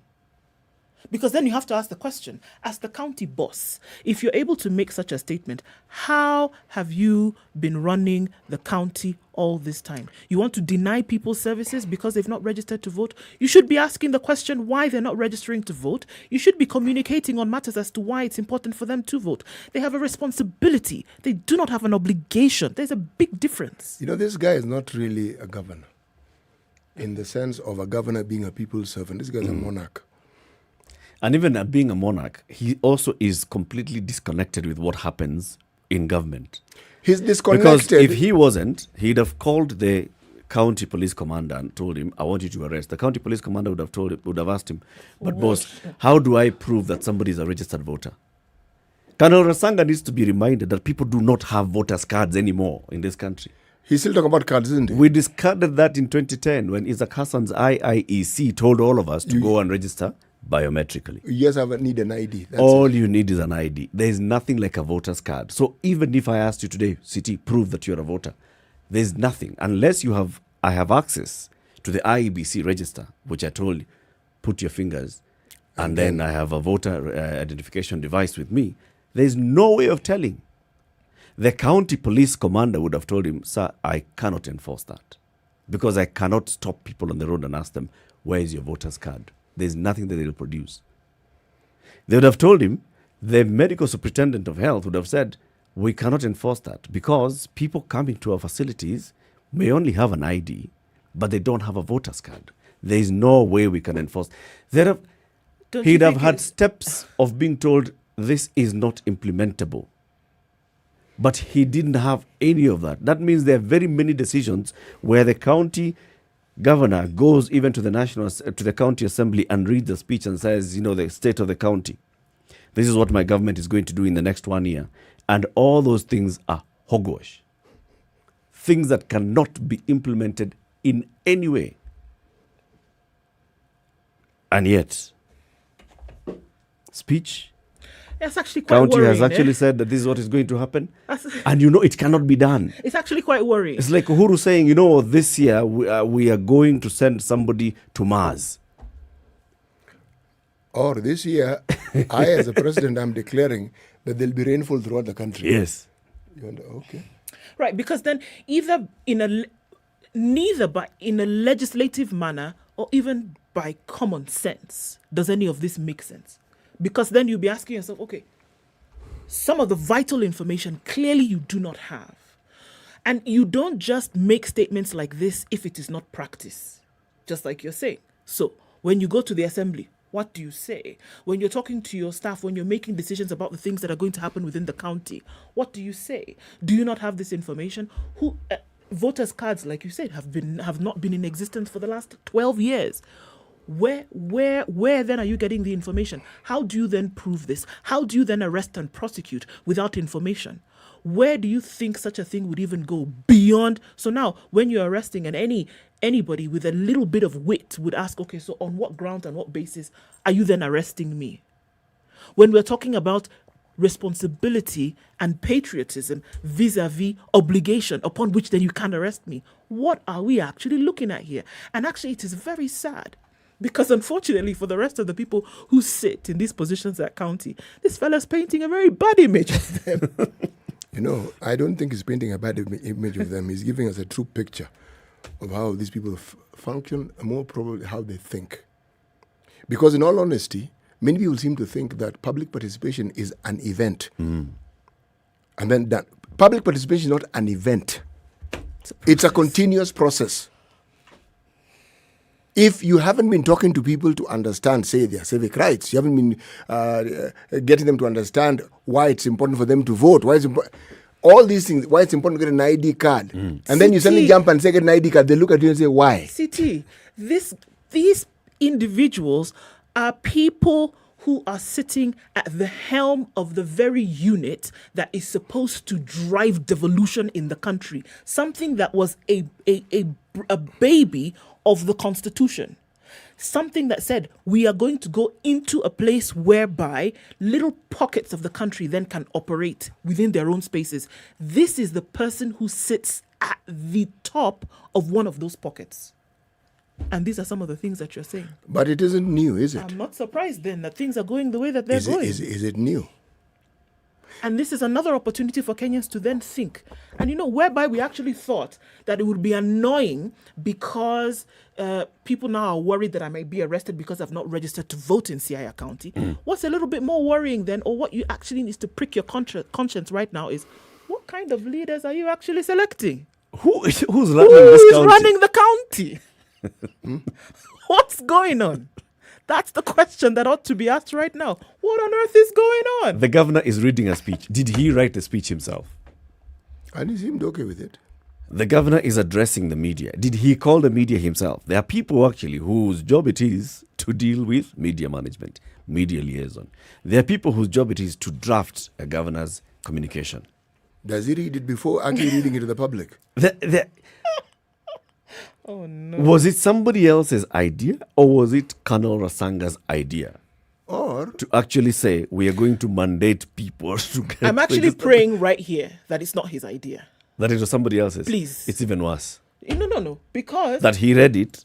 Because then you have to ask the question, as the county boss, if you're able to make such a statement, how have you been running the county all this time? You want to deny people services because they've not registered to vote? You should be asking the question why they're not registering to vote. You should be communicating on matters as to why it's important for them to vote. They have a responsibility. They do not have an obligation. There's a big difference. This guy is not really a governor in the sense of a governor being a people's servant. This guy's a monarch. And even being a monarch, he also is completely disconnected with what happens in government. He's disconnected. Because if he wasn't, he'd have called the county police commander and told him, I want you to arrest. The county police commander would have asked him, but boss, how do I prove that somebody is a registered voter? Colonel Rasanga needs to be reminded that people do not have voters' cards anymore in this country. He's still talking about cards, isn't he? We discarded that in 2010 when Isaac Hassan's IIEC told all of us to go and register biometrically. You just need an ID. That's all it. you need is an ID. There is nothing like a voter's card. So even if I asked you today, City, prove that you're a voter, there's nothing. Unless I have access to the IEBC register, which I told you, put your fingers, and then I have a voter identification device with me. There's no way of telling. The county police commander would have told him, sir, I cannot enforce that because I cannot stop people on the road and ask them, where is your voter's card? There's nothing that they'll produce. They would have told him, the medical superintendent of health would have said, we cannot enforce that because people coming to our facilities may only have an ID, but they don't have a voter's card. There is no way we can enforce. He'd have had steps of being told this is not implementable. But he didn't have any of that. That means there are very many decisions where the county governor goes even to the county assembly and reads the speech and says, the state of the county. This is what my government is going to do in the next 1 year. And all those things are hogwash. Things that cannot be implemented in any way. And yet, speech, That's actually quite county worrying. has actually said that this is what is going to happen. And it cannot be done. It's actually quite worrying. It's like Uhuru saying, this year we are going to send somebody to Mars. Or this year, I as a president, I'm declaring that there'll be rainfall throughout the country. Yes. Okay. Right, because then neither by in a legislative manner or even by common sense does any of this make sense. Because then you'll be asking yourself, okay, some of the vital information clearly you do not have. And you don't just make statements like this if it is not practice, just like you're saying. So when you go to the assembly, what do you say? When you're talking to your staff, when you're making decisions about the things that are going to happen within the county, what do you say? Do you not have this information? Voters' cards, like you said, have not been in existence for the last 12 years. Where then are you getting the information? How do you then prove this? How do you then arrest and prosecute without information? Where do you think such a thing would even go beyond? So now, when you're arresting and anybody with a little bit of wit would ask, okay, so on what ground and what basis are you then arresting me? When we're talking about responsibility and patriotism vis-a-vis obligation upon which then you can arrest me, what are we actually looking at here? And actually, it is very sad. Because unfortunately for the rest of the people who sit in these positions at county, this fella's painting a very bad image of them. I don't think he's painting a bad image of them. He's giving us a true picture of how these people function, and more probably how they think. Because in all honesty, many people seem to think that public participation is an event. And then that public participation is not an event. It's a continuous process. If you haven't been talking to people to understand, say, their civic rights, you haven't been getting them to understand why it's important for them to vote, all these things, why it's important to get an ID card. And then you suddenly jump and say, get an ID card. They look at you and say, why? CT, these individuals are people who are sitting at the helm of the very unit that is supposed to drive devolution in the country. Something that was a baby of the Constitution. Something that said we are going to go into a place whereby little pockets of the country then can operate within their own spaces. This is the person who sits at the top of one of those pockets. And these are some of the things that you're saying. But it isn't new, is it? I'm not surprised then that things are going the way that they're going. Is it new? And this is another opportunity for Kenyans to then think. And whereby we actually thought that it would be annoying because people now are worried that I might be arrested because I've not registered to vote in Siaya County. What's a little bit more worrying then, or what you actually need to prick your conscience right now is, what kind of leaders are you actually selecting? Who's running the county? What's going on? That's the question that ought to be asked right now. What on earth is going on? The governor is reading a speech. Did he write the speech himself? And he seemed okay with it. The governor is addressing the media. Did he call the media himself? There are people actually whose job it is to deal with media management, media liaison. There are people whose job it is to draft a governor's communication. Does he read it before actually reading it to the public? Oh no. Was it somebody else's idea or was it Colonel Rasanga's idea? Or to actually say we are going to mandate people to get I'm actually registered? praying right here that it's not his idea. That it was somebody else's. Please. It's even worse. No. Because That he read it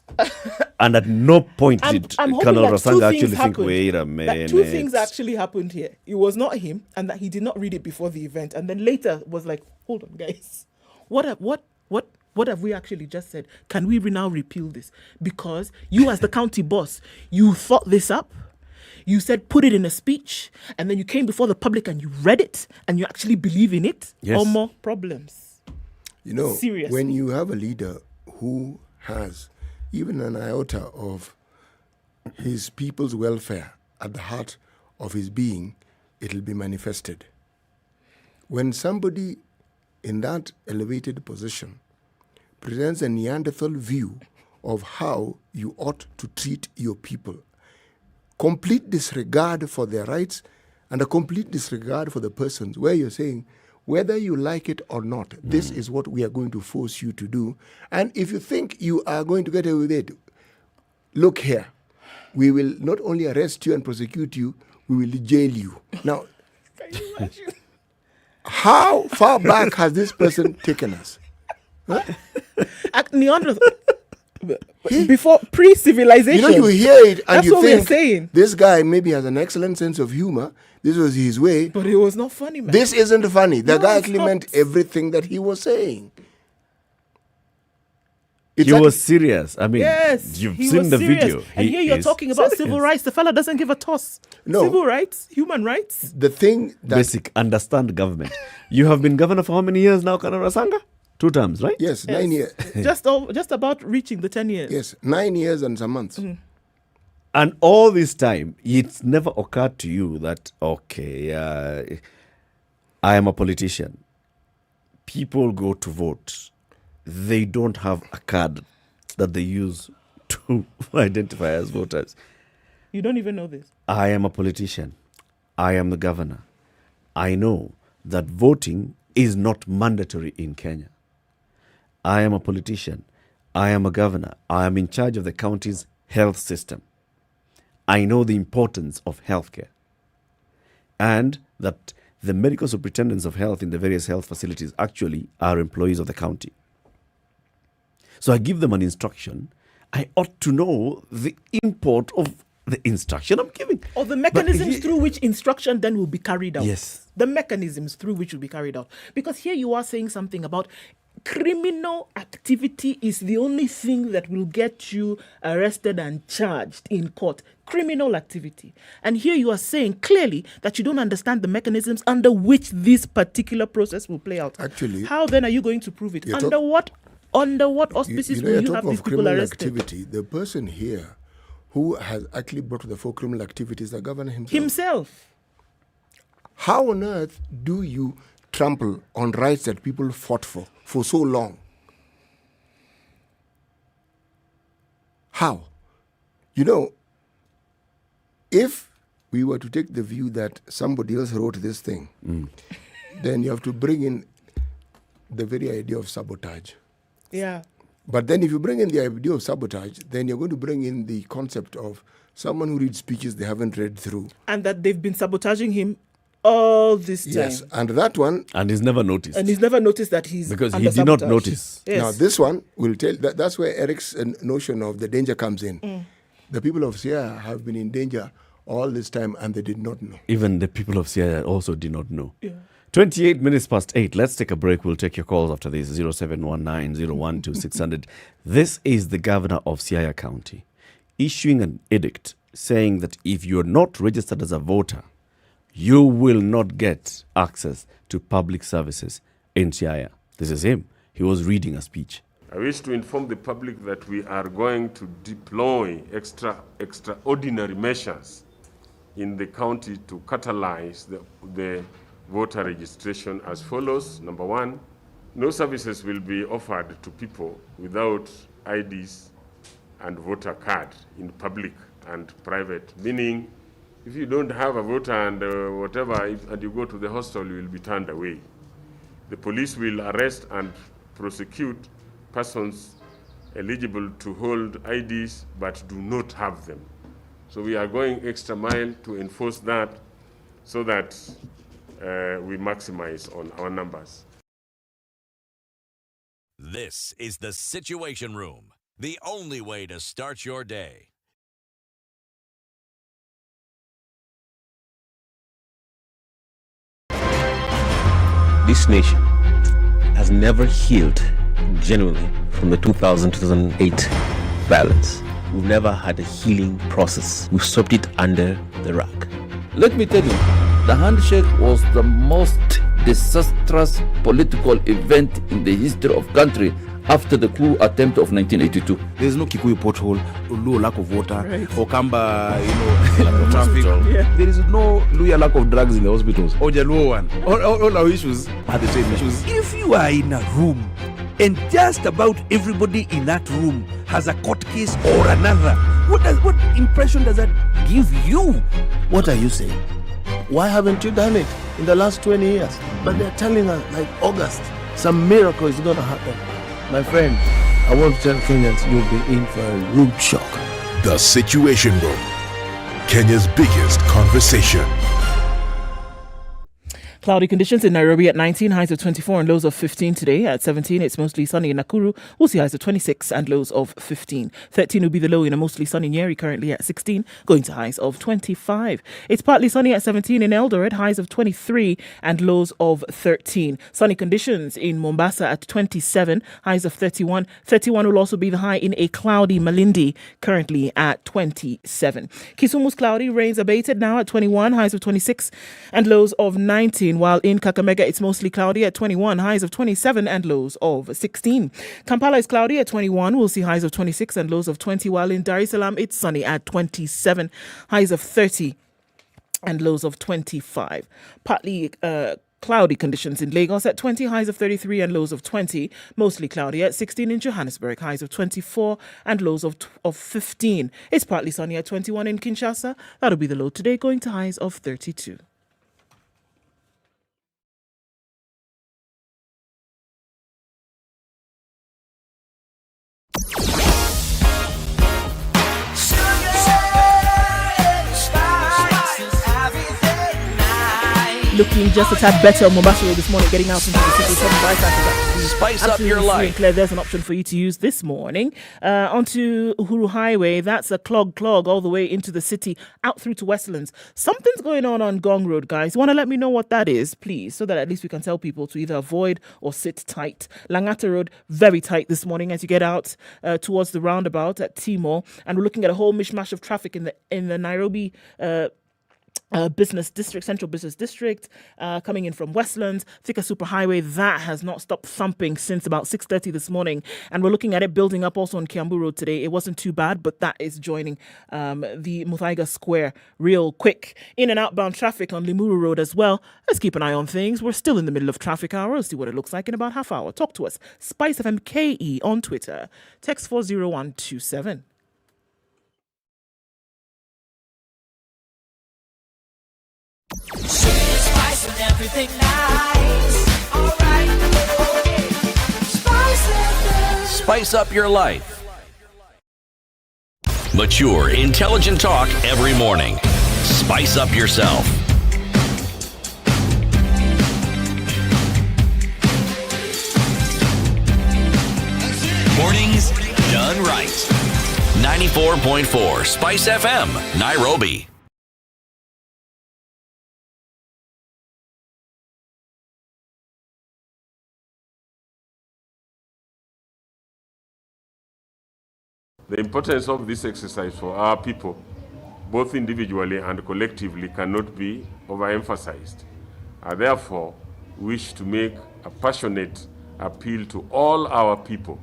and at no point did I'm hoping Colonel that Rasanga two actually things think, happened. wait a That minute. two things actually happened here. It was not him, and that he did not read it before the event, and then later was like, "Hold on, guys, what have we actually just said? Can we now repeal this? Because you, as the county boss, you thought this up. You said put it in a speech, and then you came before the public and you read it, and you actually believe in it. Yes. Or more problems. You know, Seriously. when you have a leader who has even an iota of his people's welfare at the heart of his being, it'll be manifested. When somebody in that elevated position presents a Neanderthal view of how you ought to treat your people, complete disregard for their rights and a complete disregard for the persons, where you're saying, whether you like it or not, this is what we are going to force you to do. And if you think you are going to get away with it, look here. We will not only arrest you and prosecute you, we will jail you. Now, how far back has this person taken us? Huh? Neanderthal. Before pre-civilization. You know, you hear it and That's you what think we're saying. this guy maybe has an excellent sense of humor. This was his way. But it was not funny, man. This isn't funny. The No, guy it's actually not. meant everything that he was saying. He was serious. I mean, Yes, you've he seen was the serious. video. And He here you're is talking about serious. civil rights. The fella doesn't give a toss. No. Civil rights, human rights. The thing that Basic, understand government. You have been governor for how many years now, Colonel Rasanga? 2 terms, right? Yes, 9 years. just about reaching the 10 years. Yes, 9 years and some months. And all this time, it's never occurred to you that, okay, I am a politician. People go to vote. They don't have a card that they use to identify as voters. You don't even know this. I am a politician. I am the governor. I know that voting is not mandatory in Kenya. I am a politician. I am a governor. I am in charge of the county's health system. I know the importance of healthcare and that the medical superintendents of health in the various health facilities actually are employees of the county. So I give them an instruction. I ought to know the import of the instruction I'm giving. Or the mechanisms through which instruction then will be carried out. Yes. The mechanisms through which will be carried out. Because here you are saying something about criminal activity is the only thing that will get you arrested and charged in court. Criminal activity. And here you are saying clearly that you don't understand the mechanisms under which this particular process will play out. Actually, how then are you going to prove it? Under what auspices will you have these people arrested? Activity, the person here who has actually brought to the fore criminal activity is the governor himself. How on earth do you trample on rights that people fought for so long? How? You know, if we were to take the view that somebody else wrote this thing, then you have to bring in the very idea of sabotage. Yeah. But then if you bring in the idea of sabotage, then you're going to bring in the concept of someone who reads speeches they haven't read through. And that they've been sabotaging him all this time. Yes, and that one... And he's never noticed. And he's never noticed that he's because under he did not sabotage. notice. Yes. Now, this one will tell... That's where Eric's notion of the danger comes in. The people of Sierra have been in danger all this time and they did not know. Even the people of Sierra also did not know. Yeah. 28 minutes past 8. Let's take a break. We'll take your calls after this. 0719-012-600. This is the governor of Siaya County issuing an edict saying that if you're not registered as a voter, you will not get access to public services in Siaya. This is him. He was reading a speech. I wish to inform the public that we are going to deploy extraordinary measures in the county to catalyze the voter registration as follows. Number one, no services will be offered to people without IDs and voter card in public and private, meaning if you don't have a voter and whatever, and you go to the hostel, you will be turned away. The police will arrest and prosecute persons eligible to hold IDs but do not have them. So we are going extra mile to enforce that so that we maximize on our numbers. This is the Situation Room, the only way to start your day. This nation has never healed genuinely from the 2000-2008 violence. We've never had a healing process. We've swept it under the rug. Let me tell you, the handshake was the most disastrous political event in the history of country after the coup attempt of 1982. There is no Kikuyu pothole, Luo lack of water, or Kamba, lack of traffic. Yeah. There is no Luya lack of drugs in the hospitals. Or Jaluo one. All our issues are the same issues. If you are in a room and just about everybody in that room has a court case or another, what impression does that give you? What are you saying? Why haven't you done it in the last 20 years? But they're telling us, like August, some miracle is going to happen. My friend, I want to tell Kenyans you'll be in for a rude shock. The Situation Room, Kenya's biggest conversation. Cloudy conditions in Nairobi at 19, highs of 24 and lows of 15 today. At 17, it's mostly sunny in Nakuru. We'll see highs of 26 and lows of 15. 13 will be the low in a mostly sunny Nyeri, currently at 16, going to highs of 25. It's partly sunny at 17 in Eldoret, highs of 23 and lows of 13. Sunny conditions in Mombasa at 27, highs of 31. 31 will also be the high in a cloudy Malindi, currently at 27. Kisumu's cloudy, rains abated now at 21, highs of 26 and lows of 19. While in Kakamega, it's mostly cloudy at 21, highs of 27 and lows of 16. Kampala is cloudy at 21. We'll see highs of 26 and lows of 20. While in Dar es Salaam, it's sunny at 27, highs of 30 and lows of 25. Partly cloudy conditions in Lagos at 20, highs of 33 and lows of 20. Mostly cloudy at 16 in Johannesburg, highs of 24 and lows of 15. It's partly sunny at 21 in Kinshasa. That'll be the low today, going to highs of 32. Looking just a tad better on Mombasa Road this morning, getting out into the city. Spice up your life. Clear. There's an option for you to use this morning. Onto Uhuru Highway, that's a clog all the way into the city, out through to Westlands. Something's going on Gong Road, guys. You want to let me know what that is, please, so that at least we can tell people to either avoid or sit tight. Langata Road, very tight this morning as you get out towards the roundabout at Timor. And we're looking at a whole mishmash of traffic in the Nairobi business district, central business district, coming in from Westlands. Thika Superhighway, that has not stopped thumping since about 6:30 this morning, and we're looking at it building up also on Kiambu Road today. It wasn't too bad, but that is joining the Muthui Square real quick. In and outbound traffic on Limuru Road as well. Let's keep an eye on things. We're still in the middle of traffic hour. Let's see what it looks like in about half hour. Talk to us. SpiceFM KE on Twitter. Text 40127. Spice and everything nice. All right. Spice up your life. Mature, intelligent talk every morning. Spice up yourself. Mornings done right. 94.4 Spice FM, Nairobi. The importance of this exercise for our people, both individually and collectively, cannot be overemphasized. I therefore wish to make a passionate appeal to all our people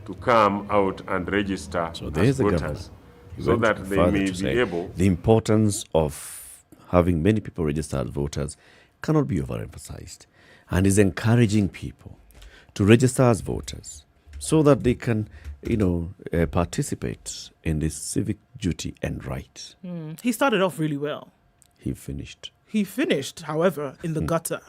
to come out and register as voters, so that they may be able. The importance of having many people register as voters cannot be overemphasized, and is encouraging people to register as voters so that they can participate in this civic duty and right. He started off really well. He finished. However, in the gutter.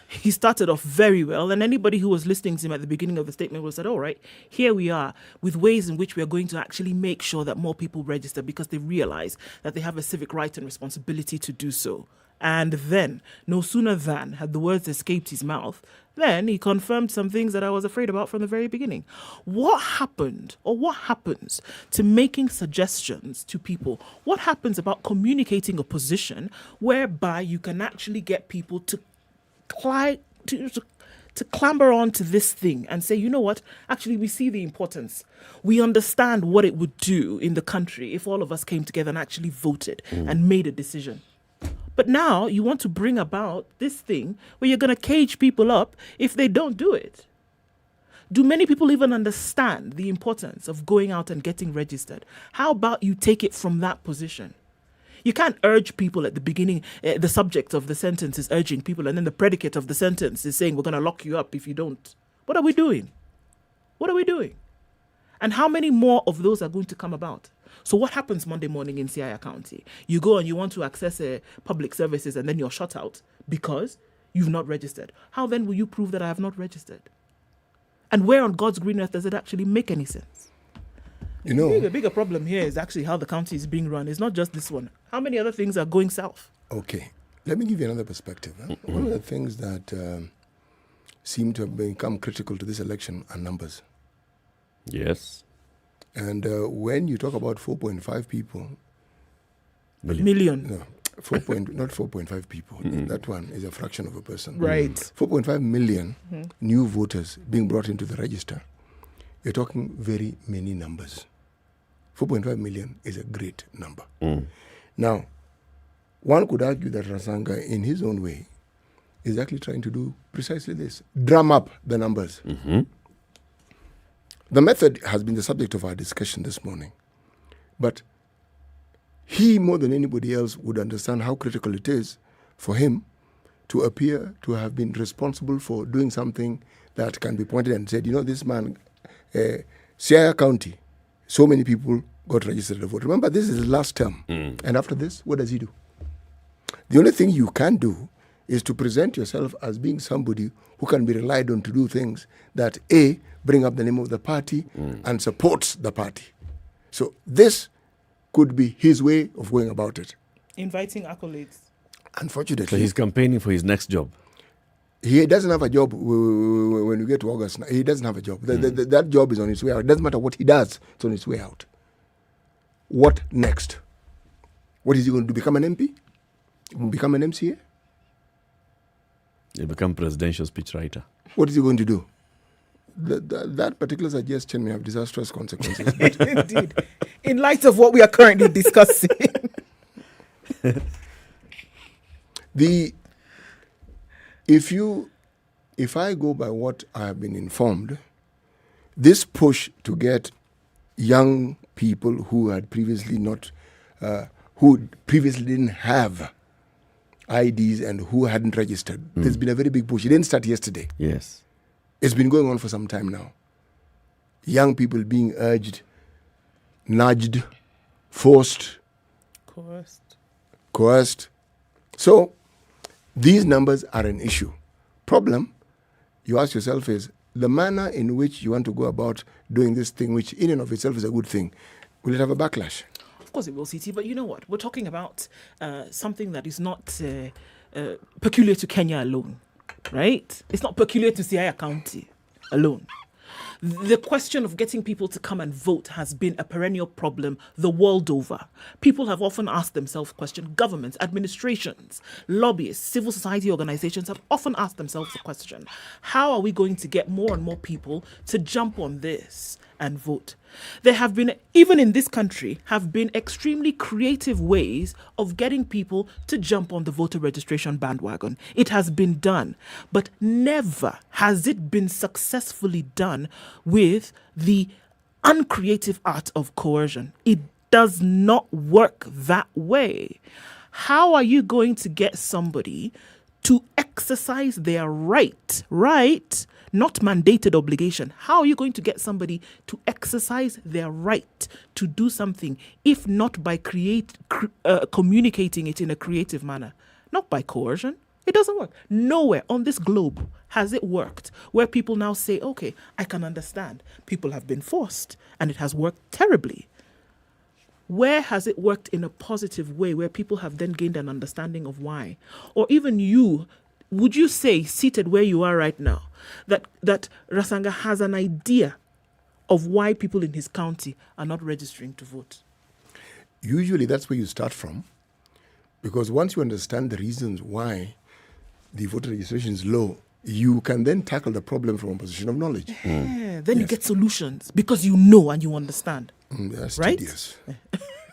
He started off very well, and anybody who was listening to him at the beginning of the statement would have said, all right, here we are with ways in which we are going to actually make sure that more people register because they realize that they have a civic right and responsibility to do so. And then, no sooner than had the words escaped his mouth, then he confirmed some things that I was afraid about from the very beginning. What happened, or what happens to making suggestions to people? What happens about communicating a position whereby you can actually get people to clamber onto this thing and say, you know what, actually we see the importance. We understand what it would do in the country if all of us came together and actually voted and made a decision. But now you want to bring about this thing where you're going to cage people up if they don't do it. Do many people even understand the importance of going out and getting registered? How about you take it from that position? You can't urge people at the beginning. The subject of the sentence is urging people, and then the predicate of the sentence is saying we're going to lock you up if you don't. What are we doing? What are we doing? And how many more of those are going to come about? So what happens Monday morning in Siaya County? You go and you want to access public services, and then you're shut out because you've not registered. How then will you prove that I have not registered? And where on God's green earth does it actually make any sense? You know, the bigger problem here is actually how the county is being run. It's not just this one. How many other things are going south? Okay. Let me give you another perspective. One of the things that seem to have become critical to this election are numbers. Yes. And when you talk about 4.5 people... Million. No, not 4.5 people. That one is a fraction of a person. Right. 4.5 million new voters being brought into the register. You're talking very many numbers. 4.5 million is a great number. Now, one could argue that Rasanga, in his own way, is actually trying to do precisely this. Drum up the numbers. The method has been the subject of our discussion this morning. But he, more than anybody else, would understand how critical it is for him to appear to have been responsible for doing something that can be pointed and said, you know, this man, Siaya County, so many people got registered to vote. Remember, this is his last term. And after this, what does he do? The only thing you can do is to present yourself as being somebody who can be relied on to do things that, A, bring up the name of the party and supports the party. So this could be his way of going about it. Inviting accolades. Unfortunately. So he's campaigning for his next job. He doesn't have a job when we get to August. He doesn't have a job. That job is on its way out. It doesn't matter what he does, it's on its way out. What next? What is he going to do? Become an MP? Become an MCA? He'll become presidential speechwriter. What is he going to do? That particular suggestion may have disastrous consequences. Indeed. In light of what we are currently discussing. If I go by what I have been informed, this push to get young people who had previously didn't have IDs and who hadn't registered, there's been a very big push. It didn't start yesterday. Yes. It's been going on for some time now. Young people being urged, nudged, forced, coerced. So these numbers are an issue. Problem, you ask yourself, is the manner in which you want to go about doing this thing, which in and of itself is a good thing, will it have a backlash? Of course it will, CT, but you know what? We're talking about something that is not peculiar to Kenya alone, right? It's not peculiar to Siaya County alone. The question of getting people to come and vote has been a perennial problem the world over. People have often asked themselves questions. Governments, administrations, lobbyists, civil society organizations have often asked themselves the question, how are we going to get more and more people to jump on this and vote? There have been, even in this country, have been extremely creative ways of getting people to jump on the voter registration bandwagon. It has been done, but never has it been successfully done with the uncreative art of coercion. It does not work that way. How are you going to get somebody to exercise their right, not mandated obligation? How are you going to get somebody to exercise their right to do something if not by communicating it in a creative manner? Not by coercion. It doesn't work. Nowhere on this globe has it worked where people now say, okay, I can understand. People have been forced and it has worked terribly. Where has it worked in a positive way where people have then gained an understanding of why? Or even you, would you say, seated where you are right now, that Rasanga has an idea of why people in his county are not registering to vote? Usually that's where you start from, because once you understand the reasons why the voter registration is low, you can then tackle the problem from a position of knowledge. Yeah, then you get solutions because you know and you understand. That's right? tedious.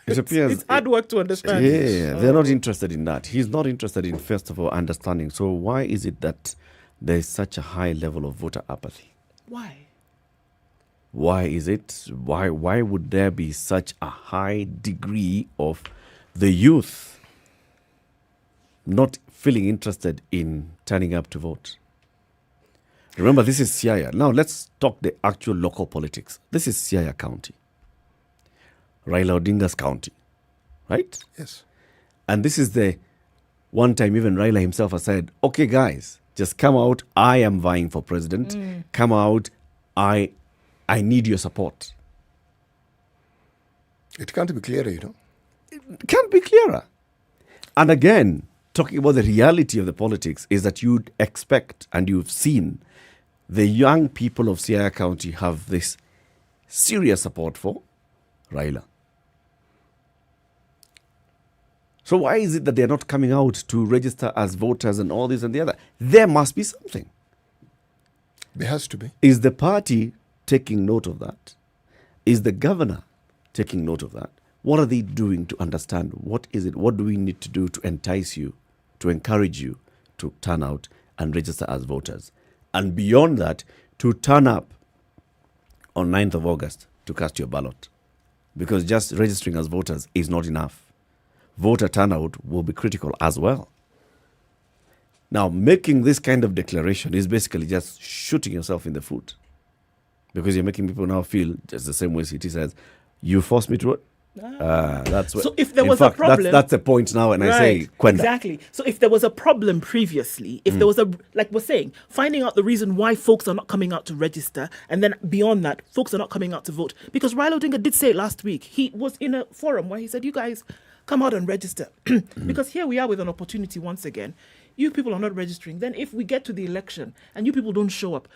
It appears it's hard work to understand. Yeah, they're not interested in that. He's not interested in, first of all, understanding. So why is it that there is such a high level of voter apathy? Why? Why is it? Why would there be such a high degree of the youth not feeling interested in turning up to vote? Remember, this is Siaya. Now, let's talk the actual local politics. This is Siaya County. Raila Odinga's county, right? Yes. And this is the one time even Raila himself has said, okay, guys, just come out. I am vying for president. Come out. I need your support. It can't be clearer, you know. It can't be clearer. And again, talking about the reality of the politics is that you'd expect, and you've seen, the young people of Siaya County have this serious support for Raila. So why is it that they're not coming out to register as voters and all this and the other? There must be something. There has to be. Is the party taking note of that? Is the governor taking note of that? What are they doing to understand? What is it? What do we need to do to entice you, to encourage you to turn out and register as voters? And beyond that, to turn up on 9th of August to cast your ballot. Because just registering as voters is not enough. Voter turnout will be critical as well. Now, making this kind of declaration is basically just shooting yourself in the foot. Because you're making people now feel just the same way City says, you forced me to vote. That's what, so if there was fact, a problem, that's the point now, and I say, Kwenda. Exactly. So if there was a problem previously, if there was like we're saying, finding out the reason why folks are not coming out to register, and then beyond that, folks are not coming out to vote. Because Raila Odinga did say last week, he was in a forum where he said, you guys come out and register. Because here we are with an opportunity once again. You people are not registering. Then if we get to the election and you people don't show up,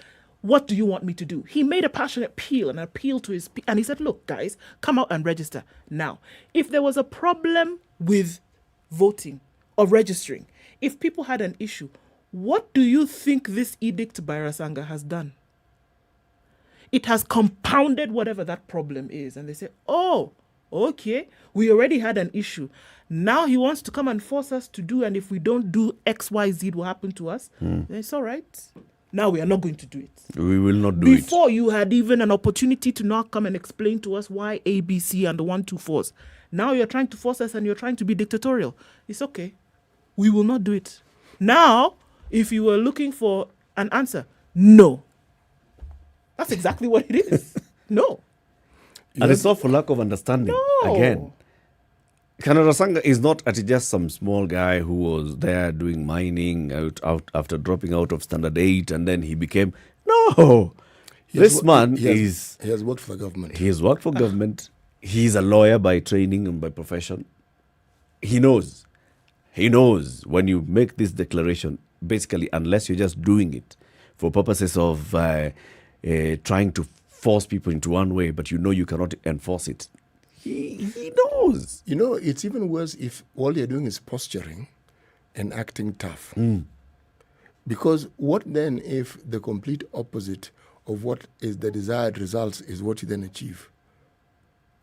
what do you want me to do? He made a passionate appeal to his people. And he said, look, guys, come out and register. Now, if there was a problem with voting or registering, if people had an issue, what do you think this edict by Rasanga has done? It has compounded whatever that problem is. And they say, oh, okay, we already had an issue. Now he wants to come and force us to do, and if we don't do X, Y, Z will happen to us. Then it's all right. Now we are not going to do it. We will not do it. Before you had even an opportunity to now come and explain to us why A, B, C and the 1, 2, 4s. Now you're trying to force us and you're trying to be dictatorial. It's okay. We will not do it. Now, if you were looking for an answer, no. That's exactly what it is. No. And it's not for lack of understanding. No. Again, Rasanga is not just some small guy who was there doing mining after dropping out of Standard 8 and then he became... No! He has worked for the government. He has worked for government. He's a lawyer by training and by profession. He knows. He knows when you make this declaration, basically, unless you're just doing it for purposes of trying to force people into one way, but you know you cannot enforce it. He knows. You know, it's even worse if all you're doing is posturing and acting tough. Because what then if the complete opposite of what is the desired results is what you then achieve?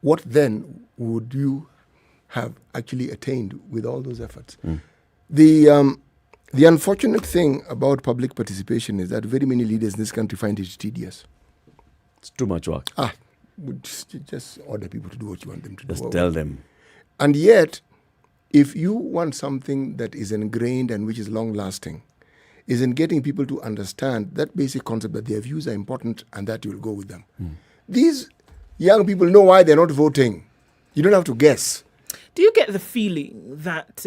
What then would you have actually attained with all those efforts? The unfortunate thing about public participation is that very many leaders in this country find it tedious. It's too much work. Just order people to do what you want them to do. Just tell them. And yet, if you want something that is ingrained and which is long-lasting, is in getting people to understand that basic concept that their views are important and that you'll go with them. These young people know why they're not voting. You don't have to guess. Do you get the feeling that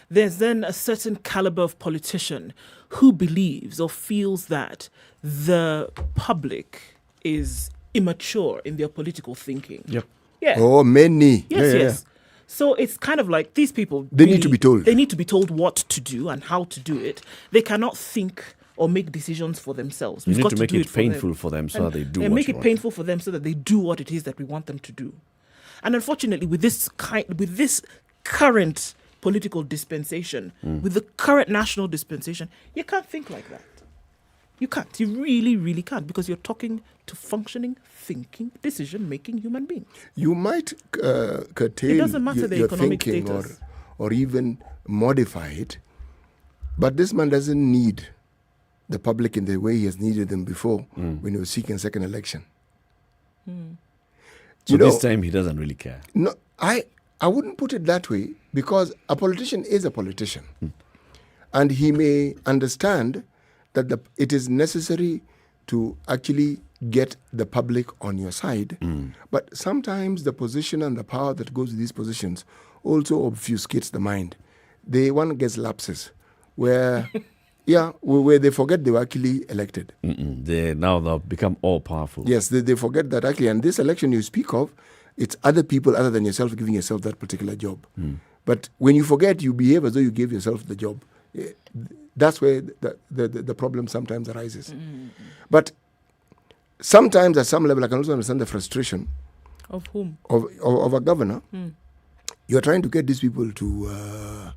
there's then a certain caliber of politician who believes or feels that the public is immature in their political thinking? Yep. Yeah. Oh, many. Yes. So it's kind of like these people. They need to be told. They need to be told what to do and how to do it. They cannot think or make decisions for themselves. You We've need got to make it painful for them so that they do. And make it painful for them so that they do what it is that we want them to do. And unfortunately, with this current political dispensation, with the current national dispensation, you can't think like that. You can't. You really, really can't, because you're talking to functioning, thinking, decision-making human beings. You might curtail It doesn't matter the your economic thinking status. or even modify it, but this man doesn't need the public in the way he has needed them before when he was seeking a second election. So this time he doesn't really care. No, I wouldn't put it that way, because a politician is a politician. And he may understand that it is necessary to actually get the public on your side. But sometimes the position and the power that goes with these positions also obfuscates the mind. One gets lapses where, where they forget they were actually elected. They've become all powerful. Yes, they forget that actually. And this election you speak of, it's other people other than yourself giving yourself that particular job. But when you forget, you behave as though you gave yourself the job. That's where the problem sometimes arises. But sometimes at some level, I can also understand the frustration. Of whom? Of a governor. You're trying to get these people to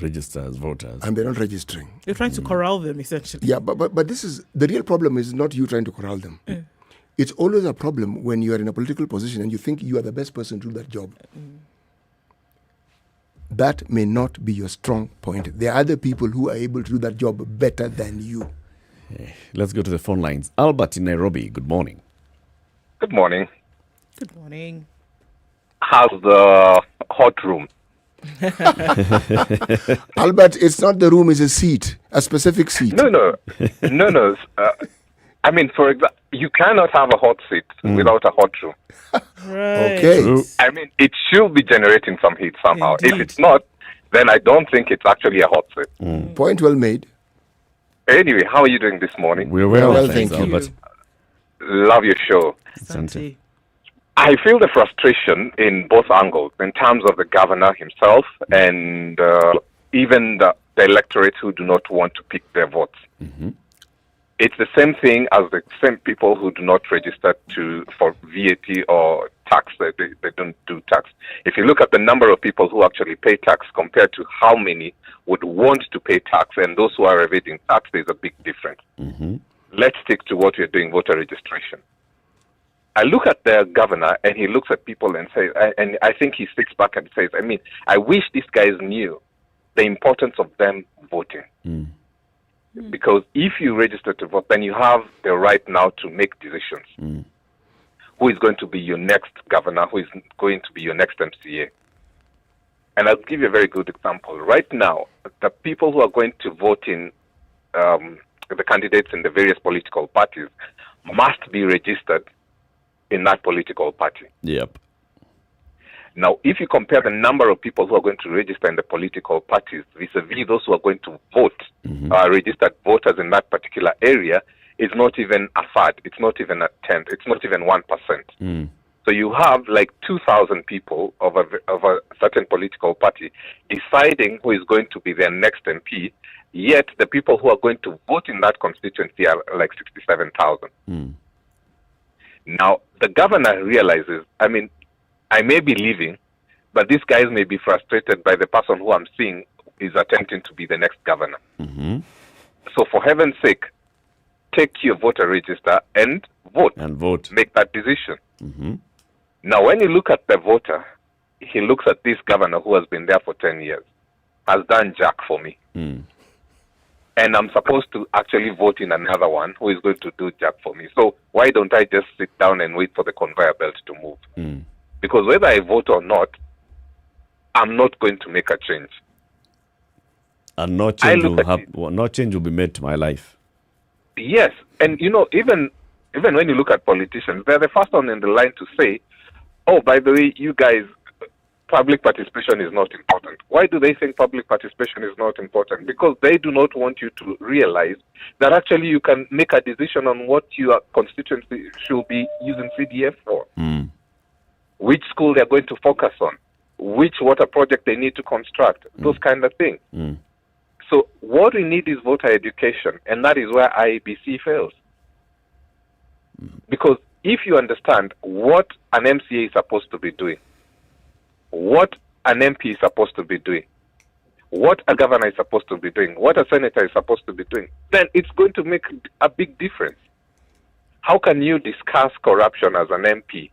register as voters. And they're not registering. You're trying to corral them, essentially. Yeah, but this is, the real problem is not you trying to corral them. It's always a problem when you are in a political position and you think you are the best person to do that job. That may not be your strong point. There are other people who are able to do that job better than you. Let's go to the phone lines. Albert in Nairobi, good morning. Good morning. Good morning. How's the hot room? Albert, it's not the room, it's a seat, a specific seat. No. I mean, for example, you cannot have a hot seat without a hot room. Right. Okay. True. I mean, it should be generating some heat somehow. Indeed. If it's not, then I don't think it's actually a hot seat. Point well made. Anyway, how are you doing this morning? We're well, thank you. Albert. Love your show. Santi. I feel the frustration in both angles, in terms of the governor himself and even the electorate who do not want to pick their votes. It's the same thing as the same people who do not register for VAT or tax. They don't do tax. If you look at the number of people who actually pay tax compared to how many would want to pay tax and those who are evading tax, there's a big difference. Let's stick to what we're doing, voter registration. I look at the governor and he looks at people and says, and I think he sits back and says, I mean, I wish these guys knew the importance of them voting. Because if you register to vote, then you have the right now to make decisions. Who is going to be your next governor? Who is going to be your next MCA? And I'll give you a very good example. Right now, the people who are going to vote in the candidates in the various political parties must be registered in that political party. Yep. Now, if you compare the number of people who are going to register in the political parties vis-a-vis those who are going to vote, registered voters in that particular area, it's not even a third. It's not even a tenth. It's not even 1%. So you have like 2,000 people of a certain political party deciding who is going to be their next MP, yet the people who are going to vote in that constituency are like 67,000. Now, the governor realizes, I mean, I may be leaving, but these guys may be frustrated by the person who I'm seeing is attempting to be the next governor. So for heaven's sake, take your voter register and vote. Make that decision. Now, when you look at the voter, he looks at this governor who has been there for 10 years, has done jack for me. And I'm supposed to actually vote in another one who is going to do jack for me. So why don't I just sit down and wait for the conveyor belt to move? Because whether I vote or not, I'm not going to make a change. And no change will be made to my life. Yes, and you know, even when you look at politicians, they're the first one in the line to say, "Oh, by the way, you guys, public participation is not important. Why do they think public participation is not important? Because they do not want you to realize that actually you can make a decision on what your constituency should be using CDF for, which school they're going to focus on, which water project they need to construct, those kind of things. So what we need is voter education, and that is where IEBC fails. Because if you understand what an MCA is supposed to be doing, what an MP is supposed to be doing, what a governor is supposed to be doing, what a senator is supposed to be doing, then it's going to make a big difference. How can you discuss corruption as an MP,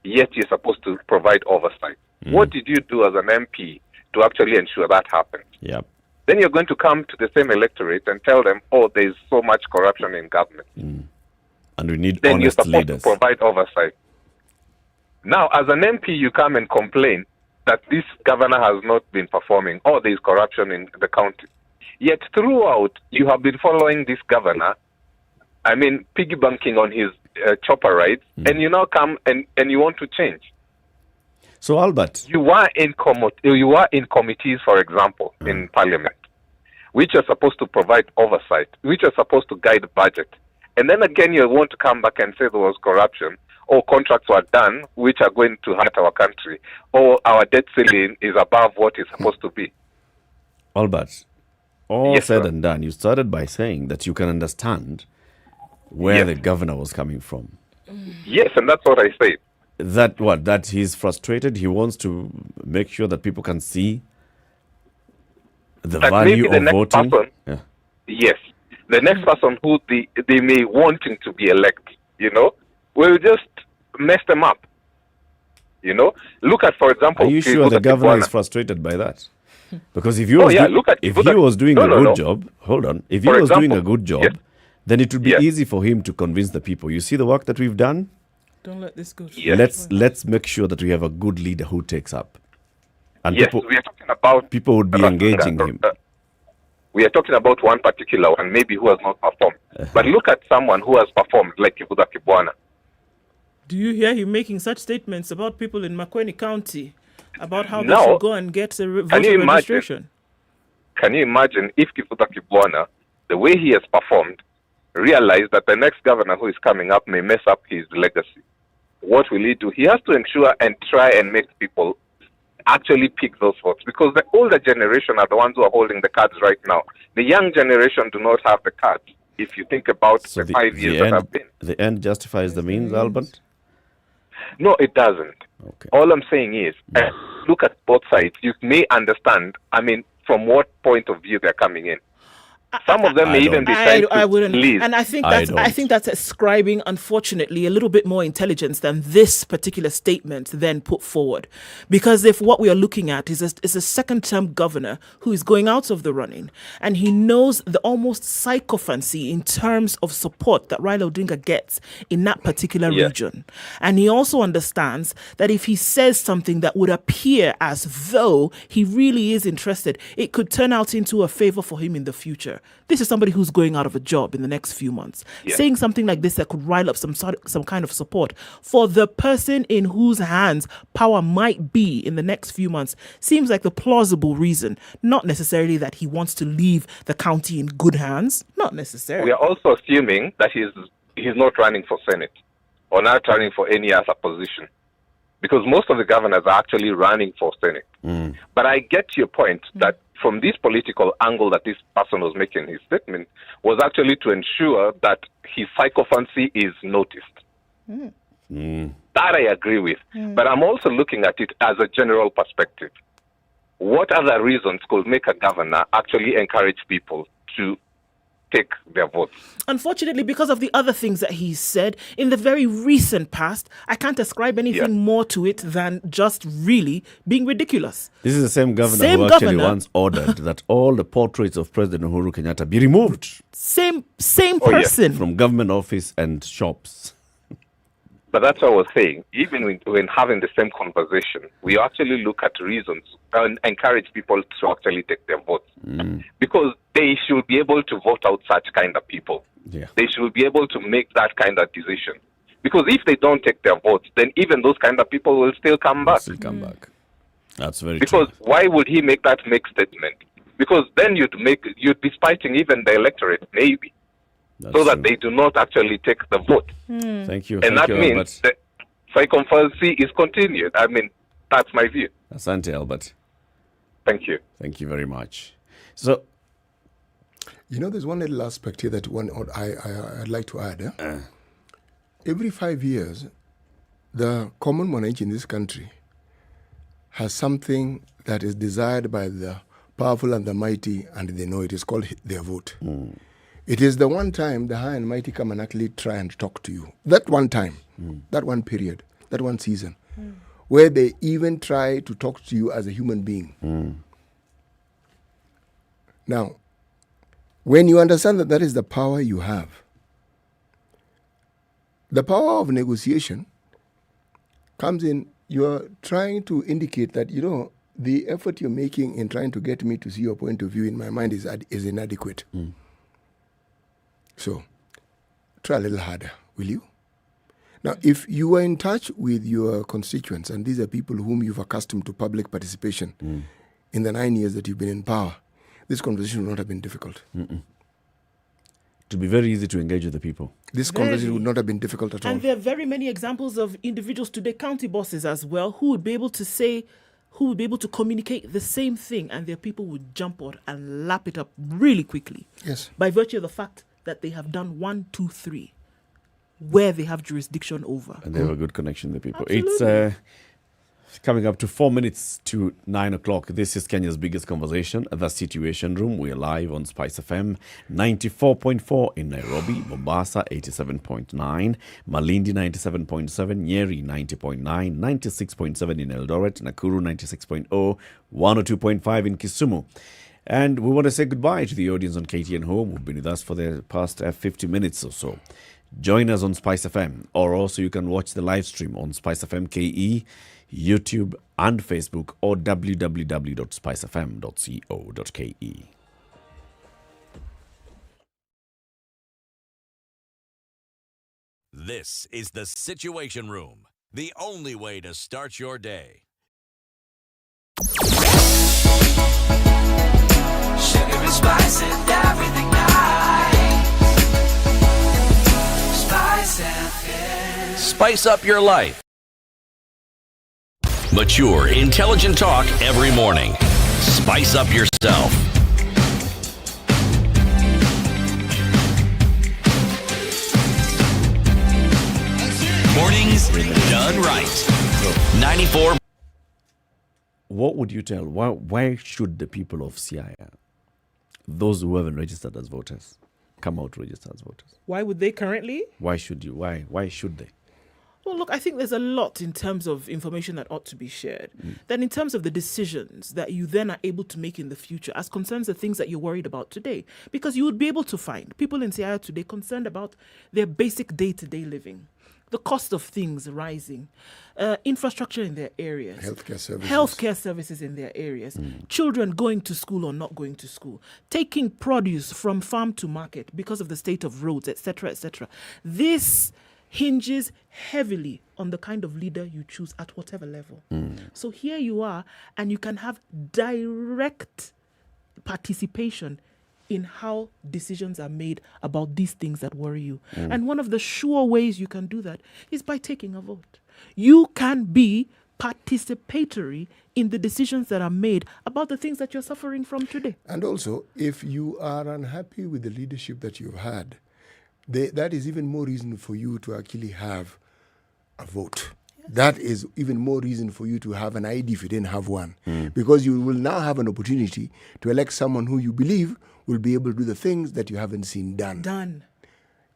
yet you're supposed to provide oversight? What did you do as an MP to actually ensure that happens? Yep. Then you're going to come to the same electorate and tell them, oh, there's so much corruption in government. And we need Then you're honest supposed leaders. to provide oversight. Now, as an MP, you come and complain that this governor has not been performing, or there's corruption in the county. Yet throughout, you have been following this governor, piggy banking on his chopper rides, and you now come and you want to change. So, Albert, you are in committees, for example, in Parliament, which are supposed to provide oversight, which are supposed to guide the budget. And then again, you want to come back and say there was corruption, or contracts were done which are going to hurt our country, or our debt ceiling is above what it's supposed to be. Albert, all Yes, said sir. and done, you started by saying that you can understand where the governor was coming from. Yes, and that's what I said. That he's frustrated, he wants to make sure that people can see the That value maybe the of next voting. person- Yes. The next person who they may wanting to be elected, will just mess them up. Look at, for example... Are you sure the governor is frustrated by that? Because if he was, was doing a good job, hold on, if he was doing a good job, then it would be easy for him to convince the people. You see the work that we've done? Don't let this go. Let's make sure that we have a good leader who takes up. And we are talking about... people would be engaging him. We are talking about one particular one, maybe who has not performed. But look at someone who has performed, like Kikuda Kibwana. Do you hear him making such statements about people in Makueni County, about how they No. should go and get the Can you voter imagine? registration? Can you imagine if Kikuda Kibwana, the way he has performed, realized that the next governor who is coming up may mess up his legacy? What will he do? He has to ensure and try and make people actually pick those votes, because the older generation are the ones who are holding the cards right now. The young generation do not have the cards. If you think about the 5 years that have been. The end justifies the means, Albert? No, it doesn't. All I'm saying is, look at both sides. You may understand, from what point of view they're coming in. Some of them may even be trying I to wouldn't, please. and I think that's ascribing, unfortunately, a little bit more intelligence than this particular statement then put forward. Because if what we are looking at is a second-term governor who is going out of the running, and he knows the almost sycophancy in terms of support that Raila Odinga gets in that particular region, and he also understands that if he says something that would appear as though he really is interested, it could turn out into a favor for him in the future. This is somebody who's going out of a job in the next few months. Saying something like this that could rile up some kind of support for the person in whose hands power might be in the next few months seems like the plausible reason. Not necessarily that he wants to leave the county in good hands. Not necessarily. We are also assuming that he's not running for Senate or not running for any other position, because most of the governors are actually running for Senate. But I get your point that from this political angle that this person was making his statement was actually to ensure that his sycophancy is noticed. That I agree with. But I'm also looking at it as a general perspective. What other reasons could make a governor actually encourage people to take their votes? Unfortunately, because of the other things that he said in the very recent past, I can't ascribe anything more to it than just really being ridiculous. This is the same governor who actually once ordered that all the portraits of President Uhuru Kenyatta be removed. Same person. From government office and shops. But that's what I was saying. Even when having the same conversation, we actually look at reasons and encourage people to actually take their votes. Because they should be able to vote out such kind of people. They should be able to make that kind of decision. Because if they don't take their votes, then even those kind of people will still come back. That's very because true. why would he make that mixed statement? Because then you'd be spiting even the electorate, maybe, so that they do not actually take the vote. Thank you. And Thank that you, means Albert. the psychophancy is continued. I mean, that's my view. Asante, Albert. Thank you. Thank you very much. So, there's one little aspect here that I'd like to add. Every 5 years, the common mwananchi in this country has something that is desired by the powerful and the mighty, and they know it is called their vote. It is the one time the high and mighty come and actually try and talk to you. That one time, that one period, that one season, where they even try to talk to you as a human being. Now, when you understand that that is the power you have, the power of negotiation comes in. You're trying to indicate that, the effort you're making in trying to get me to see your point of view in my mind is inadequate. So, try a little harder, will you? Now, if you are in touch with your constituents, and these are people whom you've accustomed to public participation in the 9 years that you've been in power, this conversation would not have been difficult. to be very easy to engage with the people. This conversation would not have been difficult at all. And there are very many examples of individuals today, county bosses as well, who would be able to say, who would be able to communicate the same thing, and their people would jump on and lap it up really quickly. Yes. By virtue of the fact that they have done 1, 2, 3, where they have jurisdiction over. And they have a good connection with the people. Absolutely. It's coming up to 4 minutes to 9 o'clock. This is Kenya's biggest conversation, The Situation Room. We are live on SpiceFM 94.4 in Nairobi, Mombasa 87.9, Malindi 97.7, Nyeri 90.9, 96.7 in Eldoret, Nakuru 96.0, 102.5 in Kisumu. And we want to say goodbye to the audience on KTN Home who've been with us for the past 50 minutes or so. Join us on SpiceFM, or also you can watch the live stream on SpiceFM KE, YouTube and Facebook, or www.spicefm.co.ke. This is the Situation Room, the only way to start your day. Sugar and spice and everything nice. Spice FM. Spice up your life. Mature, intelligent talk every morning. Spice up yourself. Mornings done right. 94. What would you tell? Why should the people of Siaya, those who haven't registered as voters, come out to register as voters? Why would they currently? Why should you? Why should they? Well, look, I think there's a lot in terms of information that ought to be shared. Then in terms of the decisions that you then are able to make in the future as concerns the things that you're worried about today. Because you would be able to find people in Siaya today concerned about their basic day-to-day living. The cost of things rising, infrastructure in their areas, healthcare services in their areas, children going to school or not going to school, taking produce from farm to market because of the state of roads, etc., etc. This hinges heavily on the kind of leader you choose at whatever level. So here you are, and you can have direct participation in how decisions are made about these things that worry you. And one of the sure ways you can do that is by taking a vote. You can be participatory in the decisions that are made about the things that you're suffering from today. And also, if you are unhappy with the leadership that you've had, that is even more reason for you to actually have a vote. Yes. That is even more reason for you to have an ID if you didn't have one. Because you will now have an opportunity to elect someone who you believe will be able to do the things that you haven't seen done.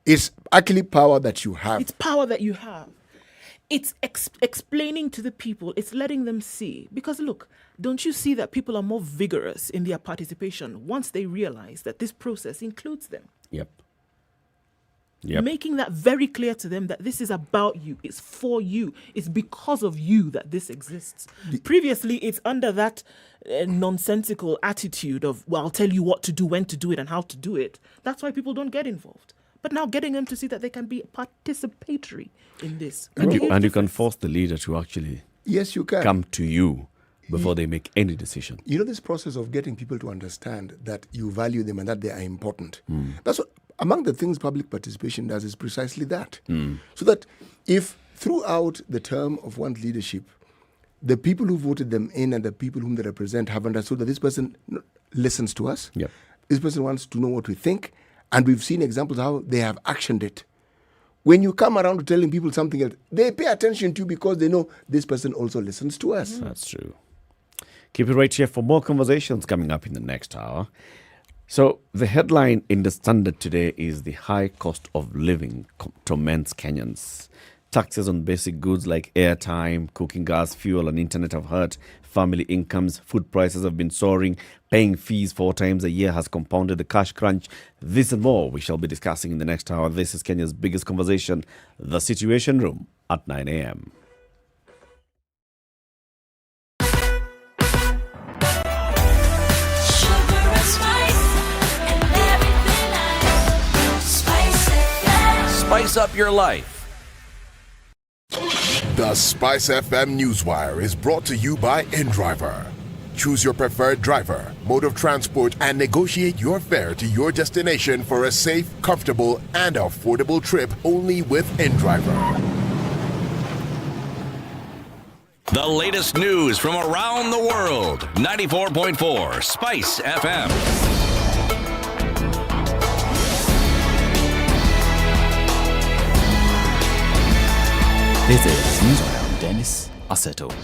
It's actually power that you have. It's power that you have. It's explaining to the people, it's letting them see. Because look, don't you see that people are more vigorous in their participation once they realize that this process includes them? Yep. Making that very clear to them that this is about you, it's for you, it's because of you that this exists. Previously, it's under that nonsensical attitude of, well, I'll tell you what to do, when to do it, and how to do it. That's why people don't get involved. But now getting them to see that they can be participatory in this. And you can force the leader to actually you can come to you before they make any decision. You know, this process of getting people to understand that you value them and that they are important. That's what, among the things public participation does, is precisely that. So that if throughout the term of one's leadership, the people who voted them in and the people whom they represent have understood that this person listens to us, this person wants to know what we think, and we've seen examples of how they have actioned it. When you come around to telling people something else, they pay attention to you because they know this person also listens to us. That's true. Keep it right here for more conversations coming up in the next hour. So the headline in the Standard today is the high cost of living torments Kenyans. Taxes on basic goods like airtime, cooking gas, fuel and internet have hurt family incomes. Food prices have been soaring. Paying fees 4 times a year has compounded the cash crunch. This and more we shall be discussing in the next hour. This is Kenya's biggest conversation, The Situation Room, at 9 a.m. Spice up your life. The SpiceFM Newswire is brought to you by InDriver. Choose your preferred driver, mode of transport, and negotiate your fare to your destination for a safe, comfortable, and affordable trip only with InDriver. The latest news from around the world. 94.4 Spice FM. This is Newswire. I'm Dennis Aseto.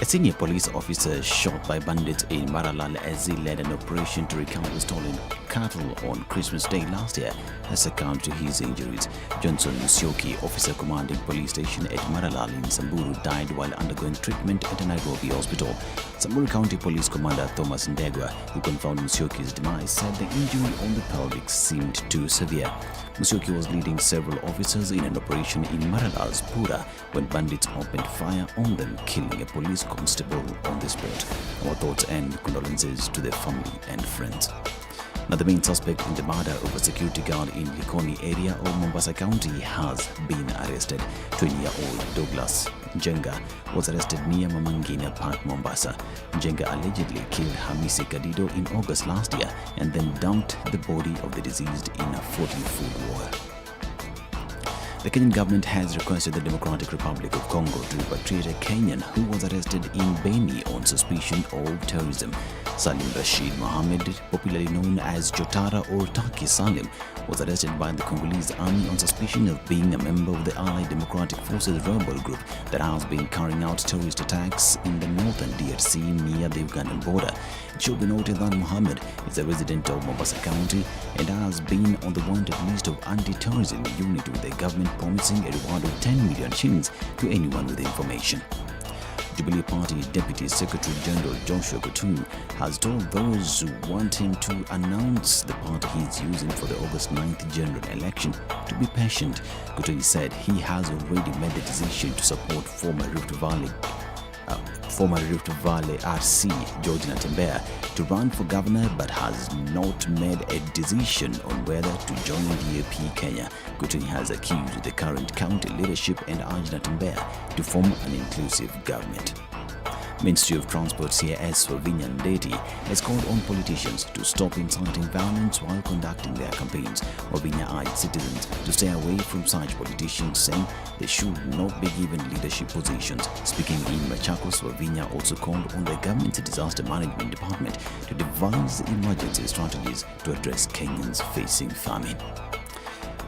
A senior police officer shot by bandits in Maralal as he led an operation to recover stolen cattle on Christmas Day last year has succumbed to his injuries. Johnson Musyoki, officer commanding police station at Maralal in Samburu, died while undergoing treatment at a Nairobi hospital. Samburu County Police Commander Thomas Ndegwa, who confirmed Musyoki's demise, said the injury on the pelvic seemed too severe. Musyoki was leading several officers in an operation in Maralal's Pura when bandits opened fire on them, killing a police constable on the spot. Our thoughts and condolences to their family and friends. Now, the main suspect in the murder of a security guard in Likoni area of Mombasa County has been arrested. 20-year-old Douglas Njenga was arrested near Mamangina Park, Mombasa. Njenga allegedly killed Hamisi Kadido in August last year and then dumped the body of the deceased in a 40-foot well. The Kenyan government has requested the Democratic Republic of Congo to repatriate a Kenyan who was arrested in Beni on suspicion of terrorism. Salim Rashid Mohammed, popularly known as Jotara or Taki Salim, was arrested by the Congolese army on suspicion of being a member of the Allied Democratic Forces rebel group that has been carrying out terrorist attacks in the northern DRC near the Ugandan border. It should be noted that Mohammed is a resident of Mombasa County and has been on the wanted list of anti-terrorism unit, with the government promising a reward of 10 million shillings to anyone with information. Jubilee Party Deputy Secretary General Joshua Kutun has told those who want him to announce the party he is using for the August 9th general election to be patient. Kutun said he has already made the decision to support former Rift Valley RC George Natembeya to run for governor, but has not made a decision on whether to join DAP Kenya. Kutun has accused the current county leadership and urged Natembeya to form an inclusive government. Ministry of Transport CIS Wavinya Ndeti has called on politicians to stop inciting violence while conducting their campaigns. Wavinya urged citizens to stay away from such politicians, saying they should not be given leadership positions. Speaking in Machakos, Wavinya also called on the government's disaster management department to devise emergency strategies to address Kenyans facing famine.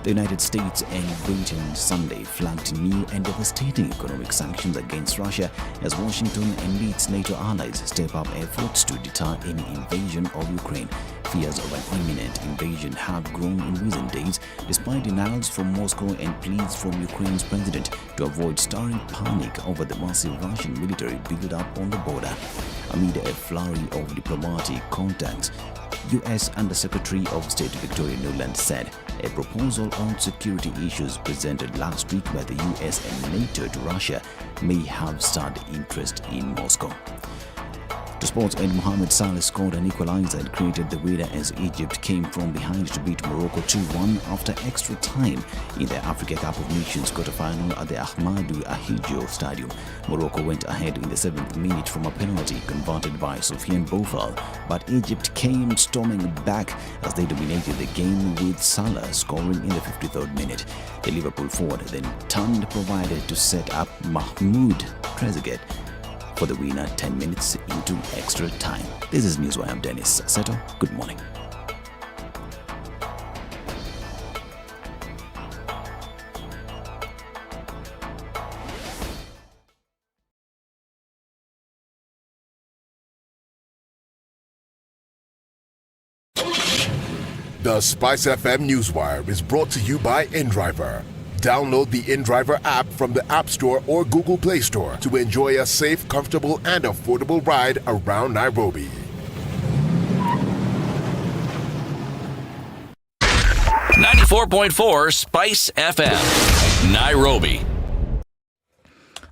The United States and Britain Sunday flagged new and devastating economic sanctions against Russia as Washington and its NATO allies step up efforts to deter any invasion of Ukraine. Fears of an imminent invasion have grown in recent days, despite denials from Moscow and pleas from Ukraine's president to avoid stirring panic over the massive Russian military build-up on the border. Amid a flurry of diplomatic contacts, U.S. Undersecretary of State Victoria Nuland said a proposal on security issues presented last week by the U.S. and NATO to Russia may have stirred interest in Moscow. To sports, and Mohamed Salah scored an equalizer and created the winner as Egypt came from behind to beat Morocco 2-1 after extra time in the Africa Cup of Nations quarter-final at the Ahmadou Ahidjo Stadium. Morocco went ahead in the 7th minute from a penalty converted by Soufiane Boufal, but Egypt came storming back as they dominated the game with Salah scoring in the 53rd minute. The Liverpool forward then turned provided to set up Mahmoud Trezeguet for the winner 10 minutes into extra time. This is Newswire. I'm Dennis Seto. Good morning. The SpiceFM Newswire is brought to you by InDriver. Download the InDriver app from the App Store or Google Play Store to enjoy a safe, comfortable, and affordable ride around Nairobi. .4 Spice FM, Nairobi.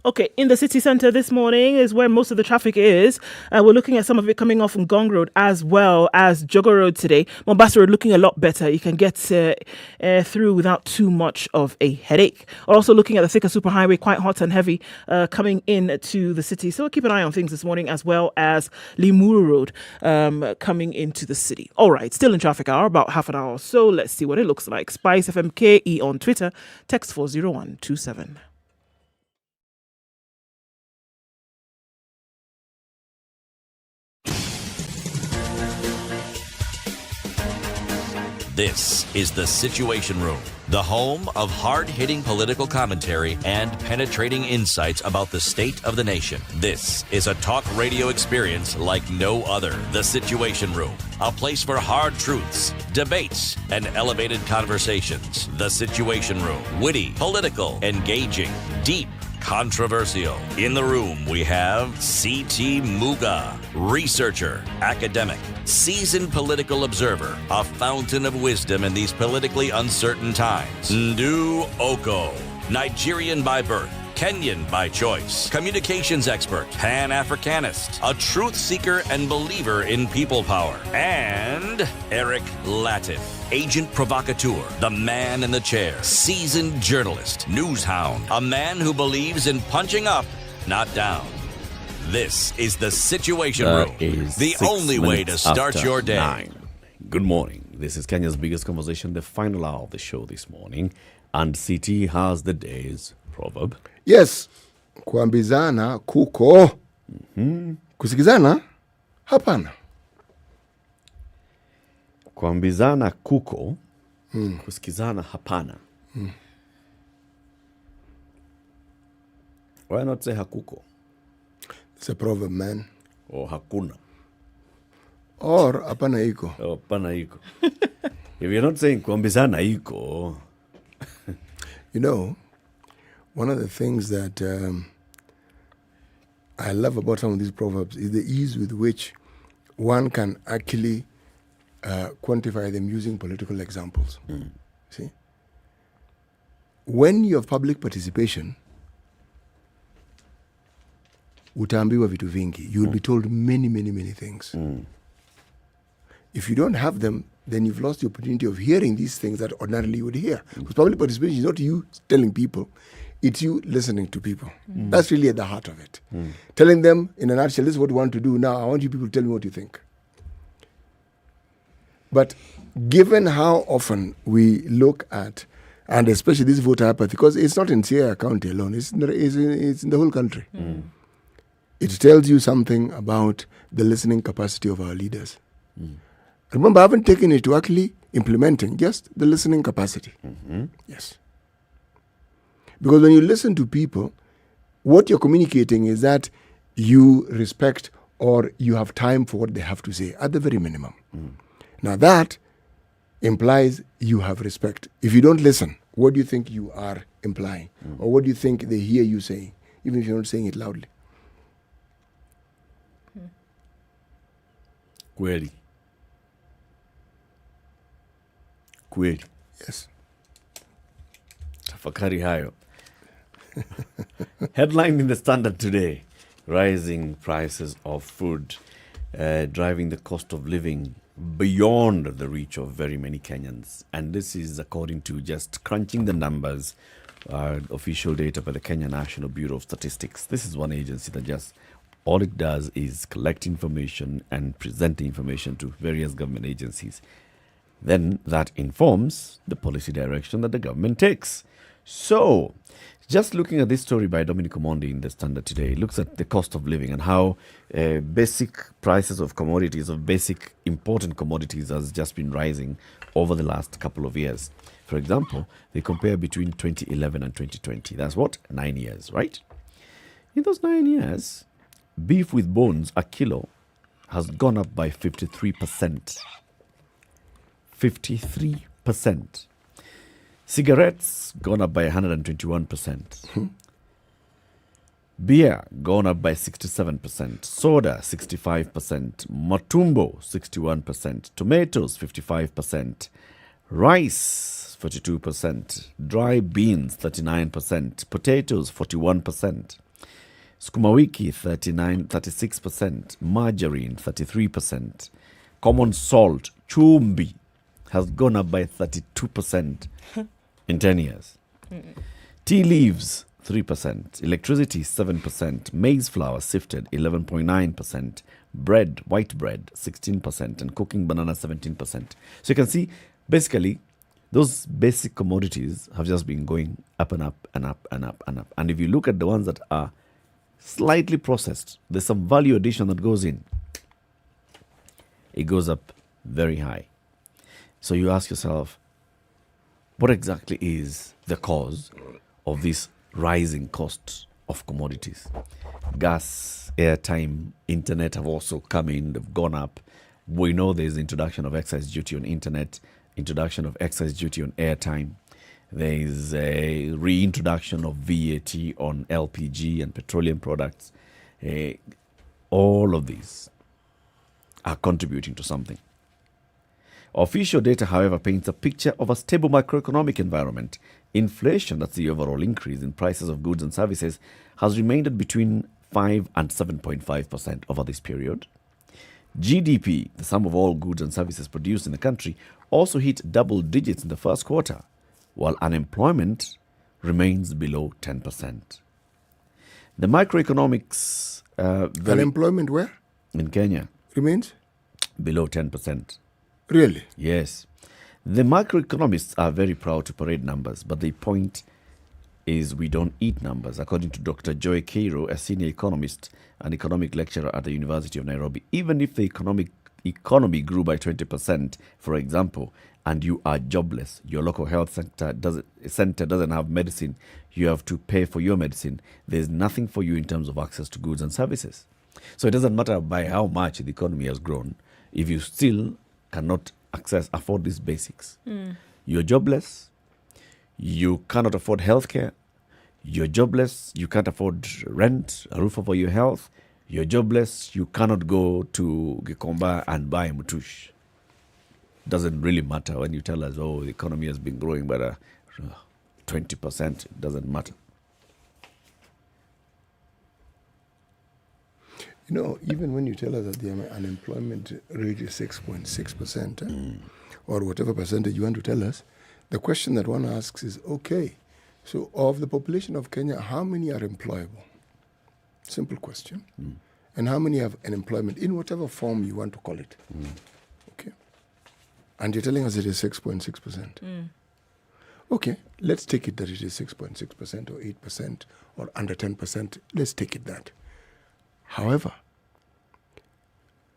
Okay, in the city centre this morning is where most of the traffic is. We're looking at some of it coming off from Gong Road as well as Jogo Road today. Mombasa Road looking a lot better. You can get through without too much of a headache. Also looking at the Thika Superhighway, quite hot and heavy coming into the city. So we'll keep an eye on things this morning, as well as Limuru Road coming into the city. All right, still in traffic hour, about half an hour or so. Let's see what it looks like. SpiceFM KE on Twitter, text 40127. This is The Situation Room, the home of hard-hitting political commentary and penetrating insights about the state of the nation. This is a talk radio experience like no other. The Situation Room, a place for hard truths, debates, and elevated conversations. The Situation Room, witty, political, engaging, deep, controversial. In the room, we have C.T. Muga, researcher, academic, seasoned political observer, a fountain of wisdom in these politically uncertain times. Ndu Okoh, Nigerian by birth, Kenyan by choice, communications expert, Pan-Africanist, a truth seeker and believer in people power, and Eric Latiff, agent provocateur, the man in the chair, seasoned journalist, news hound, a man who believes in punching up, not down. This is The Situation Room, the only way to start your day. 9. Good morning. This is Kenya's biggest conversation, the final hour of the show this morning. And CT has the day's proverb. Yes, kuambizana kuko. Kusikizana hapana. Kuambizana kuko, kusikizana hapana. Why not say hakuko? It's a proverb, man. Or hakuna. Or hapana iko. Oh, hapana iko. If you're not saying kuambizana iko. You know, one of the things that I love about some of these proverbs is the ease with which one can actually quantify them using political examples. See? When you have public participation, utaambiwa vitu vingi. You will be told many, many, many things. If you don't have them, then you've lost the opportunity of hearing these things that ordinarily you would hear. Because public participation is not you telling people, it's you listening to people. That's really at the heart of it. Telling them, in a nutshell, this is what we want to do. Now, I want you people to tell me what you think. But given how often we look at, and especially this voter apathy, because it's not in Sierra County alone, it's in the whole country. It tells you something about the listening capacity of our leaders. Remember, I haven't taken it to actually implementing, just the listening capacity. Yes. Because when you listen to people, what you're communicating is that you respect or you have time for what they have to say, at the very minimum. Now that implies you have respect. If you don't listen, what do you think you are implying? Or what do you think they hear you saying, even if you're not saying it loudly? Kweli. Kweli. Yes. Tafakari hayo. Headline in the Standard today: rising prices of food driving the cost of living beyond the reach of very many Kenyans. And this is according to just crunching the numbers, official data by the Kenya National Bureau of Statistics. This is one agency that just all it does is collect information and present the information to various government agencies. Then that informs the policy direction that the government takes. So, just looking at this story by Dominic Omondi in the Standard today, it looks at the cost of living and how basic prices of commodities, of basic important commodities, has just been rising over the last couple of years. For example, they compare between 2011 and 2020. That's what? 9 years, right? In those 9 years, beef with bones, a kilo, has gone up by 53%. 53%. Cigarettes gone up by 121%. Beer gone up by 67%. Soda 65%. Matumbo 61%. Tomatoes 55%. Rice 42%. Dry beans 39%. Potatoes 41%. Sukuma wiki 36%. Margarine 33%. Common salt, chumbi, has gone up by 32% in 10 years. Tea leaves, 3%. Electricity, 7%. Maize flour sifted, 11.9%. Bread, white bread, 16%. And cooking banana, 17%. So you can see, basically, those basic commodities have just been going up and up and up and up and up. And if you look at the ones that are slightly processed, there's some value addition that goes in. It goes up very high. So you ask yourself, what exactly is the cause of this rising cost of commodities? Gas, airtime, internet have also come in, they've gone up. We know there's the introduction of excise duty on internet, introduction of excise duty on airtime. There is a reintroduction of VAT on LPG and petroleum products. All of these are contributing to something. Official data, however, paints a picture of a stable macroeconomic environment. Inflation, that's the overall increase in prices of goods and services, has remained at between 5 and 7.5% over this period. GDP, the sum of all goods and services produced in the country, also hit double digits in the first quarter, while unemployment remains below 10%. The macroeconomics... unemployment where? In Kenya. Remains? Below 10%. Really? Yes. The macroeconomists are very proud to parade numbers, but the point is we don't eat numbers. According to Dr. Joy Cairo, a senior economist and economic lecturer at the University of Nairobi, even if the economy grew by 20%, for example, and you are jobless, your local health center doesn't have medicine, you have to pay for your medicine, there's nothing for you in terms of access to goods and services. So it doesn't matter by how much the economy has grown, if you still cannot afford these basics. You're jobless, you cannot afford healthcare, you're jobless, you can't afford rent, a roof over your health, you're jobless, you cannot go to Gikomba and buy Muthui. Doesn't really matter when you tell us, oh, the economy has been growing by 20%. It doesn't matter. You know, even when you tell us that the unemployment rate is 6.6%, or whatever percentage you want to tell us, the question that one asks is, okay, so of the population of Kenya, how many are employable? Simple question. And how many have unemployment in whatever form you want to call it? Okay. And you're telling us it is 6.6%. Okay, let's take it that it is 6.6% or 8% or under 10%. Let's take it that. However,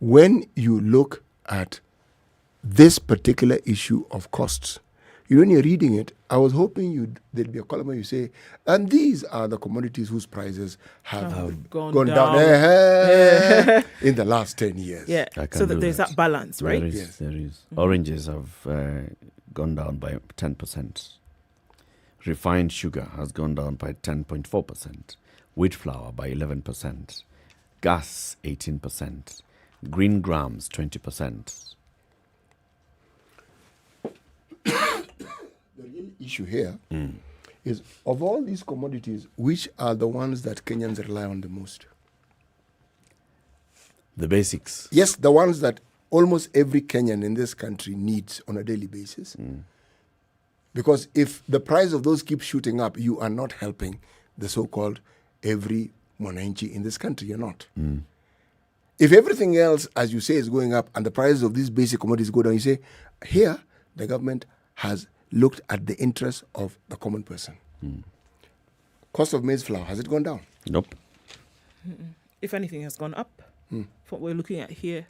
when you look at this particular issue of costs, when you're reading it, I was hoping there'd be a column where you say, and these are the commodities whose prices have gone down in the last 10 years. Yeah, so that there's that balance, right? There is. Oranges have gone down by 10%. Refined sugar has gone down by 10.4%. Wheat flour by 11%. Gas 18%. Green grams 20%. The real issue here is, of all these commodities, which are the ones that Kenyans rely on the most? The basics. Yes, the ones that almost every Kenyan in this country needs on a daily basis. Because if the price of those keeps shooting up, you are not helping the so-called every mwananchi in this country. You're not. If everything else, as you say, is going up and the prices of these basic commodities go down, you say, here, the government has looked at the interests of the common person. Cost of maize flour, has it gone down? Nope. If anything, has gone up. From what we're looking at here.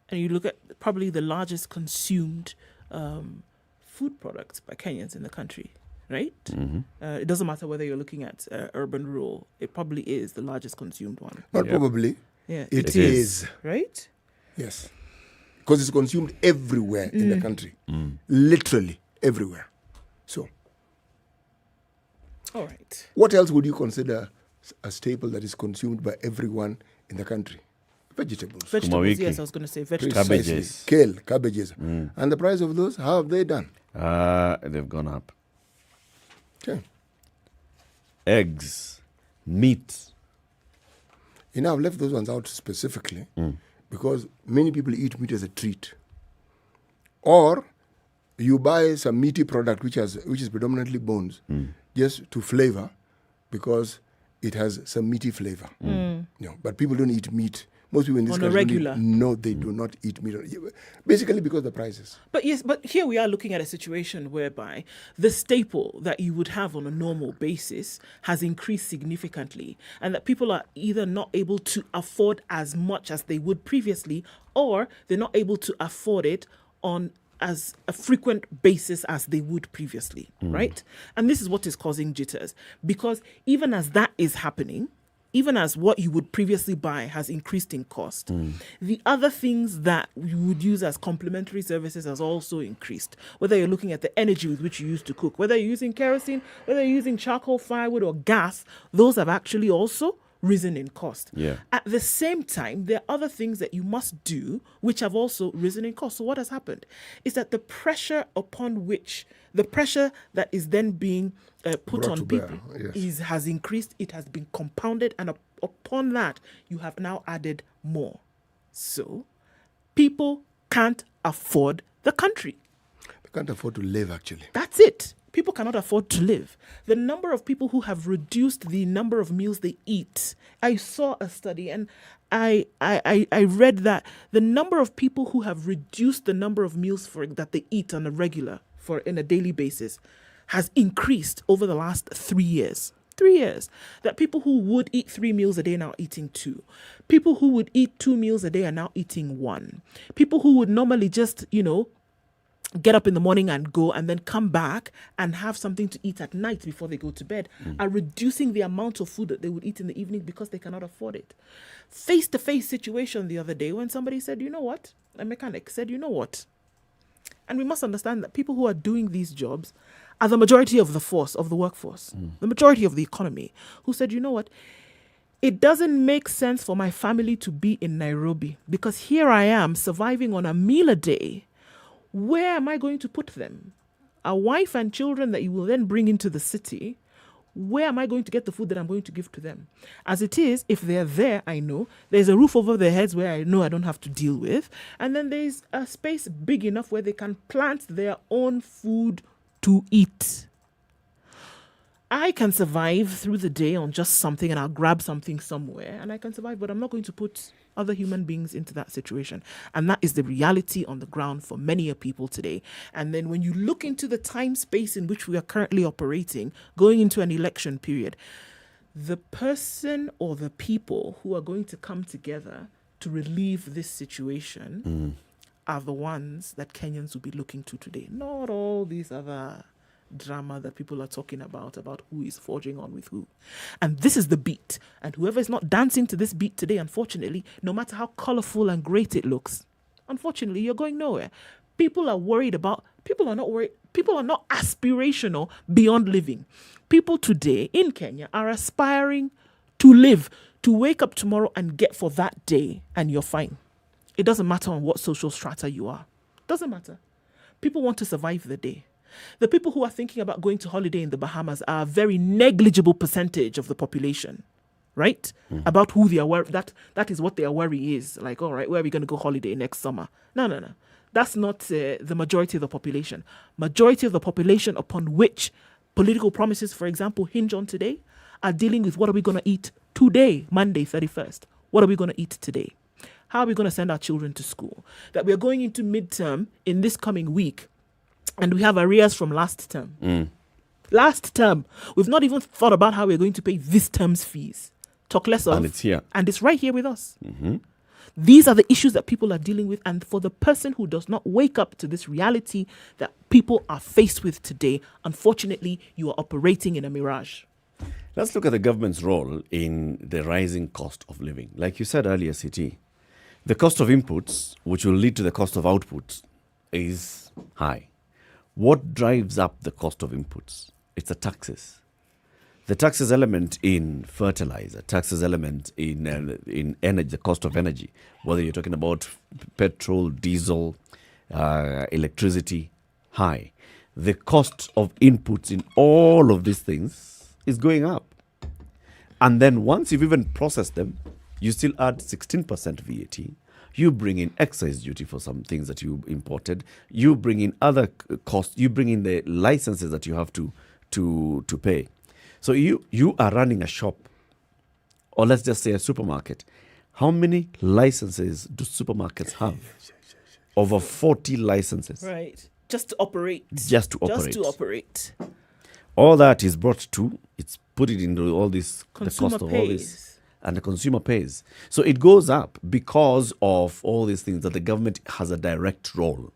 And you look at probably the largest consumed food products by Kenyans in the country, right? It doesn't matter whether you're looking at urban, rural. It probably is the largest consumed one. Not probably. Yeah, It is. Right? Yes. Because it's consumed everywhere in the country. Literally everywhere. So. All right. What else would you consider a staple that is consumed by everyone in the country? Vegetables. Vegetables, yes, I was going to say vegetables. Cabbages. Kale, cabbages. And the price of those, how have they done? They've gone up. Okay. Eggs, meat. You know, I've left those ones out specifically because many people eat meat as a treat. Or you buy some meaty product which is predominantly bones just to flavor because it has some meaty flavor. But people don't eat meat. Most people in this On a country regular. No, they do not eat meat. Basically because of the prices. But yes, but here we are looking at a situation whereby the staple that you would have on a normal basis has increased significantly, and that people are either not able to afford as much as they would previously, or they're not able to afford it on as a frequent basis as they would previously, right? And this is what is causing jitters, because even as that is happening, even as what you would previously buy has increased in cost, the other things that you would use as complementary services has also increased. Whether you're looking at the energy with which you used to cook, whether you're using kerosene, whether you're using charcoal, firewood, or gas, those have actually also risen in cost. Yeah. At the same time, there are other things that you must do which have also risen in cost. So what has happened is that the pressure that is then being put Brought on to people bear, yes. has increased, it has been compounded, and upon that, you have now added more. So people can't afford the country. They can't afford to live, actually. That's it. People cannot afford to live. The number of people who have reduced the number of meals they eat. I saw a study and I read that the number of people who have reduced the number of meals that they eat on a regular in a daily basis has increased over the last 3 years. 3 years. That people who would eat 3 meals a day are now eating 2. People who would eat 2 meals a day are now eating 1. People who would normally just, get up in the morning and go and then come back and have something to eat at night before they go to bed are reducing the amount of food that they would eat in the evening because they cannot afford it. Face-to-face situation the other day when somebody said, you know what? A mechanic said, you know what? And we must understand that people who are doing these jobs are the majority of the workforce, the majority of the economy, who said, you know what? It doesn't make sense for my family to be in Nairobi because here I am surviving on a meal a day. Where am I going to put them? A wife and children that you will then bring into the city, where am I going to get the food that I'm going to give to them? As it is, if they're there, I know, there's a roof over their heads where I know I don't have to deal with, and then there's a space big enough where they can plant their own food to eat. I can survive through the day on just something and I'll grab something somewhere and I can survive, but I'm not going to put other human beings into that situation. And that is the reality on the ground for many people today. And then when you look into the time space in which we are currently operating, going into an election period, the person or the people who are going to come together to relieve this situation are the ones that Kenyans will be looking to today. Not all these other drama that people are talking about who is forging on with who. And this is the beat. And whoever is not dancing to this beat today, unfortunately, no matter how colorful and great it looks, unfortunately, you're going nowhere. People are not aspirational beyond living. People today in Kenya are aspiring to live, to wake up tomorrow and get for that day, and you're fine. It doesn't matter on what social strata you are. Doesn't matter. People want to survive the day. The people who are thinking about going to holiday in the Bahamas are a very negligible percentage of the population. right? About who they are worried. That is what their worry is. Like, all right, where are we going to go holiday next summer? No. That's not the majority of the population. Majority of the population upon which political promises, for example, hinge on today, are dealing with what are we going to eat today, Monday 31st. What are we going to eat today? How are we going to send our children to school? That we are going into midterm in this coming week, and we have arrears from last term. Last term, we've not even thought about how we're going to pay this term's fees. Talk less of. And it's here. And it's right here with us. These are the issues that people are dealing with. And for the person who does not wake up to this reality that people are faced with today, unfortunately, you are operating in a mirage. Let's look at the government's role in the rising cost of living. Like you said earlier, CT, the cost of inputs, which will lead to the cost of outputs, is high. What drives up the cost of inputs? It's the taxes. The taxes element in fertilizer, taxes element in energy, the cost of energy, whether you're talking about petrol, diesel, electricity, high. The cost of inputs in all of these things is going up. And then once you've even processed them, you still add 16% VAT. You bring in excise duty for some things that you imported. You bring in other costs. You bring in the licenses that you have to pay. So you are running a shop, or let's just say a supermarket. How many licenses do supermarkets have? Over 40 licenses. Right. Just to operate. Just to operate. Just to operate. All that is brought to, it's put it into all this, Consumer the cost of pays. all this. And the consumer pays. So it goes up because of all these things that the government has a direct role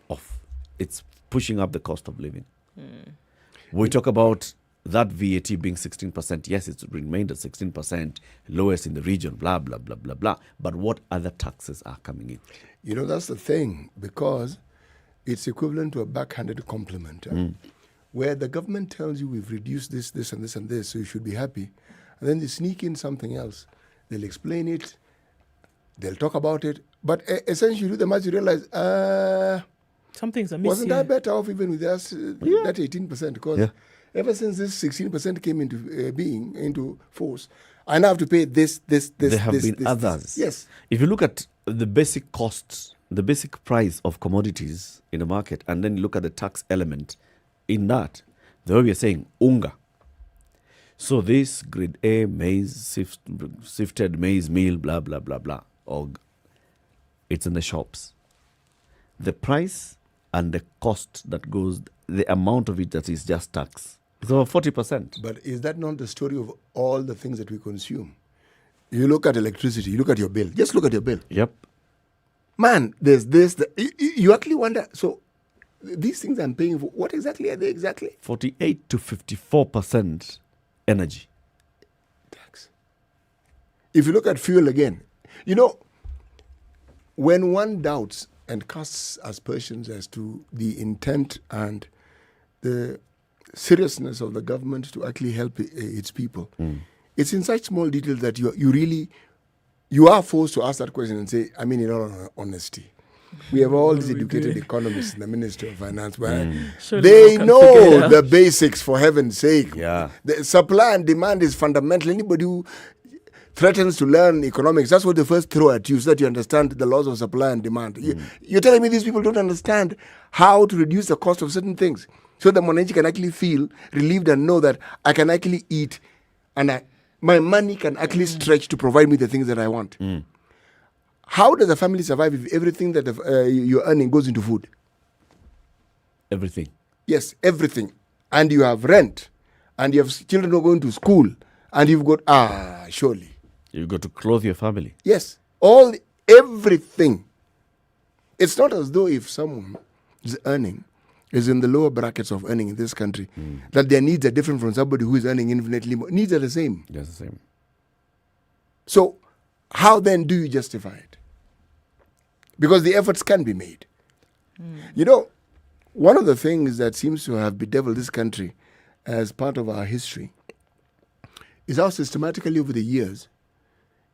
of. It's pushing up the cost of living. We talk about that VAT being 16%. Yes, it's remained at 16%, lowest in the region, blah, blah, blah, blah, blah. But what other taxes are coming in? You know, that's the thing, because it's equivalent to a backhanded compliment. Where the government tells you we've reduced this, this, and this, and this, so you should be happy. And then they sneak in something else. They'll explain it. They'll talk about it. But essentially, you do the math, you realize, something's amiss. Wasn't I better off even with us, that 18%? Because ever since this 16% came into being, into force, I now have to pay this. There have been others. Yes. If you look at the basic costs, the basic price of commodities in the market, and then look at the tax element in that, the way we are saying, unga. So this grade A maize, sifted maize meal, blah, blah, blah, blah, or it's in the shops. The price and the cost that goes, the amount of it that is just tax, it's over 40%. But is that not the story of all the things that we consume? You look at electricity, you look at your bill. Just look at your bill. Yep. Man, there's this. You actually wonder, so these things I'm paying for, what exactly are they exactly? 48 to 54% energy. Tax. If you look at fuel again, you know, when one doubts and casts aspersions as to the intent and the seriousness of the government to actually help its people, it's in such small details that you are forced to ask that question and say, I mean, in all honesty, we have all these educated economists in the Ministry of Finance, where they know the basics, for heaven's sake. Yeah. The supply and demand is fundamental. Anybody who threatens to learn economics, that's what they first throw at you, so that you understand the laws of supply and demand. You're telling me these people don't understand how to reduce the cost of certain things, so that Mwananchi can actually feel relieved and know that I can actually eat, and my money can actually stretch to provide me the things that I want. How does a family survive if everything that you're earning goes into food? Everything. Yes, everything. And you have rent, and you have children who are going to school, and you've got, surely. You've got to clothe your family. Yes, everything. It's not as though if someone is earning, is in the lower brackets of earning in this country, that their needs are different from somebody who is earning infinitely more. Needs are the same. Yes, the same. So, how then do you justify it? Because the efforts can be made. You know, one of the things that seems to have bedeviled this country as part of our history is how systematically over the years,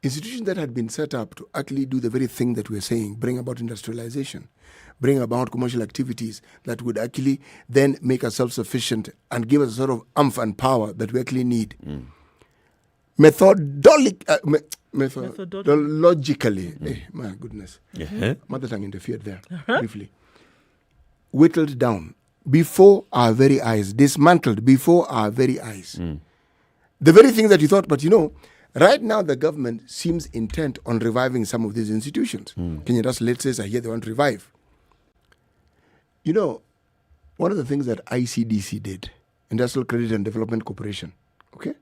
institutions that had been set up to actually do the very thing that we're saying, bring about industrialization, bring about commercial activities that would actually then make us self-sufficient and give us a sort of oomph and power that we actually need. methodologically. My goodness. Mother tongue interfered there briefly. Whittled down before our very eyes, dismantled before our very eyes. The very thing that you thought, but right now the government seems intent on reviving some of these institutions. Kenya Trust, let's say, I hear they want to revive. One of the things that ICDC did, Industrial Credit and Development Corporation, okay?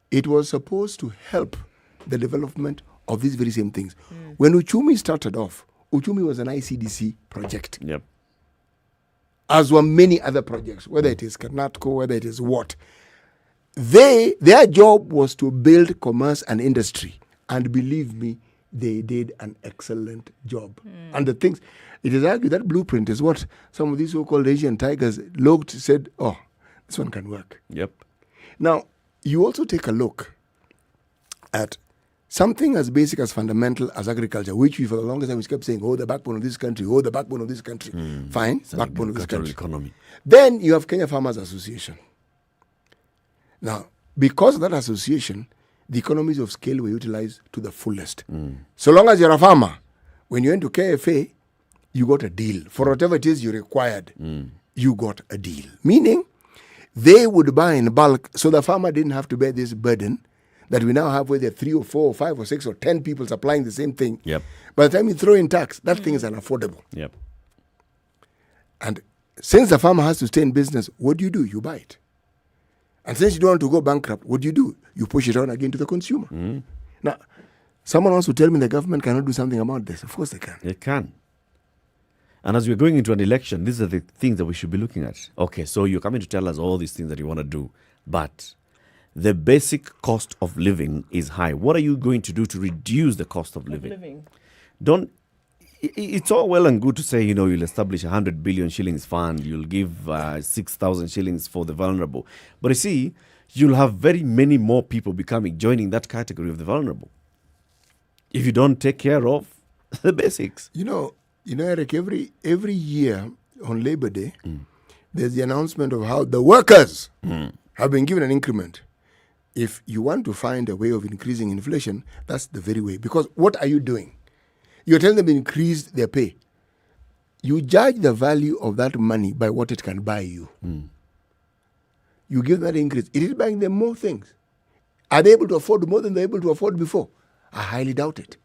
It was supposed to help the development of these very same things. When Uchumi started off, Uchumi was an ICDC project. Yep. As were many other projects, whether it is Karnataka, whether it is what. Their job was to build commerce and industry. And believe me, they did an excellent job. And the things, it is argued that blueprint is what some of these so-called Asian tigers looked, said, oh, this one can work. Yep. Now, you also take a look at something as basic as fundamental as agriculture, which we for the longest time we kept saying, the backbone of this country, the backbone of this country. Fine, backbone of this country. Economy. Then you have Kenya Farmers Association. Now, because of that association, the economies of scale were utilized to the fullest. So long as you're a farmer, when you went to KFA, you got a deal. For whatever it is you required, you got a deal. Meaning, they would buy in bulk, so the farmer didn't have to bear this burden that we now have, where there are 3 or 4 or 5 or 6 or 10 people supplying the same thing. Yep. By the time you throw in tax, that thing is unaffordable. Yep. And since the farmer has to stay in business, what do? You buy it. And since you don't want to go bankrupt, what do? You push it on again to the consumer. Now, someone wants to tell me the government cannot do something about this. Of course they can. They can. And as we're going into an election, these are the things that we should be looking at. Okay, so you're coming to tell us all these things that you want to do, but the basic cost of living is high. What are you going to do to reduce the cost of living? It's all well and good to say, you'll establish 100 billion shillings fund, you'll give 6,000 shillings for the vulnerable. But you see, you'll have very many more people joining that category of the vulnerable if you don't take care of the basics. Eric, every year on Labor Day, there's the announcement of how the workers have been given an increment. If you want to find a way of increasing inflation, that's the very way. Because what are you doing? You're telling them to increase their pay. You judge the value of that money by what it can buy you. You give that increase. It is buying them more things. Are they able to afford more than they were able to afford before? I highly doubt it.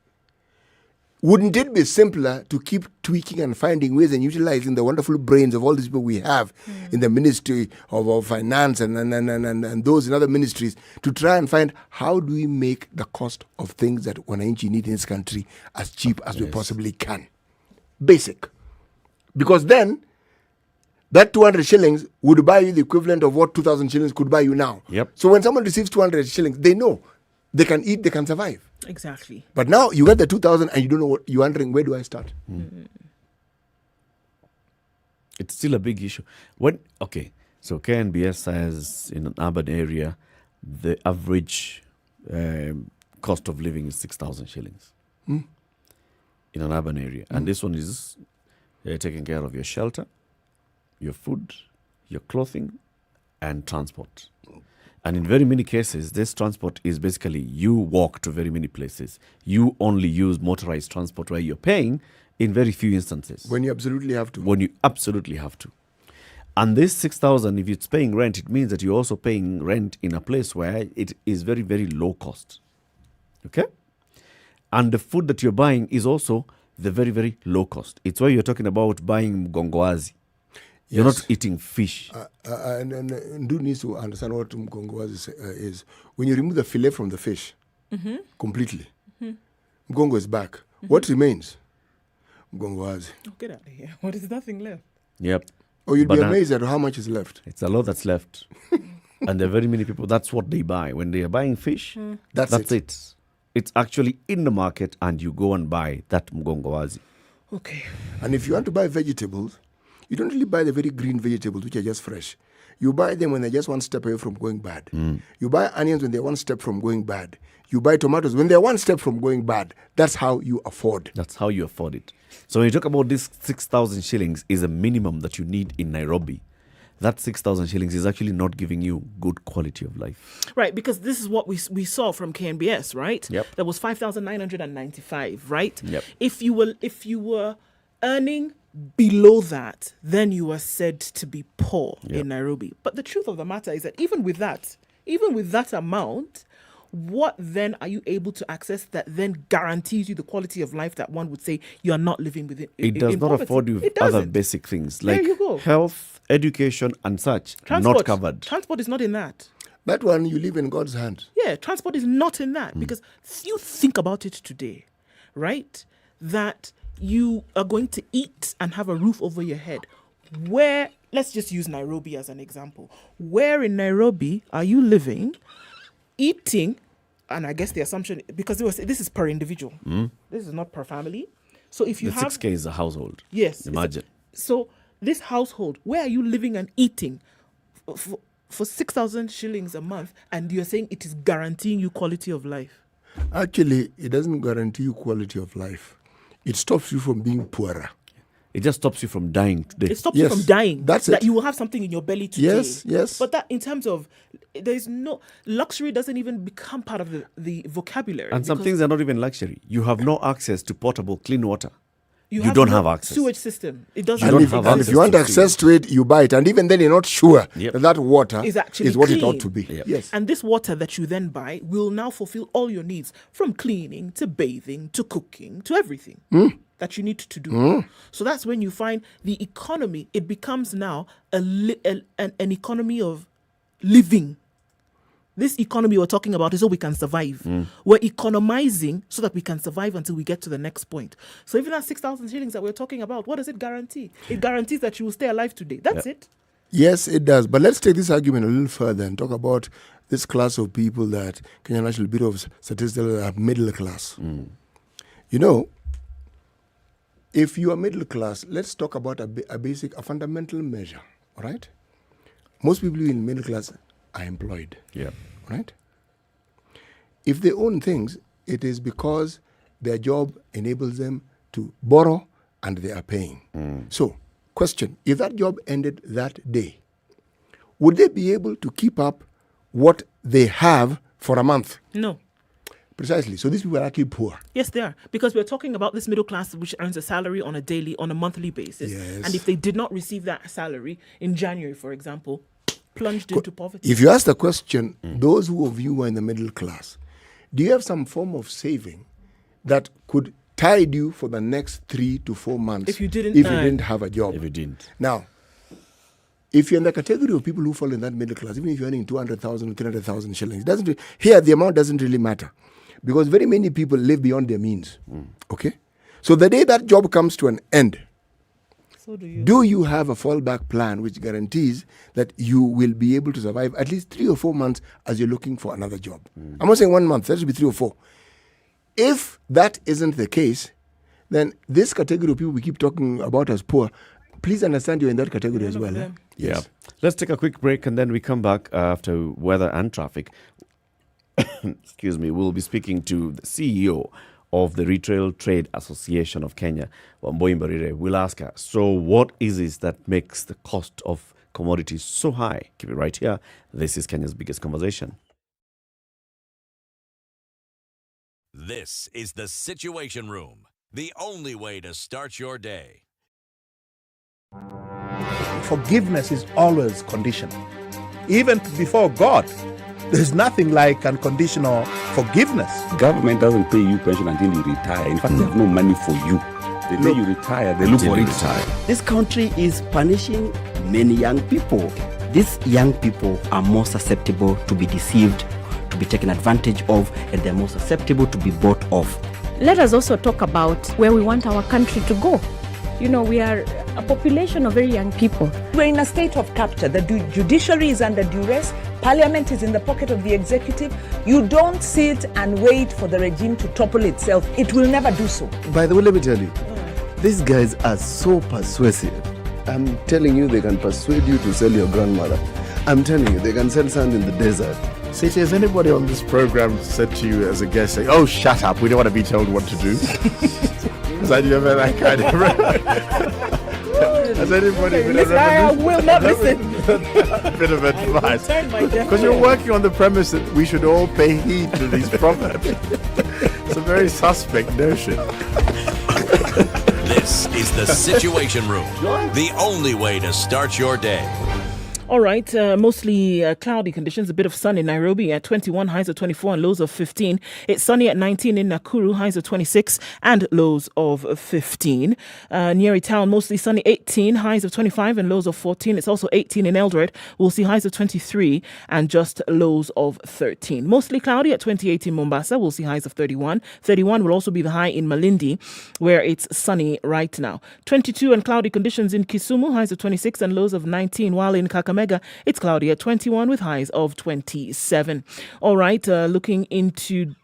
Wouldn't it be simpler to keep tweaking and finding ways and utilizing the wonderful brains of all these people we have in the Ministry of Finance and those in other ministries to try and find how do we make the cost of things that wananchi need in this country as cheap as we possibly can? Basic. Because then, that 200 shillings would buy you the equivalent of what 2,000 shillings could buy you now. Yep. So when someone receives 200 shillings, they know they can eat, they can survive. Exactly. But now you get the 2,000 and you don't know what you're wondering, where do I start? It's still a big issue. So KNBS says in an urban area, the average cost of living is 6,000 shillings in an urban area. And this one is taking care of your shelter, your food, your clothing, and transport. And in very many cases, this transport is basically you walk to very many places. You only use motorized transport where you're paying in very few instances. When you absolutely have to. When you absolutely have to. And this 6,000, if it's paying rent, it means that you're also paying rent in a place where it is very, very low cost. Okay? And the food that you're buying is also the very, very low cost. It's why you're talking about buying mgongoazi. You're not eating fish. And Ndu needs to understand what mgongoazi is. When you remove the fillet from the fish completely, mgongo is back. What remains? Mgongoazi. Oh, get out of here. What is nothing left? Yep. Oh, you'd be amazed at how much is left. It's a lot that's left. And there are very many people, that's what they buy. When they are buying fish, that's it. It's actually in the market and you go and buy that mgongoazi. Okay. And if you want to buy vegetables, you don't really buy the very green vegetables, which are just fresh. You buy them when they're just one step away from going bad. You buy onions when they're one step from going bad. You buy tomatoes when they're one step from going bad. That's how you afford. That's how you afford it. So when you talk about this 6,000 shillings is a minimum that you need in Nairobi. that 6,000 shillings is actually not giving you good quality of life. Right, because this is what we saw from KNBS, right? Yep. That was 5,995, right? Yep. If you were earning below that, then you are said to be poor in Nairobi. But the truth of the matter is that even with that amount, what then are you able to access that then guarantees you the quality of life that one would say you are not living within? It does not poverty? afford you It other doesn't. basic things There like you go. health, education, and such. Not covered. Transport is not in that. That one, you live in God's hands. Yeah, transport is not in that because you think about it today, right? That you are going to eat and have a roof over your head. Where, let's just use Nairobi as an example. Where in Nairobi are you living, eating, and I guess the assumption, because this is per individual. This is not per family. So if you the have 6K is a household. Yes. Imagine. So this household, where are you living and eating for 6,000 shillings a month, and you're saying it is guaranteeing you quality of life? Actually, it doesn't guarantee you quality of life. It stops you from being poorer. It just stops you from dying today. It stops you from dying. That's that it. you will have something in your belly today. Yes. But that in terms of, there's no, luxury doesn't even become part of the vocabulary. And some things are not even luxury. You have no access to potable, clean water. You have don't no have access. Sewage system. It doesn't. And if you want access to it, you buy it. And even then, you're not sure that water is actually what clean. it ought to be. Yes. And this water that you then buy will now fulfill all your needs, from cleaning to bathing to cooking to everything that you need to do. So that's when you find the economy, it becomes now an economy of living. This economy we're talking about is so we can survive. We're economizing so that we can survive until we get to the next point. So even that 6,000 shillings that we're talking about, what does it guarantee? It guarantees that you will stay alive today. That's it. Yes, it does. But let's take this argument a little further and talk about this class of people that Kenya National Bureau of Statistics are middle class. You know, if you are middle class, let's talk about a fundamental measure, all right? Most people in middle class are employed. Yeah. Right? If they own things, it is because their job enables them to borrow and they are paying. So, question, if that job ended that day, would they be able to keep up what they have for a month? No. Precisely. So these people are actually poor. Yes, they are. Because we're talking about this middle class which earns a salary on a monthly basis. Yes. And if they did not receive that salary in January, for example, plunged into poverty. If you ask the question, those of you who are in the middle class, do you have some form of saving that could tide you for the next 3 to 4 months if you didn't have a job? If you didn't. Now, if you're in the category of people who fall in that middle class, even if you're earning 200,000 or 300,000 shillings, here the amount doesn't really matter. Because very many people live beyond their means. Okay? So the day that job comes to an end, so do you have a fallback plan which guarantees that you will be able to survive at least 3 or 4 months as you're looking for another job? I'm not saying 1 month, that should be 3 or 4. If that isn't the case, then this category of people we keep talking about as poor, please understand you're in that category as well. Yes. Yeah. Let's take a quick break and then we come back after weather and traffic. Excuse me. We'll be speaking to the CEO of the Retail Trade Association of Kenya, Wambui Mbarire. We'll ask her, so what is it that makes the cost of commodities so high? Keep it right here. This is Kenya's Biggest Conversation. This is the Situation Room, the only way to start your day. Forgiveness is always conditional. Even before God, there's nothing like unconditional forgiveness. Government doesn't pay you pension until you retire. In fact, they have no money for you. The day you retire, they look for it. This country is punishing many young people. These young people are more susceptible to be deceived, to be taken advantage of, and they're more susceptible to be bought off. Let us also talk about where we want our country to go. You know, we are a population of very young people. We're in a state of capture. The judiciary is under duress. Parliament is in the pocket of the executive. You don't sit and wait for the regime to topple itself. It will never do so. By the way, let me tell you, these guys are so persuasive. I'm telling you, they can persuade you to sell your grandmother. I'm telling you, they can sell sand in the desert. City, has anybody on this program said to you as a guest, say, oh, shut up, we don't want to be told what to do? Has that you ever that kind of... Has anybody been Listen, I will not listen. a bit of advice? turn my deaf Because you're ear. working on the premise that we should all pay heed to these proverbs. It's a very suspect notion. This is the Situation Room, the only way to start your day. All right, mostly cloudy conditions, a bit of sun in Nairobi at 21, highs of 24 and lows of 15. It's sunny at 19 in Nakuru, highs of 26 and lows of 15. Nyeri town, mostly sunny, 18, highs of 25 and lows of 14. It's also 18 in Eldoret. We'll see highs of 23 and just lows of 13. Mostly cloudy at 28 in Mombasa. We'll see highs of 31. 31 will also be the high in Malindi, where it's sunny right now. 22 and cloudy conditions in Kisumu, highs of 26 and lows of 19, while in Kakamega, it's cloudy at 21 with highs of 27. All right, looking into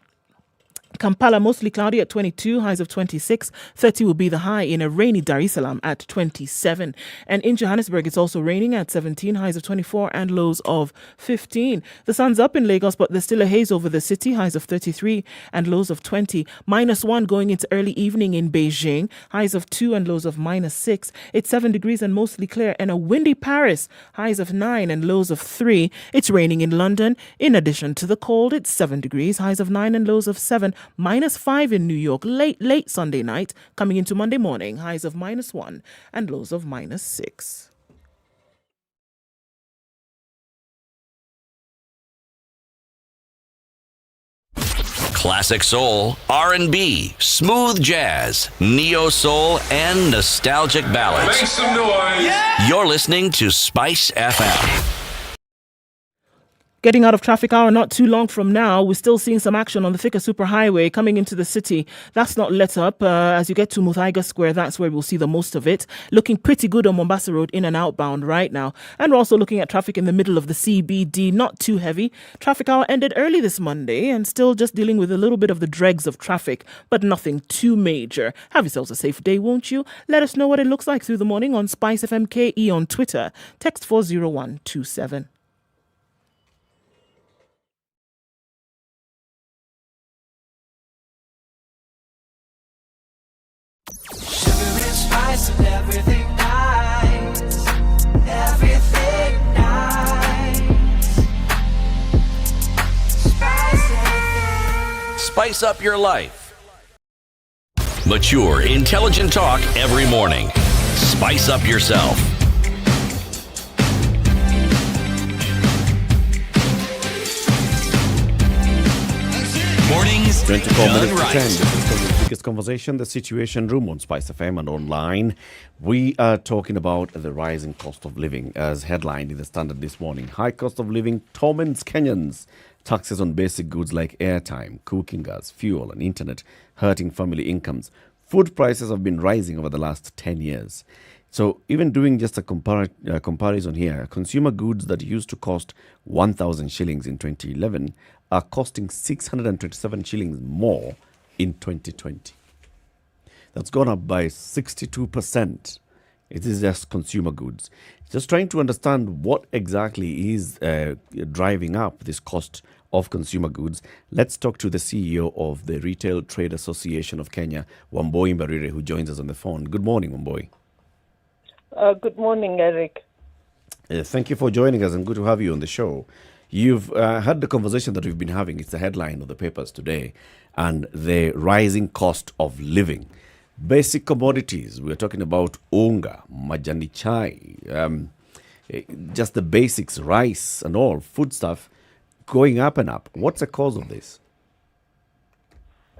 Kampala, mostly cloudy at 22, highs of 26. 30 will be the high in a rainy Dar es Salaam at 27. And in Johannesburg, it's also raining at 17, highs of 24 and lows of 15. The sun's up in Lagos, but there's still a haze over the city, highs of 33 and lows of 20. -1 going into early evening in Beijing, highs of 2 and lows of -6. It's 7 degrees and mostly clear. And a windy Paris, highs of 9 and lows of 3. It's raining in London. In addition to the cold, it's 7 degrees, highs of 9 and lows of 7. -5 in New York late Sunday night, coming into Monday morning, highs of -1 and lows of -6. Classic soul, R&B, smooth jazz, neo soul, and nostalgic ballads. Make some noise. Yeah. You're listening to Spice FM. Getting out of traffic hour not too long from now, we're still seeing some action on the Thika Superhighway coming into the city. That's not let up. As you get to Muthui Square, that's where we'll see the most of it. Looking pretty good on Mombasa Road in and outbound right now. And we're also looking at traffic in the middle of the CBD, not too heavy. Traffic hour ended early this Monday and still just dealing with a little bit of the dregs of traffic, but nothing too major. Have yourselves a safe day, won't you? Let us know what it looks like through the morning on SpiceFMKE on Twitter. Text 40127. Spice and everything nice, everything nice. Spice up your life. Mature, intelligent talk every morning. Spice up yourself. Mornings 24 done minutes to right. 10. This is the biggest conversation, the Situation Room on SpiceFM and online. We are talking about the rising cost of living as headlined in the Standard this morning. High cost of living torments Kenyans. Taxes on basic goods like airtime, cooking gas, fuel and internet hurting family incomes. Food prices have been rising over the last 10 years. So even doing just a comparison here, consumer goods that used to cost 1,000 shillings in 2011 are costing 627 shillings more in 2020. That's gone up by 62%. It is just consumer goods. Just trying to understand what exactly is driving up this cost of consumer goods. Let's talk to the CEO of the Retail Trade Association of Kenya, Wamboi Mbarire, who joins us on the phone. Good morning, Wamboi. Good morning, Eric. Thank you for joining us and good to have you on the show. You've had the conversation that we've been having. It's the headline of the papers today, and the rising cost of living. Basic commodities, we're talking about unga, majani chai, just the basics, rice and all, food stuff, going up and up. What's the cause of this?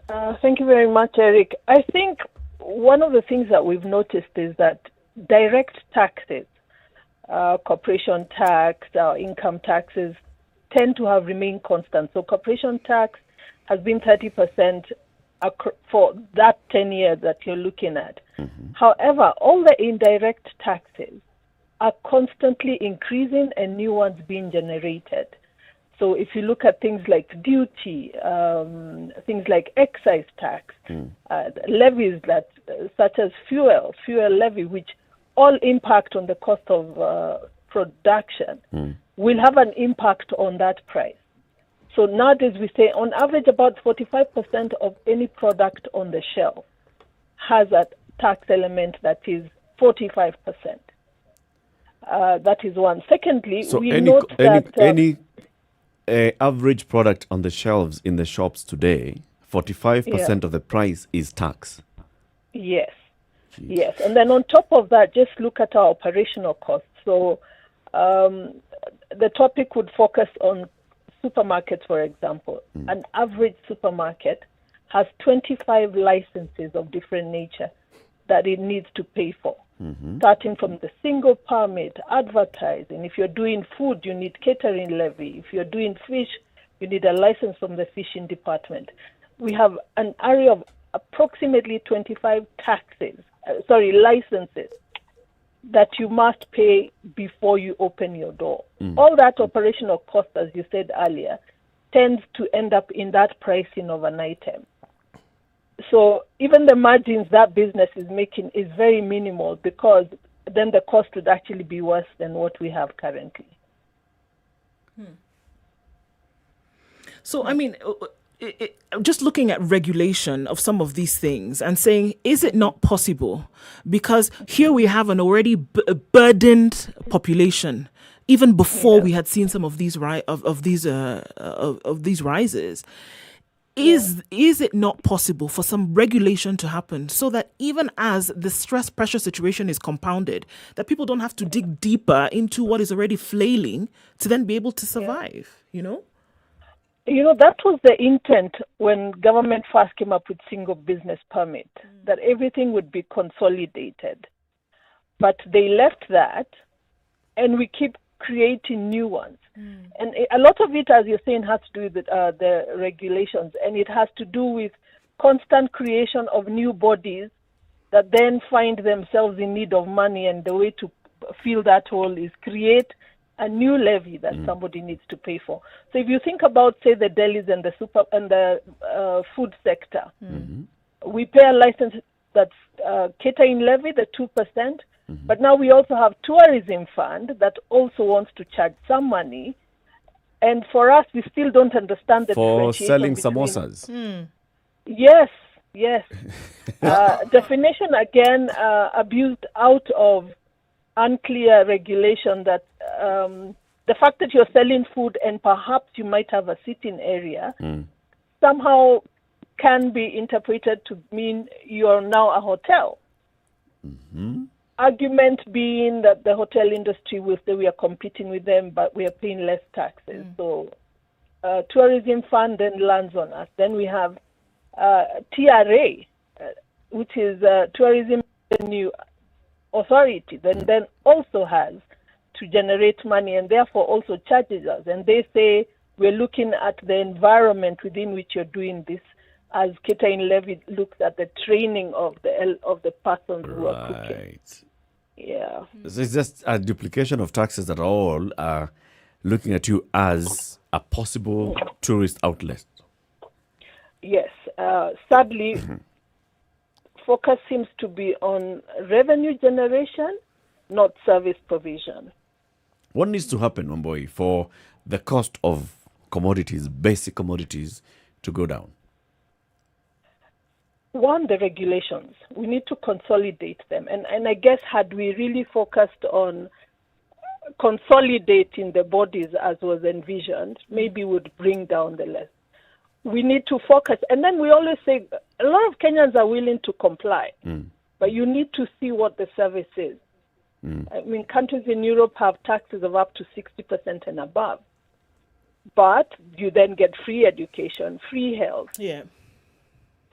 Thank you very much, Eric. I think one of the things that we've noticed is that direct taxes, corporation tax, income taxes, tend to have remained constant. So corporation tax has been 30% for that 10 years that you're looking at. Mm-hmm. However, all the indirect taxes are constantly increasing and new ones being generated. So if you look at things like duty, things like excise tax, levies that such as fuel levy, which all impact on the cost of production, will have an impact on that price. So nowadays we say on average about 45% of any product on the shelf has a tax element that is 45%. That is one. Secondly, So we any note that average product on the shelves in the shops today, 45% of the price is tax. Yes. Yes. And then on top of that, just look at our operational costs. So the topic would focus on supermarkets, for example. An average supermarket has 25 licenses of different nature that it needs to pay for. Starting from the single permit, advertising. If you're doing food, you need catering levy. If you're doing fish, you need a license from the fishing department. We have an area of approximately 25 licenses that you must pay before you open your door. All that operational cost, as you said earlier, tends to end up in that pricing of an item. So even the margins that business is making is very minimal, because then the cost would actually be worse than what we have currently. So, I mean, just looking at regulation of some of these things and saying, is it not possible? Because here we have an already burdened population, even before we had seen some of these these rises. Is it not possible for some regulation to happen so that even as the stress pressure situation is compounded, that people don't have to dig deeper into what is already flailing to then be able to survive, you know? You know, that was the intent when government first came up with single business permit, that everything would be consolidated. But they left that, and we keep creating new ones. And a lot of it, as you're saying, has to do with the regulations, and it has to do with constant creation of new bodies that then find themselves in need of money, and the way to fill that hole is create a new levy that somebody needs to pay for. So if you think about, say, the delis and the food sector, we pay a license that's catering levy, the 2%. But now we also have tourism fund that also wants to charge some money, and for us, we still don't understand the for differentiation selling between samosas. Yes. Definition again abused out of unclear regulation. That the fact that you're selling food and perhaps you might have a sitting area somehow can be interpreted to mean you're now a hotel. Argument being that the hotel industry will say we are competing with them, but we are paying less taxes. So tourism fund then lands on us. Then we have TRA, which is Tourism Revenue Authority, then also has to generate money and therefore also charges us. And they say we're looking at the environment within which you're doing this, as catering levy looks at the training of the persons who are cooking. Yeah. So it's just a duplication of taxes that all are looking at you as a possible tourist outlet. Yes. Sadly, focus seems to be on revenue generation, not service provision. What needs to happen, Wamboi, for the cost of commodities, basic commodities, to go down? One, the regulations. We need to consolidate them. And I guess had we really focused on consolidating the bodies as was envisioned, maybe would bring down the less. We need to focus. And then we always say a lot of Kenyans are willing to comply, but you need to see what the service is. I mean, countries in Europe have taxes of up to 60% and above. But you then get free education, free health. Yeah.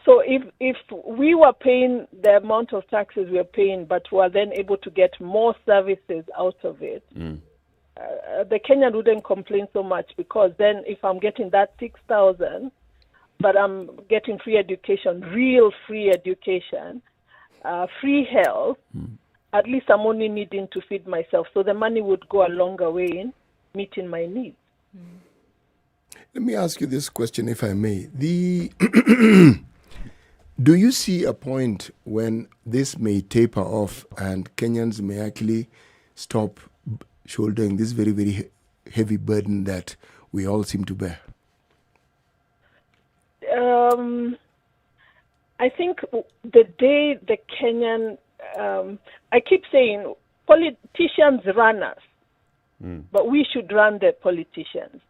So if we were paying the amount of taxes we are paying, but were then able to get more services out of it, the Kenyan wouldn't complain so much, because then if I'm getting that 6,000, but I'm getting free education, real free education, free health, at least I'm only needing to feed myself. So the money would go a longer way in meeting my needs. Let me ask you this question, if I may. Do you see a point when this may taper off and Kenyans may actually stop shouldering this very, very heavy burden that we all seem to bear? I think the day the Kenyan, I keep saying, politicians run us, but we should run the politicians.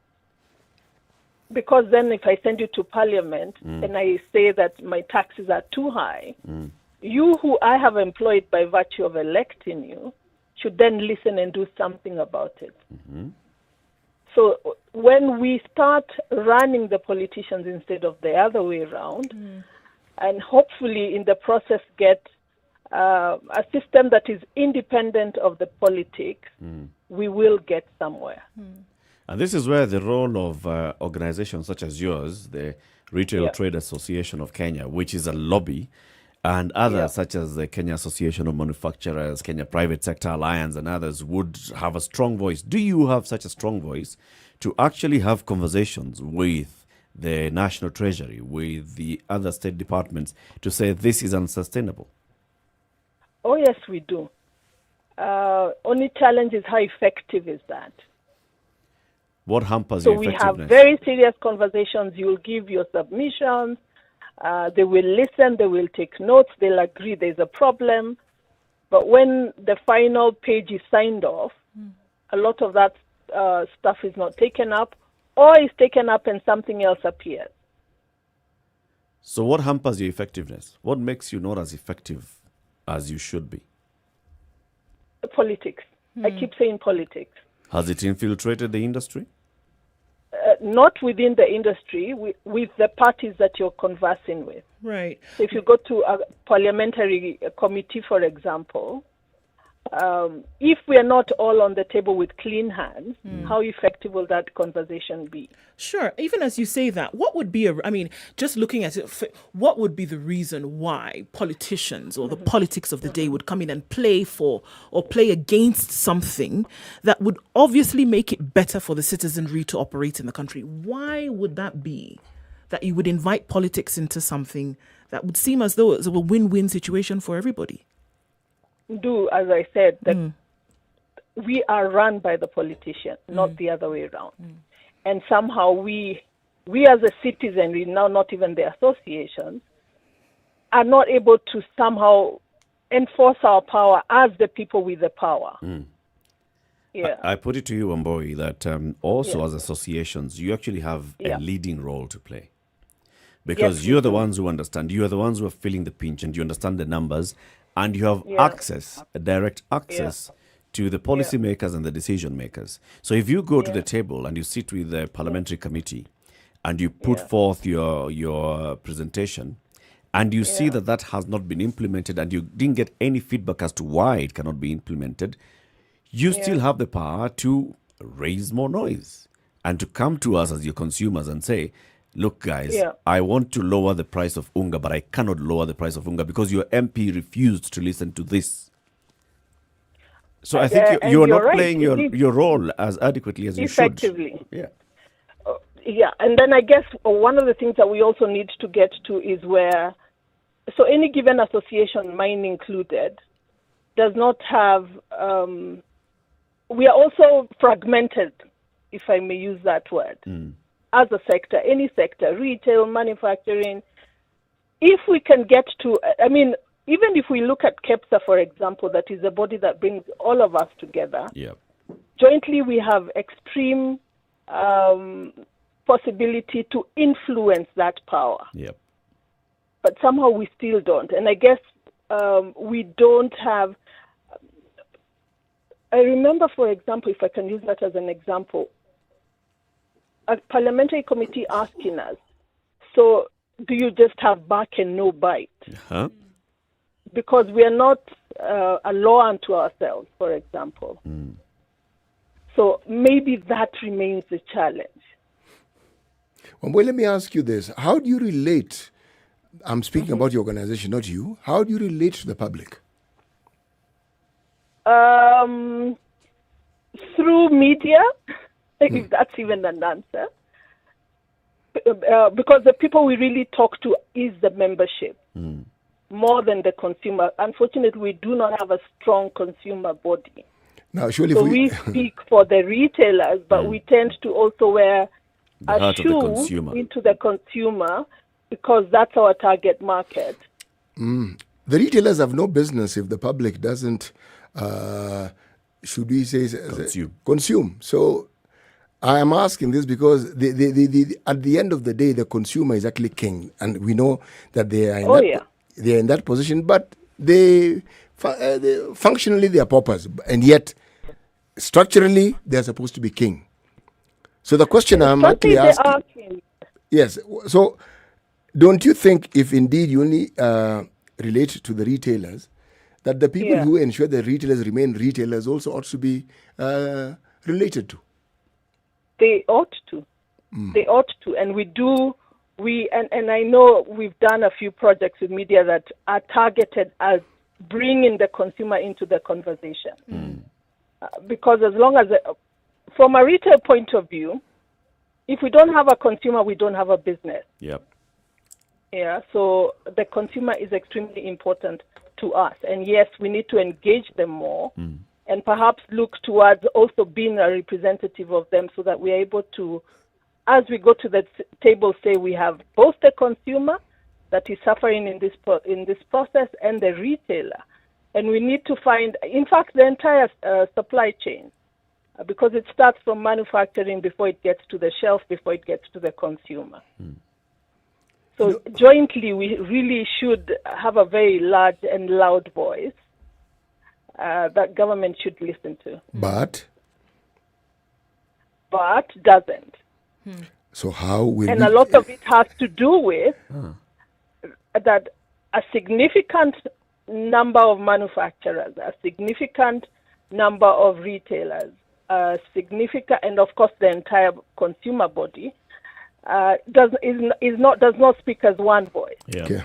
Because then if I send you to parliament and I say that my taxes are too high, you who I have employed by virtue of electing you should then listen and do something about it. So when we start running the politicians instead of the other way around, and hopefully in the process get a system that is independent of the politics, we will get somewhere. And this is where the role of organizations such as yours, the Retail Trade Association of Kenya, which is a lobby, and others such as the Kenya Association of Manufacturers, Kenya Private Sector Alliance, and others would have a strong voice. Do you have such a strong voice to actually have conversations with the National Treasury, with the other state departments, to say this is unsustainable? Oh, yes, we do. Only challenge is how effective is that? What hampers your effectiveness? So we have very serious conversations. You'll give your submissions. They will listen. They will take notes. They'll agree there's a problem. But when the final page is signed off, a lot of that stuff is not taken up, or is taken up and something else appears. So what hampers your effectiveness? What makes you not as effective as you should be? Politics. I keep saying politics. Has it infiltrated the industry? Not within the industry, with the parties that you're conversing with. Right. So if you go to a parliamentary committee, for example, if we are not all on the table with clean hands, how effective will that conversation be? Sure. Even as you say that, what would be just looking at it, what would be the reason why politicians or the politics of the day would come in and play for or play against something that would obviously make it better for the citizenry to operate in the country? Why would that be, that you would invite politics into something that would seem as though it's a win-win situation for everybody? As I said, that we are run by the politician, not the other way around. And somehow we as a citizenry, now not even the associations, are not able to somehow enforce our power as the people with the power. I put it to you, Wamboi, that also as associations, you actually have a leading role to play. Because you're the ones who understand, you are the ones who are feeling the pinch, and you understand the numbers, and you have access, a direct access to the policymakers and the decision makers. So if you go to the table and you sit with the parliamentary committee and you put forth your presentation, and you see that that has not been implemented, and you didn't get any feedback as to why it cannot be implemented, you still have the power to raise more noise and to come to us as your consumers and say, look, guys, I want to lower the price of unga, but I cannot lower the price of unga because your MP refused to listen to this. So I think you're not playing your role as adequately as you should. Effectively. And then I guess one of the things that we also need to get to is where, so any given association, mine included, does not have, we are also fragmented, if I may use that word. As a sector, any sector, retail, manufacturing, if we can get to, even if we look at KEPSA, for example, that is a body that brings all of us together, jointly we have extreme possibility to influence that power. But somehow we still don't. And I guess we don't have, I remember, for example, if I can use that as an example, a parliamentary committee asking us, so do you just have bark and no bite? Because we are not a law unto ourselves, for example. So maybe that remains a challenge. Well, let me ask you this. How do you relate? I'm speaking about your organization, not you. How do you relate to the public? Through media. If that's even an answer. Because the people we really talk to is the membership, more than the consumer. Unfortunately, we do not have a strong consumer body. Now, surely so we speak for the retailers, but we tend to also wear a shoe into the consumer because that's our target market. The retailers have no business if the public doesn't should we say, consume. So I am asking this because at the end of the day, the consumer is actually king, and we know that they are they are in that position, but they functionally they are paupers, and yet structurally they are supposed to be king. So the question I'm actually asking, yes. So don't you think, if indeed you only relate to the retailers, that the people who ensure the retailers remain retailers also ought to be related to? They ought to. They ought to. And we do. And I know we've done a few projects with media that are targeted at bringing the consumer into the conversation. Because as long as, from a retail point of view, if we don't have a consumer, we don't have a business. Yep. Yeah, so the consumer is extremely important to us. And yes, we need to engage them more and perhaps look towards also being a representative of them so that we are able to, as we go to the table, say we have both the consumer that is suffering in this process and the retailer. And we need to find, in fact, the entire supply chain, because it starts from manufacturing before it gets to the shelf, before it gets to the consumer. So jointly, we really should have a very large and loud voice that government should listen to. But doesn't. So how will and a lot of it has to do with that a significant number of manufacturers, a significant number of retailers, and of course the entire consumer body does not speak as one voice. Yeah. Okay.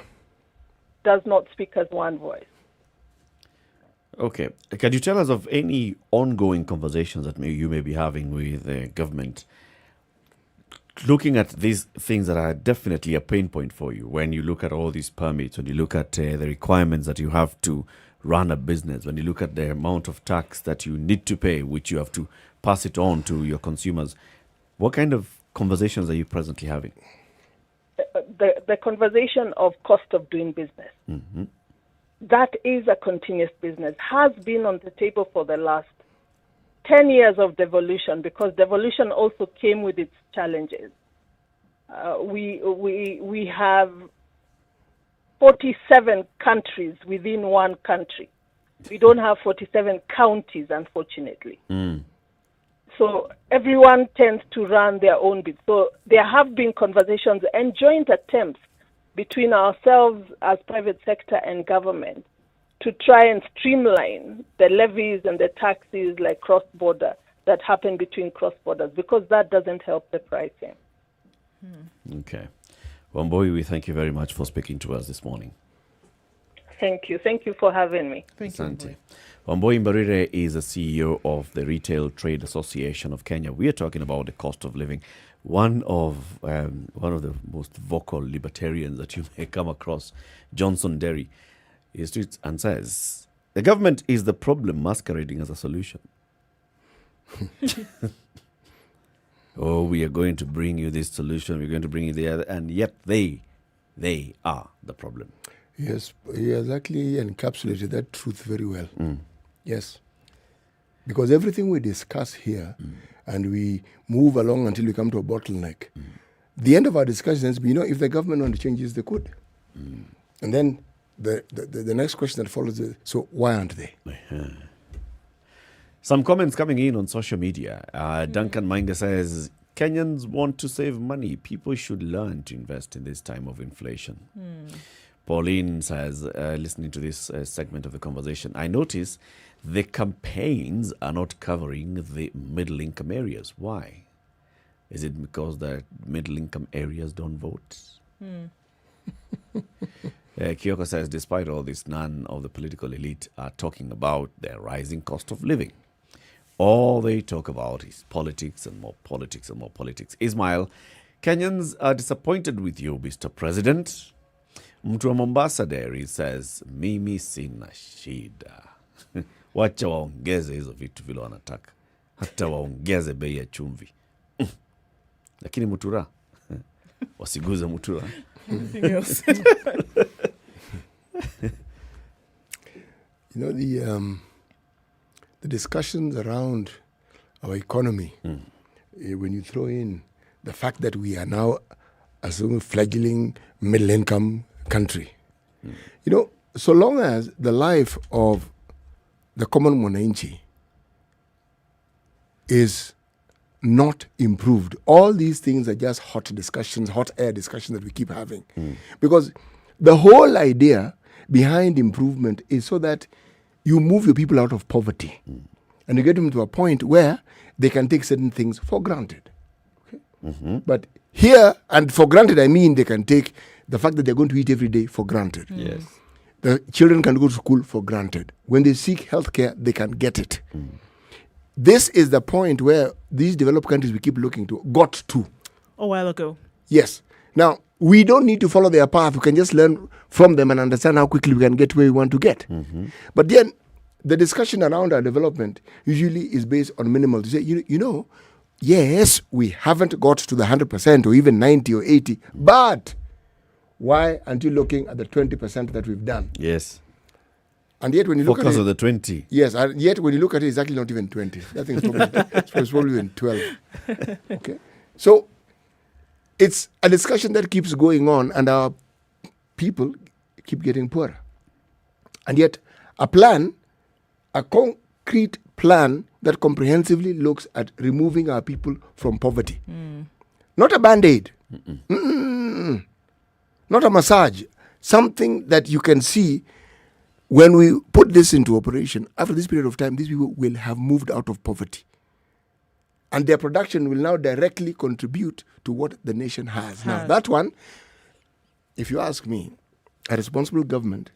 Does not speak as one voice. Okay. Can you tell us of any ongoing conversations that you may be having with the government, looking at these things that are definitely a pain point for you when you look at all these permits, when you look at the requirements that you have to run a business, when you look at the amount of tax that you need to pay, which you have to pass it on to your consumers? What kind of conversations are you presently having? The conversation of cost of doing business. That is a continuous business, has been on the table for the last 10 years of devolution, because devolution also came with its challenges. We have 47 countries within one country. We don't have 47 counties, unfortunately. So everyone tends to run their own bit. So there have been conversations and joint attempts between ourselves as private sector and government to try and streamline the levies and the taxes like cross-border that happen between cross-borders, because that doesn't help the pricing. Okay. Wambui, we thank you very much for speaking to us this morning. Thank you. Thank you for having me. Thank you. Wambui Mbarire is the CEO of the Retail Trade Association of Kenya. We are talking about the cost of living. One of the most vocal libertarians that you may come across, Johnson Derry, is tweets and says, the government is the problem masquerading as a solution. Oh, we are going to bring you this solution, we're going to bring you the other, and yet they are the problem. Yes, he has actually encapsulated that truth very well. Yes. Because everything we discuss here and we move along until we come to a bottleneck, the end of our discussions, we know if the government want to change this, they could. And then the next question that follows is, so why aren't they? Some comments coming in on social media. Duncan Mainga says, Kenyans want to save money. People should learn to invest in this time of inflation. Pauline says, listening to this segment of the conversation, I notice the campaigns are not covering the middle-income areas. Why? Is it because the middle-income areas don't vote? Kyoko says, despite all this, none of the political elite are talking about their rising cost of living. All they talk about is politics and more politics and more politics. Ismail, Kenyans are disappointed with you, Mr. President. Mtu wa Mombasa Dairy says, mimi sina shida. Wacha waongeze hizo vitu vile wanataka. Hata waongeze bei ya chumvi. Lakini mutura. Wasiguze mutura. Anything else? You know, the discussions around our economy, when you throw in the fact that we are now a sort of fledgling middle-income country, you know, so long as the life of the common mwananchi is not improved, all these things are just hot discussions, hot air discussions that we keep having. Because the whole idea behind improvement is so that you move your people out of poverty and you get them to a point where they can take certain things for granted. Okay? But here, and for granted, I mean they can take the fact that they're going to eat every day for granted. Yes. The children can go to school for granted. When they seek healthcare, they can get it. This is the point where these developed countries we keep looking to got to. A while ago. Yes. Now, we don't need to follow their path. We can just learn from them and understand how quickly we can get where we want to get. But then, the discussion around our development usually is based on minimal. To say, you know, yes, we haven't got to the 100% or even 90 or 80, but why aren't you looking at the 20% that we've done? Yes. And yet when you look at Focus it... on the 20. Yes, and yet when you look at it, it's actually not even 20. That thing's probably even 12. Okay? So, it's a discussion that keeps going on and our people keep getting poorer. And yet, a concrete plan that comprehensively looks at removing our people from poverty. Not a Band-Aid. Not a massage. Something that you can see when we put this into operation. After this period of time, these people will have moved out of poverty. And their production will now directly contribute to what the nation has. Now, that one, if you ask me, a responsible government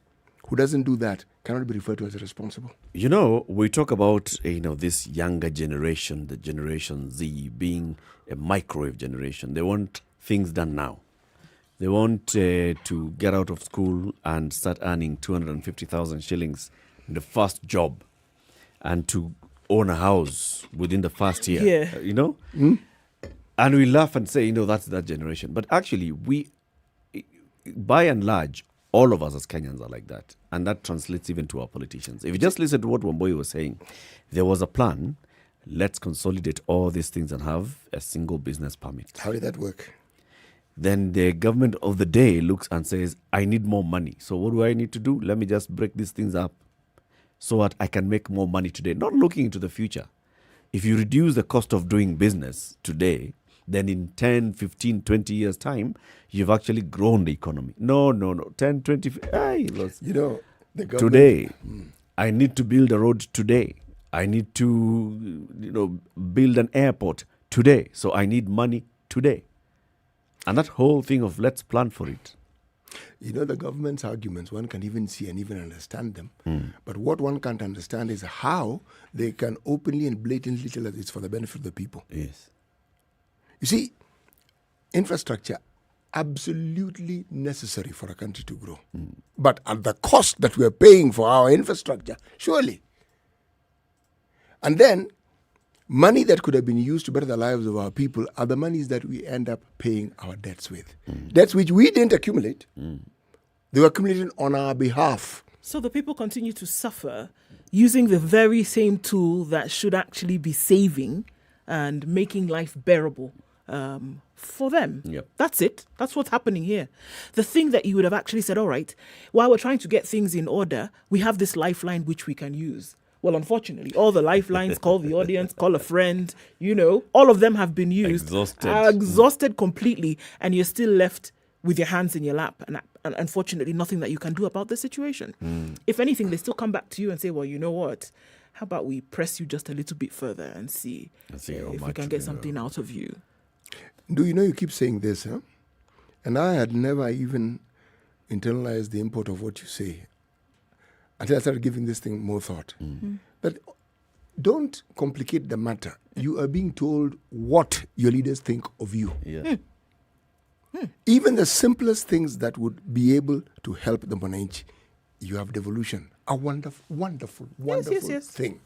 who doesn't do that cannot be referred to as responsible. You know, we talk about, this younger generation, the Generation Z, being a microwave generation. They want things done now. They want to get out of school and start earning 250,000 shillings in the first job and to own a house within the first year. Yeah. And we laugh and say, that's that generation. But actually, we, by and large, all of us as Kenyans are like that. And that translates even to our politicians. If you just listen to what Wamboi was saying, there was a plan. Let's consolidate all these things and have a single business permit. How did that work? Then the government of the day looks and says, I need more money. So what do I need to do? Let me just break these things up so that I can make more money today. Not looking into the future. If you reduce the cost of doing business today, then in 10, 15, 20 years' time, you've actually grown the economy. No. 10, 20, the government... Today, I need to build a road today. I need to, build an airport today. So I need money today. And that whole thing of let's plan for it. The government's arguments, one can even see and even understand them. But what one can't understand is how they can openly and blatantly tell us it's for the benefit of the people. Yes. You see, infrastructure, absolutely necessary for a country to grow. But at the cost that we're paying for our infrastructure, surely. And then, money that could have been used to better the lives of our people are the monies that we end up paying our debts with. Debts which we didn't accumulate. They were accumulated on our behalf. So the people continue to suffer using the very same tool that should actually be saving and making life bearable for them. Yep. That's it. That's what's happening here. The thing that you would have actually said, all right, while we're trying to get things in order, we have this lifeline which we can use. Well, unfortunately, all the lifelines, call the audience, call a friend, all of them have been used. Exhausted completely. And you're still left with your hands in your lap. And unfortunately, nothing that you can do about the situation. If anything, they still come back to you and say, well, you know what? How about we press you just a little bit further and see if we can get something out of you. You keep saying this, huh? And I had never even internalized the import of what you say until I started giving this thing more thought. But don't complicate the matter. You are being told what your leaders think of you. Yeah. Even the simplest things that would be able to help the Mwananchi, you have devolution. A wonderful, wonderful thing.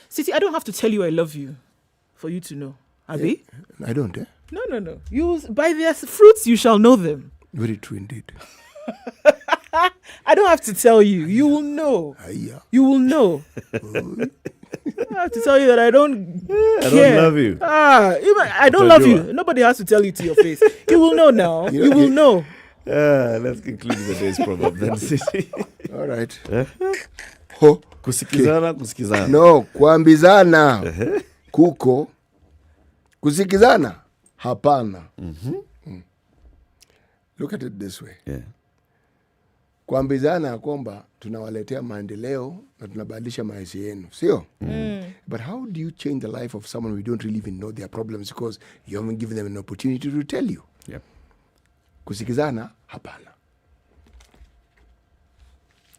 Sisi, I don't have to tell you I love you for you to know. Abi? I don't, No. By their fruits you shall know them. Very true indeed. I don't have to tell you. You will know. You will know. I have to tell you that I don't I care. don't love you. Even I don't love you. Nobody has to tell you to your face. You will know now. You will know. Let's conclude the day's proverb then. All right. Ho. Kusikizana. No, kuambizana. Kuko. Kusikizana. Hapana. Look at it this way. Yeah. Kuambizana kwamba tunawaletea maendeleo na tunabadilisha maisha yenu, sio? But how do you change the life of someone we don't really even know their problems because you haven't given them an opportunity to tell you? Yep. Kusikizana, hapana.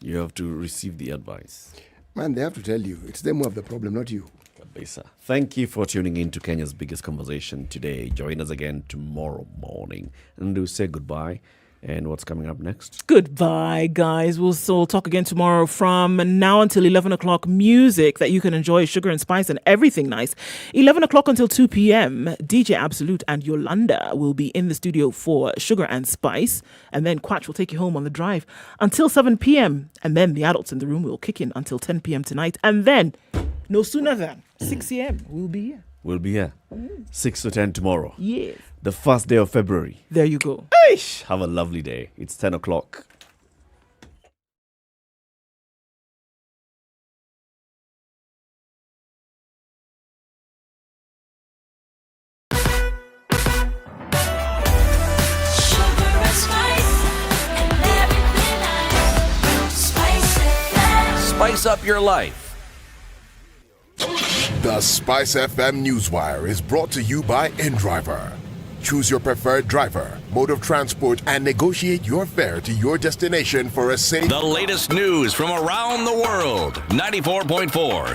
You have to receive the advice. Man, they have to tell you. It's them who have the problem, not you. Thank you for tuning in to Kenya's Biggest Conversation today. Join us again tomorrow morning. And do say goodbye. And what's coming up next? Goodbye, guys. We'll still talk again tomorrow from now until 11 o'clock. Music that you can enjoy, sugar and spice and everything nice. 11 o'clock until 2 p.m. DJ Absolute and Yolanda will be in the studio for Sugar and Spice. And then Quatch will take you home on the drive until 7 p.m. And then the adults in the room will kick in until 10 p.m. tonight. And then, no sooner than 6 a.m., we'll be here. We'll be here. 6 to 10 tomorrow. Yes. The first day of February. There you go. Eish, have a lovely day. It's 10 o'clock. Spice up your life. The SpiceFM Newswire is brought to you by InDriver. Choose your preferred driver, mode of transport, and negotiate your fare to your destination for a safe... The latest news from around the world. 94.4